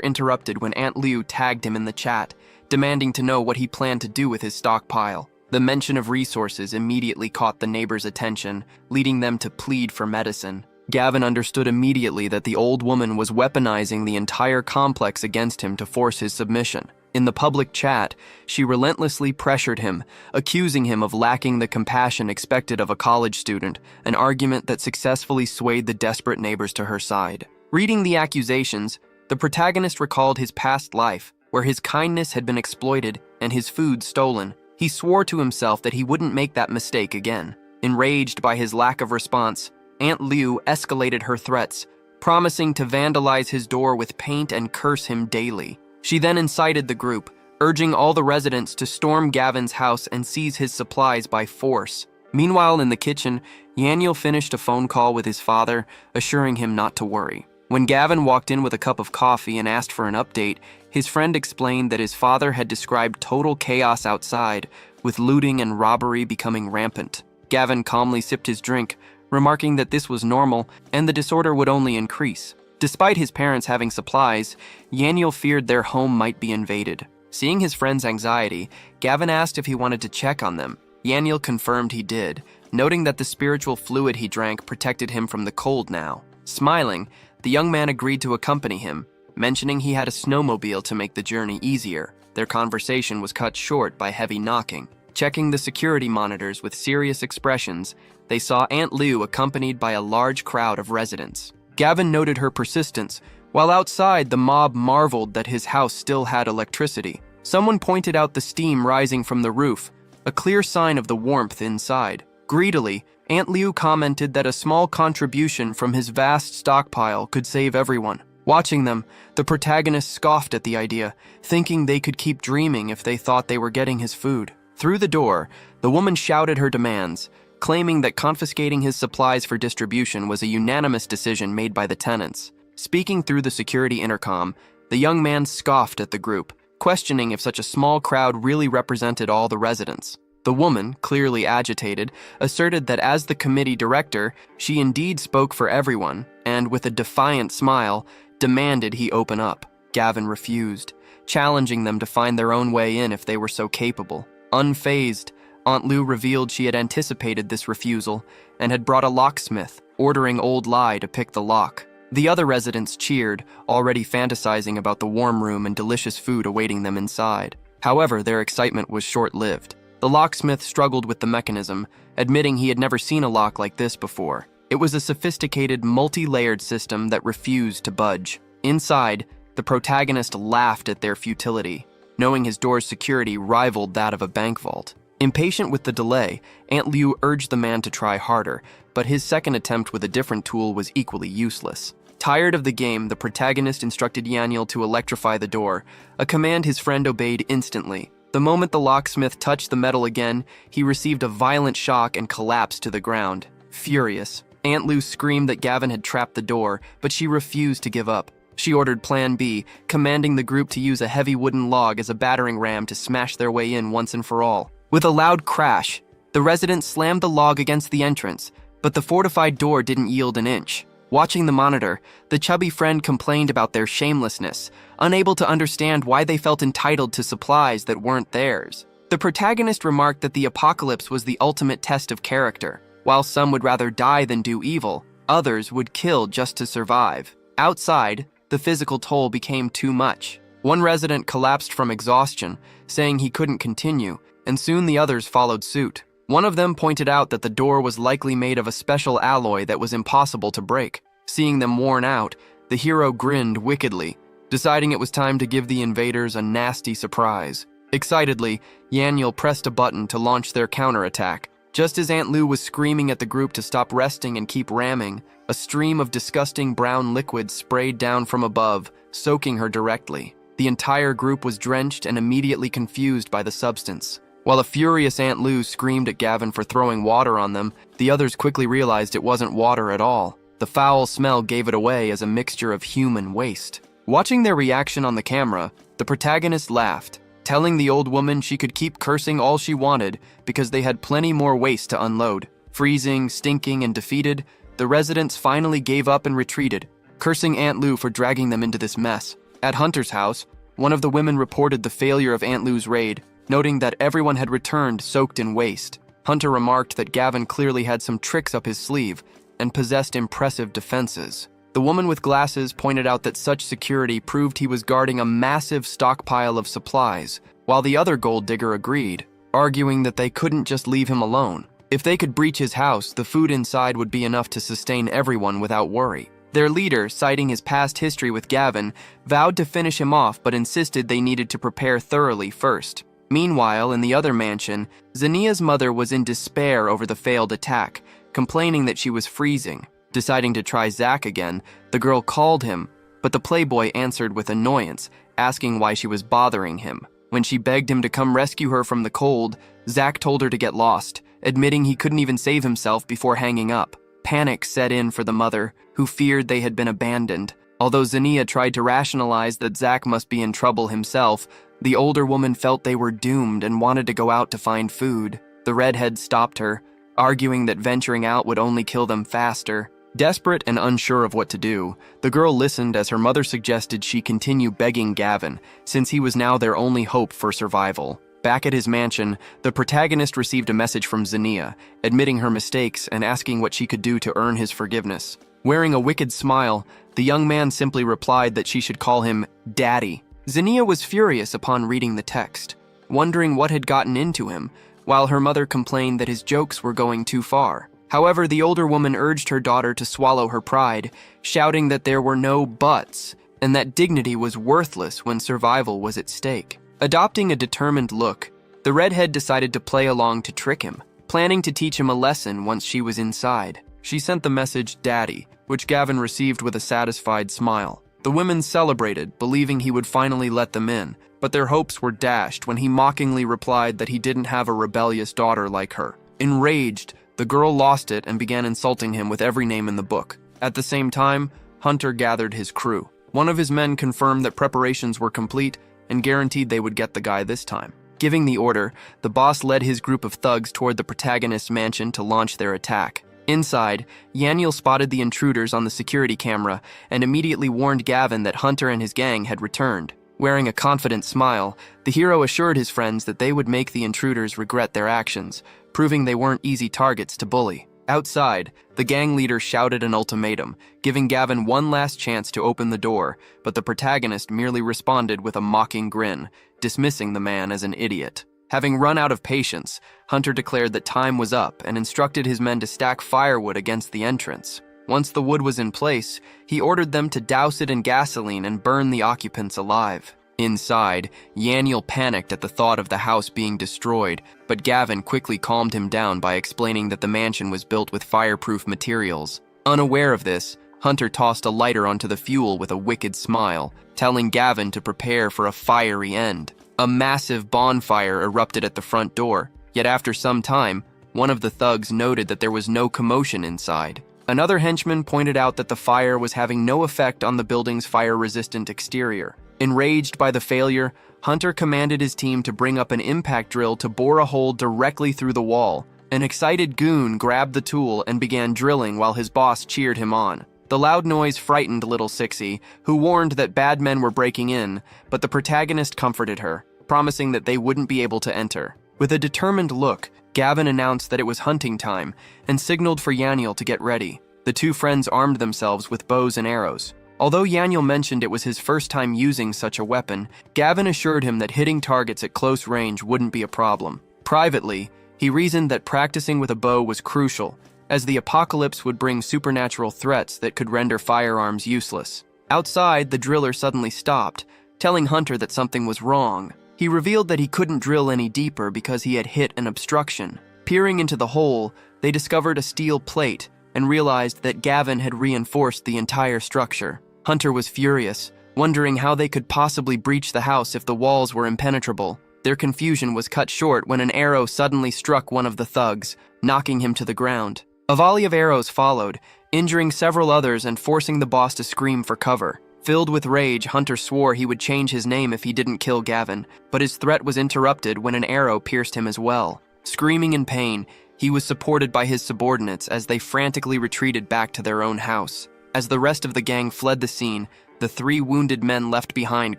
interrupted when Aunt Lou tagged him in the chat, demanding to know what he planned to do with his stockpile. The mention of resources immediately caught the neighbors' attention, leading them to plead for medicine. Gavin understood immediately that the old woman was weaponizing the entire complex against him to force his submission. In the public chat, she relentlessly pressured him, accusing him of lacking the compassion expected of a college student, an argument that successfully swayed the desperate neighbors to her side. Reading the accusations, the protagonist recalled his past life, where his kindness had been exploited and his food stolen. He swore to himself that he wouldn't make that mistake again. Enraged by his lack of response, Aunt Liu escalated her threats, promising to vandalize his door with paint and curse him daily. She then incited the group, urging all the residents to storm Gavin's house and seize his supplies by force. Meanwhile, in the kitchen, Yaniel finished a phone call with his father, assuring him not to worry. When Gavin walked in with a cup of coffee and asked for an update, his friend explained that his father had described total chaos outside, with looting and robbery becoming rampant. Gavin calmly sipped his drink, remarking that this was normal and the disorder would only increase. Despite his parents having supplies, Yaniel feared their home might be invaded. Seeing his friend's anxiety, Gavin asked if he wanted to check on them. Yaniel confirmed he did, noting that the spiritual fluid he drank protected him from the cold now. Smiling, the young man agreed to accompany him, mentioning he had a snowmobile to make the journey easier. Their conversation was cut short by heavy knocking. Checking the security monitors with serious expressions, they saw Aunt Liu accompanied by a large crowd of residents. Gavin noted her persistence, while outside the mob marveled that his house still had electricity. Someone pointed out the steam rising from the roof, a clear sign of the warmth inside. Greedily, Aunt Liu commented that a small contribution from his vast stockpile could save everyone. Watching them, the protagonist scoffed at the idea, thinking they could keep dreaming if they thought they were getting his food. Through the door, the woman shouted her demands, claiming that confiscating his supplies for distribution was a unanimous decision made by the tenants. Speaking through the security intercom, the young man scoffed at the group, questioning if such a small crowd really represented all the residents. The woman, clearly agitated, asserted that as the committee director, she indeed spoke for everyone, and with a defiant smile, demanded he open up. Gavin refused, challenging them to find their own way in if they were so capable. Unfazed, Aunt Liu revealed she had anticipated this refusal and had brought a locksmith, ordering old Lai to pick the lock. The other residents cheered, already fantasizing about the warm room and delicious food awaiting them inside. However, their excitement was short-lived. The locksmith struggled with the mechanism, admitting he had never seen a lock like this before. It was a sophisticated, multi-layered system that refused to budge. Inside, the protagonist laughed at their futility, knowing his door's security rivaled that of a bank vault. Impatient with the delay, Aunt Liu urged the man to try harder, but his second attempt with a different tool was equally useless. Tired of the game, the protagonist instructed Yaniel to electrify the door, a command his friend obeyed instantly. The moment the locksmith touched the metal again, he received a violent shock and collapsed to the ground. Furious, Aunt Liu screamed that Gavin had trapped the door, but she refused to give up. She ordered Plan B, commanding the group to use a heavy wooden log as a battering ram to smash their way in once and for all. With a loud crash, the residents slammed the log against the entrance, but the fortified door didn't yield an inch. Watching the monitor, the chubby friend complained about their shamelessness, unable to understand why they felt entitled to supplies that weren't theirs. The protagonist remarked that the apocalypse was the ultimate test of character. While some would rather die than do evil, others would kill just to survive. Outside, the physical toll became too much. One resident collapsed from exhaustion, saying he couldn't continue, and soon the others followed suit. One of them pointed out that the door was likely made of a special alloy that was impossible to break. Seeing them worn out, the hero grinned wickedly, deciding it was time to give the invaders a nasty surprise. Excitedly, Yaniel pressed a button to launch their counterattack. Just as Aunt Liu was screaming at the group to stop resting and keep ramming, a stream of disgusting brown liquid sprayed down from above, soaking her directly. The entire group was drenched and immediately confused by the substance. While a furious Aunt Liu screamed at Gavin for throwing water on them, the others quickly realized it wasn't water at all. The foul smell gave it away as a mixture of human waste. Watching their reaction on the camera, the protagonist laughed, telling the old woman she could keep cursing all she wanted because they had plenty more waste to unload. Freezing, stinking, and defeated, the residents finally gave up and retreated, cursing Aunt Liu for dragging them into this mess. At Hunter's house, one of the women reported the failure of Aunt Liu's raid, noting that everyone had returned soaked in waste. Hunter remarked that Gavin clearly had some tricks up his sleeve, and possessed impressive defenses. The woman with glasses pointed out that such security proved he was guarding a massive stockpile of supplies, while the other gold digger agreed, arguing that they couldn't just leave him alone. If they could breach his house, the food inside would be enough to sustain everyone without worry. Their leader, citing his past history with Gavin, vowed to finish him off but insisted they needed to prepare thoroughly first. Meanwhile, in the other mansion, Zania's mother was in despair over the failed attack, complaining that she was freezing. Deciding to try Zach again, the girl called him, but the playboy answered with annoyance, asking why she was bothering him. When she begged him to come rescue her from the cold, Zach told her to get lost, admitting he couldn't even save himself before hanging up. Panic set in for the mother, who feared they had been abandoned. Although Zania tried to rationalize that Zach must be in trouble himself, the older woman felt they were doomed and wanted to go out to find food. The redhead stopped her, arguing that venturing out would only kill them faster. Desperate and unsure of what to do, the girl listened as her mother suggested she continue begging Gavin, since he was now their only hope for survival. Back at his mansion, the protagonist received a message from Zania, admitting her mistakes and asking what she could do to earn his forgiveness. Wearing a wicked smile, the young man simply replied that she should call him Daddy. Zania was furious upon reading the text, wondering what had gotten into him, while her mother complained that his jokes were going too far. However, the older woman urged her daughter to swallow her pride, shouting that there were no buts, and that dignity was worthless when survival was at stake. Adopting a determined look, the redhead decided to play along to trick him, planning to teach him a lesson once she was inside. She sent the message Daddy, which Gavin received with a satisfied smile. The women celebrated, believing he would finally let them in, but their hopes were dashed when he mockingly replied that he didn't have a rebellious daughter like her. Enraged, the girl lost it and began insulting him with every name in the book. At the same time, Hunter gathered his crew. One of his men confirmed that preparations were complete and guaranteed they would get the guy this time. Giving the order, the boss led his group of thugs toward the protagonist's mansion to launch their attack. Inside, Yaniel spotted the intruders on the security camera and immediately warned Gavin that Hunter and his gang had returned. Wearing a confident smile, the hero assured his friends that they would make the intruders regret their actions, proving they weren't easy targets to bully. Outside, the gang leader shouted an ultimatum, giving Gavin one last chance to open the door, but the protagonist merely responded with a mocking grin, dismissing the man as an idiot. Having run out of patience, Hunter declared that time was up and instructed his men to stack firewood against the entrance. Once the wood was in place, he ordered them to douse it in gasoline and burn the occupants alive. Inside, Yaniel panicked at the thought of the house being destroyed, but Gavin quickly calmed him down by explaining that the mansion was built with fireproof materials. Unaware of this, Hunter tossed a lighter onto the fuel with a wicked smile, telling Gavin to prepare for a fiery end. A massive bonfire erupted at the front door, yet after some time, one of the thugs noted that there was no commotion inside. Another henchman pointed out that the fire was having no effect on the building's fire-resistant exterior. Enraged by the failure, Hunter commanded his team to bring up an impact drill to bore a hole directly through the wall. An excited goon grabbed the tool and began drilling while his boss cheered him on. The loud noise frightened little Sixie, who warned that bad men were breaking in, but the protagonist comforted her, promising that they wouldn't be able to enter. With a determined look, Gavin announced that it was hunting time and signaled for Yaniel to get ready. The two friends armed themselves with bows and arrows. Although Yaniel mentioned it was his first time using such a weapon, Gavin assured him that hitting targets at close range wouldn't be a problem. Privately, he reasoned that practicing with a bow was crucial, as the apocalypse would bring supernatural threats that could render firearms useless. Outside, the driller suddenly stopped, telling Hunter that something was wrong. He revealed that he couldn't drill any deeper because he had hit an obstruction. Peering into the hole, they discovered a steel plate and realized that Gavin had reinforced the entire structure. Hunter was furious, wondering how they could possibly breach the house if the walls were impenetrable. Their confusion was cut short when an arrow suddenly struck one of the thugs, knocking him to the ground. A volley of arrows followed, injuring several others and forcing the boss to scream for cover. Filled with rage, Hunter swore he would change his name if he didn't kill Gavin, but his threat was interrupted when an arrow pierced him as well. Screaming in pain, he was supported by his subordinates as they frantically retreated back to their own house. As the rest of the gang fled the scene, the three wounded men left behind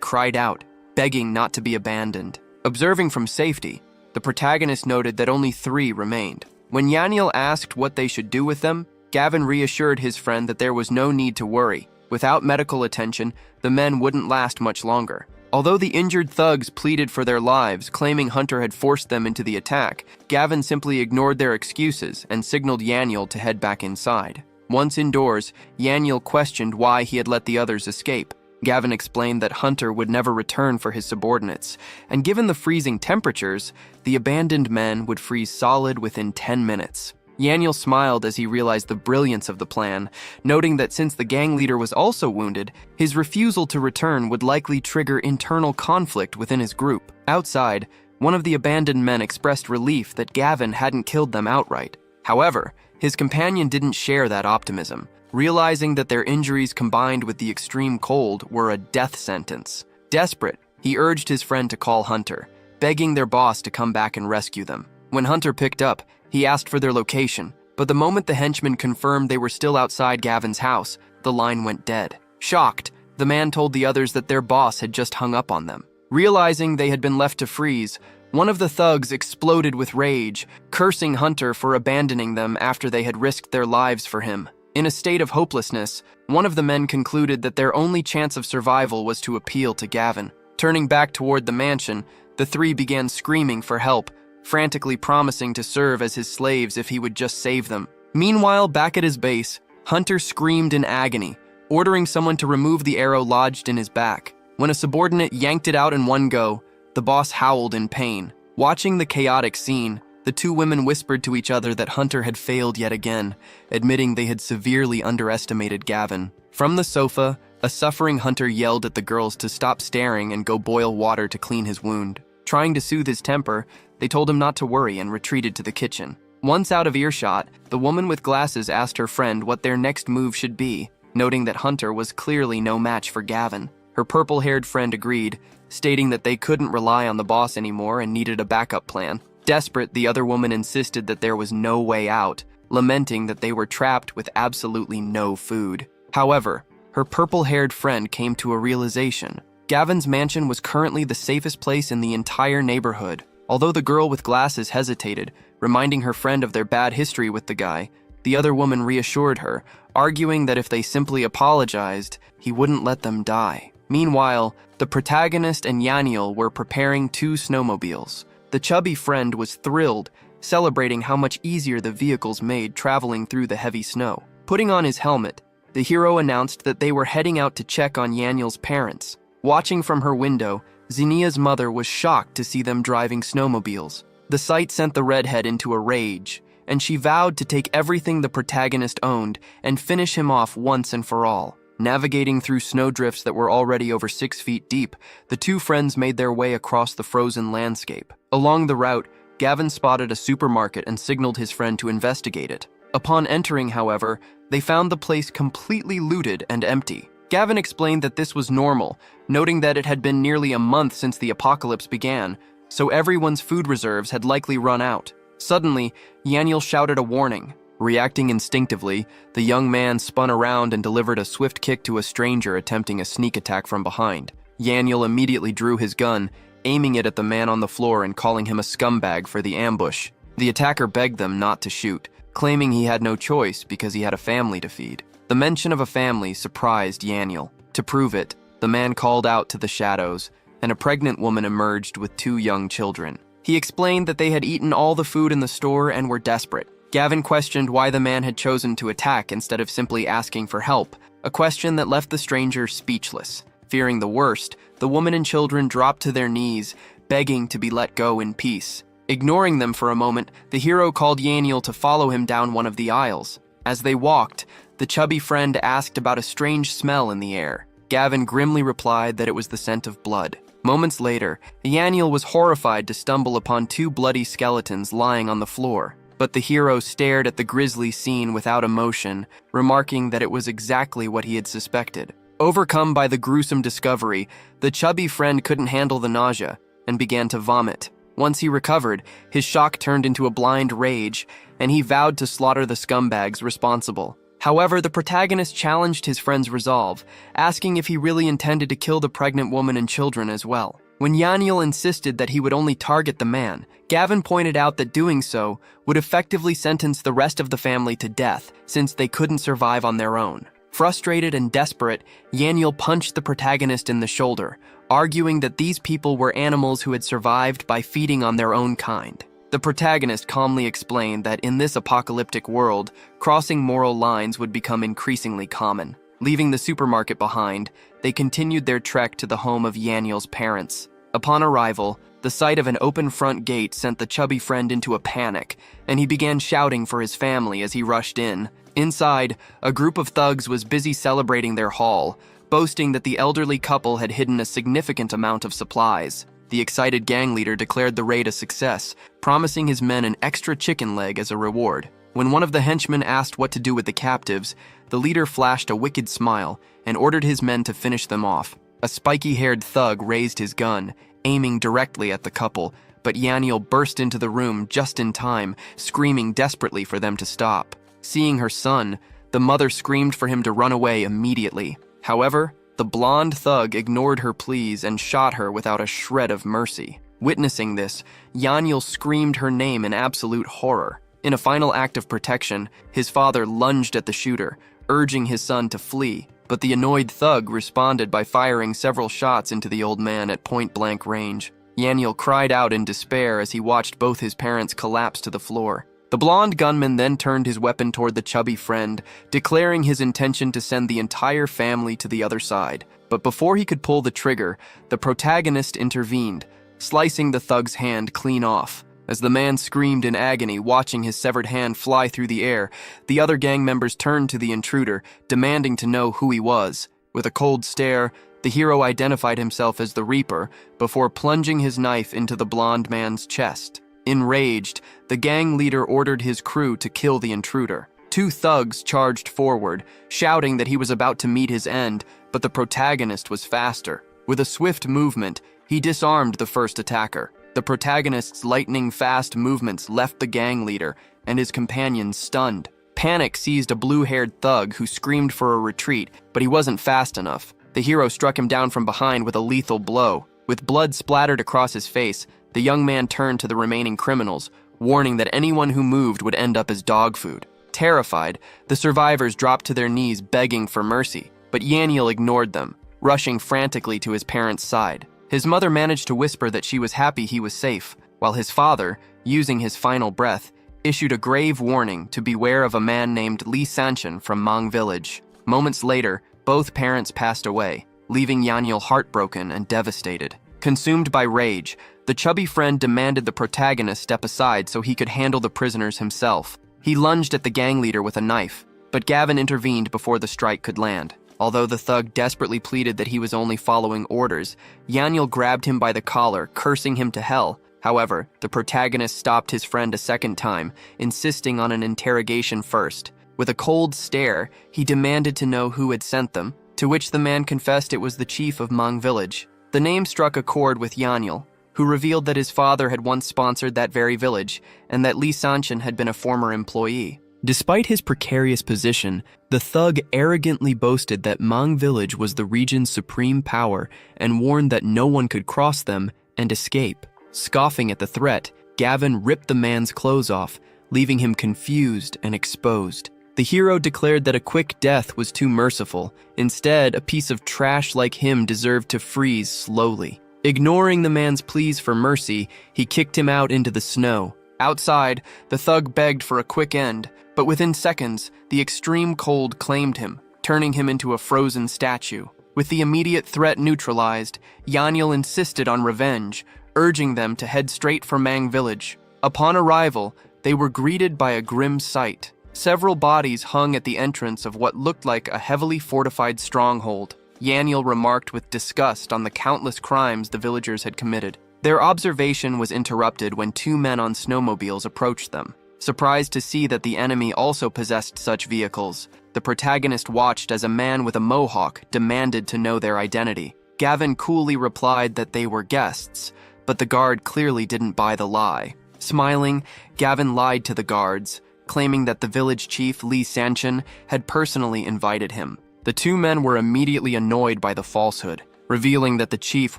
cried out, begging not to be abandoned. Observing from safety, the protagonist noted that only 3 remained. When Yaniel asked what they should do with them, Gavin reassured his friend that there was no need to worry. Without medical attention, the men wouldn't last much longer. Although the injured thugs pleaded for their lives, claiming Hunter had forced them into the attack, Gavin simply ignored their excuses and signaled Yaniel to head back inside. Once indoors, Yaniel questioned why he had let the others escape. Gavin explained that Hunter would never return for his subordinates, and given the freezing temperatures, the abandoned men would freeze solid within 10 minutes. Yaniel smiled as he realized the brilliance of the plan, noting that since the gang leader was also wounded, his refusal to return would likely trigger internal conflict within his group. Outside, one of the abandoned men expressed relief that Gavin hadn't killed them outright. However, his companion didn't share that optimism, realizing that their injuries combined with the extreme cold were a death sentence. Desperate, he urged his friend to call Hunter, begging their boss to come back and rescue them. When Hunter picked up, he asked for their location, but the moment the henchman confirmed they were still outside Gavin's house, the line went dead. Shocked, the man told the others that their boss had just hung up on them. Realizing they had been left to freeze, one of the thugs exploded with rage, cursing Hunter for abandoning them after they had risked their lives for him. In a state of hopelessness, one of the men concluded that their only chance of survival was to appeal to Gavin. Turning back toward the mansion, the three began screaming for help, frantically promising to serve as his slaves if he would just save them. Meanwhile, back at his base, Hunter screamed in agony, ordering someone to remove the arrow lodged in his back. When a subordinate yanked it out in one go, the boss howled in pain. Watching the chaotic scene, the two women whispered to each other that Hunter had failed yet again, admitting they had severely underestimated Gavin. From the sofa, a suffering Hunter yelled at the girls to stop staring and go boil water to clean his wound. Trying to soothe his temper, they told him not to worry and retreated to the kitchen. Once out of earshot, the woman with glasses asked her friend what their next move should be, noting that Hunter was clearly no match for Gavin. Her purple-haired friend agreed, stating that they couldn't rely on the boss anymore and needed a backup plan. Desperate, the other woman insisted that there was no way out, lamenting that they were trapped with absolutely no food. However, her purple-haired friend came to a realization. Gavin's mansion was currently the safest place in the entire neighborhood. Although the girl with glasses hesitated, reminding her friend of their bad history with the guy, the other woman reassured her, arguing that if they simply apologized, he wouldn't let them die. Meanwhile, the protagonist and Yaniel were preparing 2 snowmobiles. The chubby friend was thrilled, celebrating how much easier the vehicles made traveling through the heavy snow. Putting on his helmet, the hero announced that they were heading out to check on Yaniel's parents. Watching from her window, Zinnia's mother was shocked to see them driving snowmobiles. The sight sent the redhead into a rage, and she vowed to take everything the protagonist owned and finish him off once and for all. Navigating through snowdrifts that were already over 6 feet deep, the two friends made their way across the frozen landscape. Along the route, Gavin spotted a supermarket and signaled his friend to investigate it. Upon entering, however, they found the place completely looted and empty. Gavin explained that this was normal, noting that it had been nearly a month since the apocalypse began, so everyone's food reserves had likely run out. Suddenly, Yaniel shouted a warning. Reacting instinctively, the young man spun around and delivered a swift kick to a stranger attempting a sneak attack from behind. Yaniel immediately drew his gun, aiming it at the man on the floor and calling him a scumbag for the ambush. The attacker begged them not to shoot, claiming he had no choice because he had a family to feed. The mention of a family surprised Yaniel. To prove it, the man called out to the shadows, and a pregnant woman emerged with 2 young children. He explained that they had eaten all the food in the store and were desperate. Gavin questioned why the man had chosen to attack instead of simply asking for help, a question that left the stranger speechless. Fearing the worst, the woman and children dropped to their knees, begging to be let go in peace. Ignoring them for a moment, the hero called Yaniel to follow him down one of the aisles. As they walked, the chubby friend asked about a strange smell in the air. Gavin grimly replied that it was the scent of blood. Moments later, Yaniel was horrified to stumble upon 2 bloody skeletons lying on the floor. But the hero stared at the grisly scene without emotion, remarking that it was exactly what he had suspected. Overcome by the gruesome discovery, the chubby friend couldn't handle the nausea and began to vomit. Once he recovered, his shock turned into a blind rage, and he vowed to slaughter the scumbags responsible. However, the protagonist challenged his friend's resolve, asking if he really intended to kill the pregnant woman and children as well. When Yaniel insisted that he would only target the man, Gavin pointed out that doing so would effectively sentence the rest of the family to death since they couldn't survive on their own. Frustrated and desperate, Yaniel punched the protagonist in the shoulder, arguing that these people were animals who had survived by feeding on their own kind. The protagonist calmly explained that in this apocalyptic world, crossing moral lines would become increasingly common. Leaving the supermarket behind, they continued their trek to the home of Yaniel's parents. Upon arrival, the sight of an open front gate sent the chubby friend into a panic, and he began shouting for his family as he rushed in. Inside, a group of thugs was busy celebrating their haul, boasting that the elderly couple had hidden a significant amount of supplies. The excited gang leader declared the raid a success, promising his men an extra chicken leg as a reward. When one of the henchmen asked what to do with the captives, the leader flashed a wicked smile and ordered his men to finish them off. A spiky-haired thug raised his gun, aiming directly at the couple, but Yaniel burst into the room just in time, screaming desperately for them to stop. Seeing her son, the mother screamed for him to run away immediately. However, the blonde thug ignored her pleas and shot her without a shred of mercy. Witnessing this, Yaniel screamed her name in absolute horror. In a final act of protection, his father lunged at the shooter, urging his son to flee, but the annoyed thug responded by firing several shots into the old man at point-blank range. Yaniel cried out in despair as he watched both his parents collapse to the floor. The blonde gunman then turned his weapon toward the chubby friend, declaring his intention to send the entire family to the other side. But before he could pull the trigger, the protagonist intervened, slicing the thug's hand clean off. As the man screamed in agony, watching his severed hand fly through the air, the other gang members turned to the intruder, demanding to know who he was. With a cold stare, the hero identified himself as the Reaper before plunging his knife into the blonde man's chest. Enraged, the gang leader ordered his crew to kill the intruder. Two thugs charged forward, shouting that he was about to meet his end, but the protagonist was faster. With a swift movement, he disarmed the first attacker. The protagonist's lightning-fast movements left the gang leader and his companions stunned. Panic seized a blue-haired thug who screamed for a retreat, but he wasn't fast enough. The hero struck him down from behind with a lethal blow. With blood splattered across his face, the young man turned to the remaining criminals, warning that anyone who moved would end up as dog food. Terrified, the survivors dropped to their knees begging for mercy, but Yaniel ignored them, rushing frantically to his parents' side. His mother managed to whisper that she was happy he was safe, while his father, using his final breath, issued a grave warning to beware of a man named Lee Sanchin from Mang Village. Moments later, both parents passed away, leaving Yaniel heartbroken and devastated. Consumed by rage, the chubby friend demanded the protagonist step aside so he could handle the prisoners himself. He lunged at the gang leader with a knife, but Gavin intervened before the strike could land. Although the thug desperately pleaded that he was only following orders, Yaniel grabbed him by the collar, cursing him to hell. However, the protagonist stopped his friend a second time, insisting on an interrogation first. With a cold stare, he demanded to know who had sent them, to which the man confessed it was the chief of Mang Village. The name struck a chord with Yaniel, who revealed that his father had once sponsored that very village, and that Lee Sanchin had been a former employee. Despite his precarious position, the thug arrogantly boasted that Mang Village was the region's supreme power and warned that no one could cross them and escape. Scoffing at the threat, Gavin ripped the man's clothes off, leaving him confused and exposed. The hero declared that a quick death was too merciful. Instead, a piece of trash like him deserved to freeze slowly. Ignoring the man's pleas for mercy, he kicked him out into the snow. Outside, the thug begged for a quick end, but within seconds, the extreme cold claimed him, turning him into a frozen statue. With the immediate threat neutralized, Yaniel insisted on revenge, urging them to head straight for Mang Village. Upon arrival, they were greeted by a grim sight. Several bodies hung at the entrance of what looked like a heavily fortified stronghold. Yaniel remarked with disgust on the countless crimes the villagers had committed. Their observation was interrupted when two men on snowmobiles approached them. Surprised to see that the enemy also possessed such vehicles, the protagonist watched as a man with a mohawk demanded to know their identity. Gavin coolly replied that they were guests, but the guard clearly didn't buy the lie. Smiling, Gavin lied to the guards, claiming that the village chief, Lee Sanchin, had personally invited him. The two men were immediately annoyed by the falsehood. revealing that the chief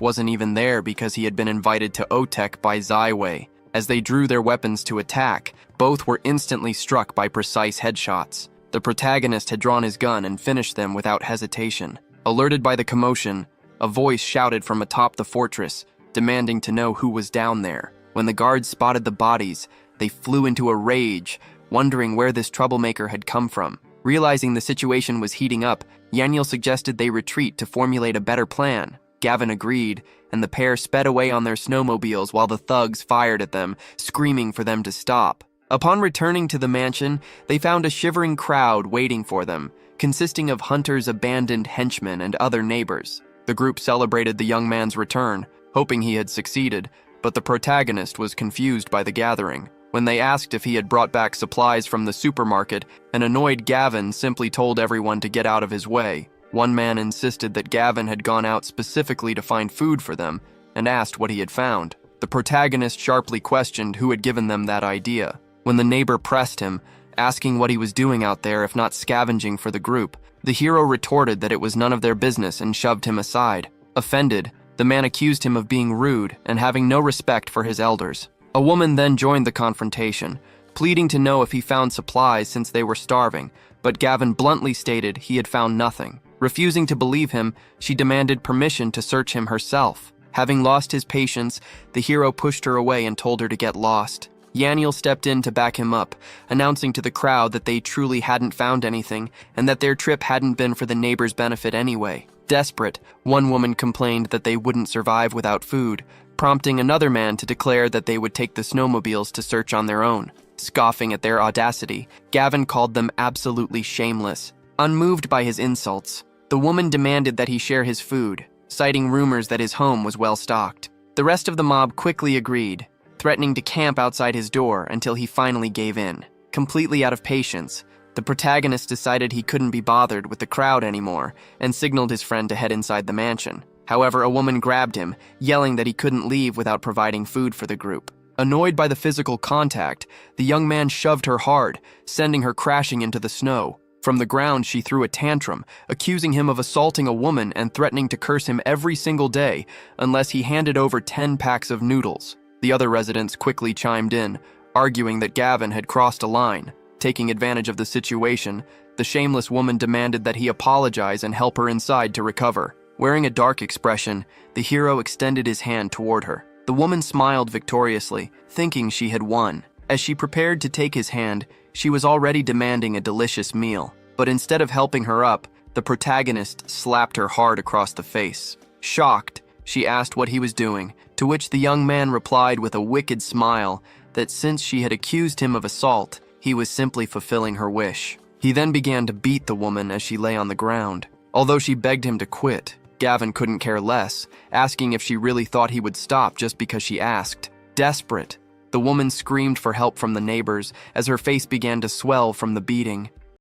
wasn't even there because he had been invited to Otek by Zaiwei. As they drew their weapons to attack, both were instantly struck by precise headshots. The protagonist had drawn his gun and finished them without hesitation. Alerted by the commotion, a voice shouted from atop the fortress, demanding to know who was down there. When the guards spotted the bodies, they flew into a rage, wondering where this troublemaker had come from. Realizing the situation was heating up, Yaniel suggested they retreat to formulate a better plan. Gavin agreed, and the pair sped away on their snowmobiles while the thugs fired at them, screaming for them to stop. Upon returning to the mansion, they found a shivering crowd waiting for them, consisting of Hunter's abandoned henchmen and other neighbors. The group celebrated the young man's return, hoping he had succeeded, but the protagonist was confused by the gathering. When they asked if he had brought back supplies from the supermarket, an annoyed Gavin simply told everyone to get out of his way. One man insisted that Gavin had gone out specifically to find food for them and asked what he had found. The protagonist sharply questioned who had given them that idea. When the neighbor pressed him, asking what he was doing out there if not scavenging for the group, the hero retorted that it was none of their business and shoved him aside. Offended, the man accused him of being rude and having no respect for his elders. A woman then joined the confrontation, pleading to know if he found supplies since they were starving, but Gavin bluntly stated he had found nothing. Refusing to believe him, she demanded permission to search him herself. Having lost his patience, the hero pushed her away and told her to get lost. Yaniel stepped in to back him up, announcing to the crowd that they truly hadn't found anything and that their trip hadn't been for the neighbors' benefit anyway. Desperate, one woman complained that they wouldn't survive without food, prompting another man to declare that they would take the snowmobiles to search on their own. Scoffing at their audacity, Gavin called them absolutely shameless. Unmoved by his insults, the woman demanded that he share his food, citing rumors that his home was well stocked. The rest of the mob quickly agreed, threatening to camp outside his door until he finally gave in. Completely out of patience, the protagonist decided he couldn't be bothered with the crowd anymore and signaled his friend to head inside the mansion. However, a woman grabbed him, yelling that he couldn't leave without providing food for the group. Annoyed by the physical contact, the young man shoved her hard, sending her crashing into the snow. From the ground, she threw a tantrum, accusing him of assaulting a woman and threatening to curse him every single day unless he handed over 10 packs of noodles. The other residents quickly chimed in, arguing that Gavin had crossed a line. Taking advantage of the situation, the shameless woman demanded that he apologize and help her inside to recover. Wearing a dark expression, the hero extended his hand toward her. The woman smiled victoriously, thinking she had won. As she prepared to take his hand, she was already demanding a delicious meal. But instead of helping her up, the protagonist slapped her hard across the face. Shocked, she asked what he was doing, to which the young man replied with a wicked smile that since she had accused him of assault, he was simply fulfilling her wish. He then began to beat the woman as she lay on the ground. Although she begged him to quit, Gavin couldn't care less, asking if she really thought he would stop just because she asked. Desperate, the woman screamed for help from the neighbors as her face began to swell from the beating.